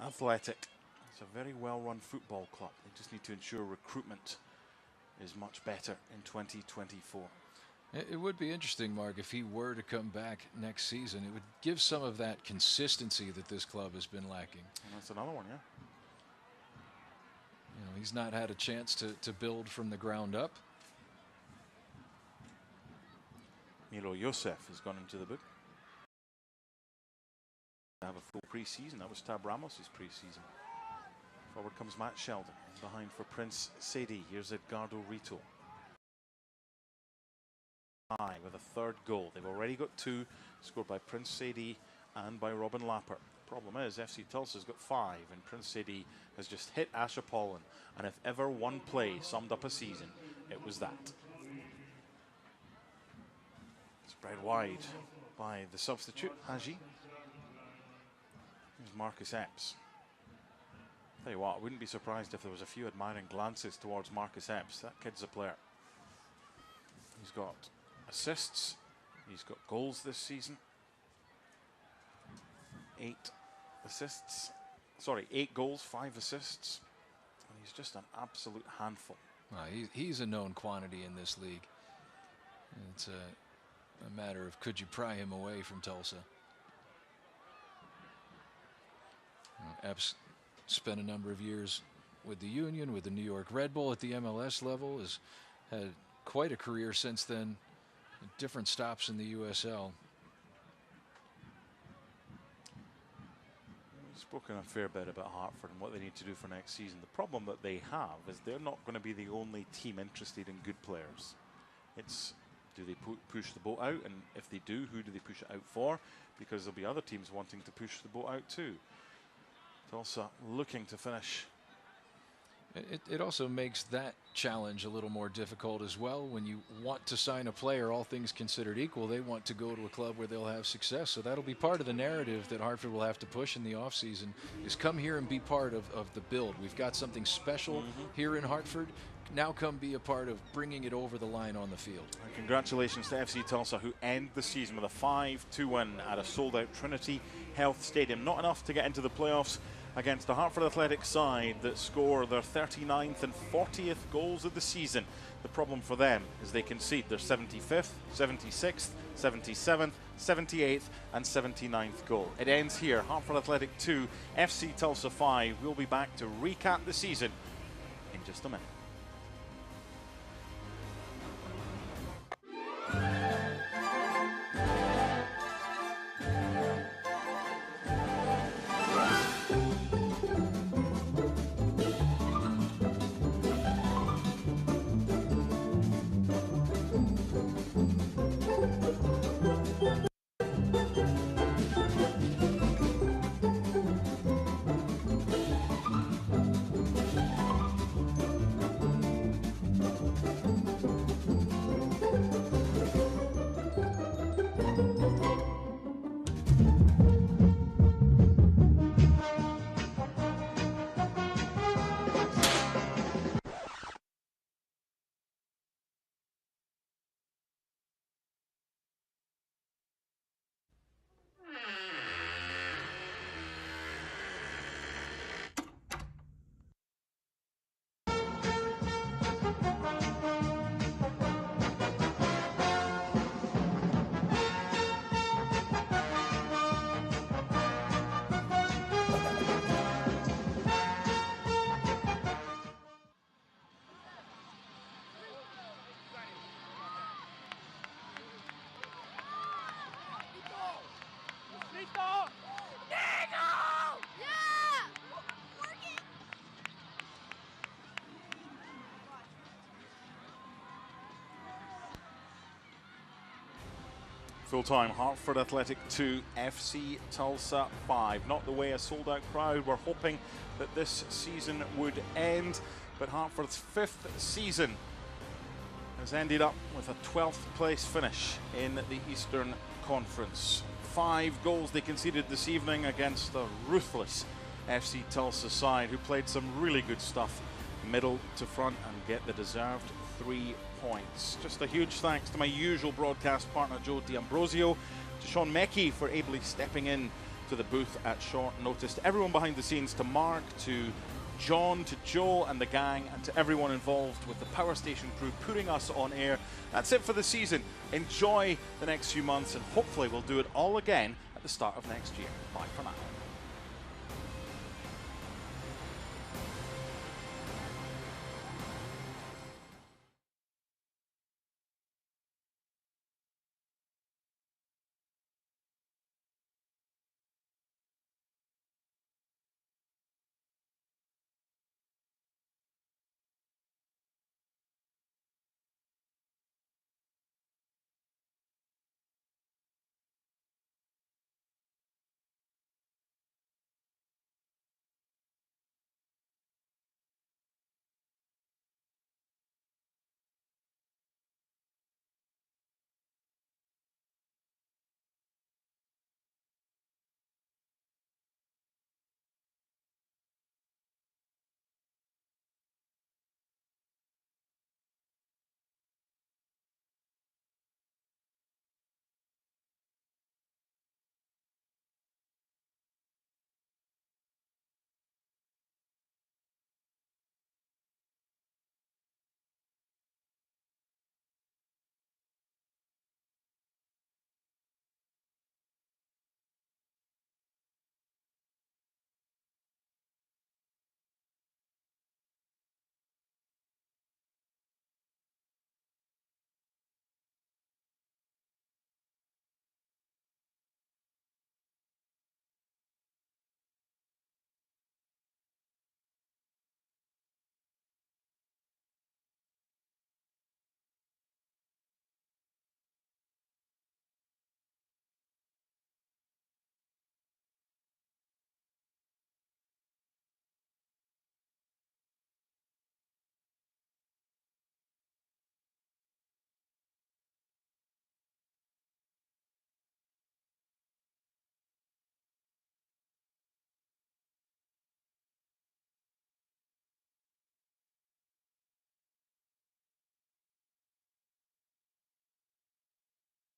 Athletic. It's a very well-run football club. They just need to ensure recruitment is much better in 2024. It would be interesting, Mark, if he were to come back next season. It would give some of that consistency that this club has been lacking. And that's another one, yeah. You know, he's not had a chance to build from the ground up. Miro Yosef has gone into the book. Have a full pre-season. That was Tab Ramos' pre-season. Forward comes Matt Sheldon. Behind for Prince Sadie. Here's Edgardo Rito. With a third goal. They've already got 2 scored by Prince Sadie and by Robin Lapper. Problem is, FC Tulsa's got 5, and Prince Sadie has just hit Asher Pollen. And if ever one play summed up a season, it was that. Spread wide by the substitute, Haji. Here's Marcus Epps. Tell you what, I wouldn't be surprised if there was a few admiring glances towards Marcus Epps. That kid's a player. He's got assists. He's got goals this season. 8 assists. Sorry, 8 goals, 5 assists. And he's just an absolute handful. He's a known quantity in this league. It's a matter of, could you pry him away from Tulsa? Epps spent a number of years with the Union, with the New York Red Bull at the MLS level, has had quite a career since then. Different stops in the USL. We've spoken a fair bit about Hartford and what they need to do for next season. The problem that they have is they're not going to be the only team interested in good players. It's, do they push the boat out? And if they do, who do they push it out for? Because there'll be other teams wanting to push the boat out too. Tulsa looking to finish. It also makes that challenge a little more difficult as well. When you want to sign a player, all things considered equal, they want to go to a club where they'll have success. So that'll be part of the narrative that Hartford will have to push in the offseason, is come here and be part of the build. We've got something special here in Hartford. Now come be a part of bringing it over the line on the field. And congratulations to FC Tulsa, who end the season with a 5-2 win at a sold-out Trinity Health Stadium. Not enough to get into the playoffs against the Hartford Athletic side that score their 39th and 40th goals of the season. The problem for them is they concede their 75th, 76th, 77th, 78th and 79th goal. It ends here. Hartford Athletic 2, FC Tulsa 5. We'll be back to recap the season in just a minute. Full time, Hartford Athletic 2, FC Tulsa 5. Not the way a sold-out crowd were hoping that this season would end, but Hartford's 5th season has ended up with a 12th place finish in the Eastern Conference. 5 goals they conceded this evening against the ruthless FC Tulsa side, who played some really good stuff middle to front and get the deserved 3 points. Just a huge thanks to my usual broadcast partner Joe D'Ambrosio, to Sean Meckie for ably stepping in to the booth at short notice, to everyone behind the scenes, to Mark, to John, to Joe and the gang, and to everyone involved with the Power Station crew putting us on air. That's it for the season. Enjoy the next few months, and hopefully we'll do it all again at the start of next year. Bye for now.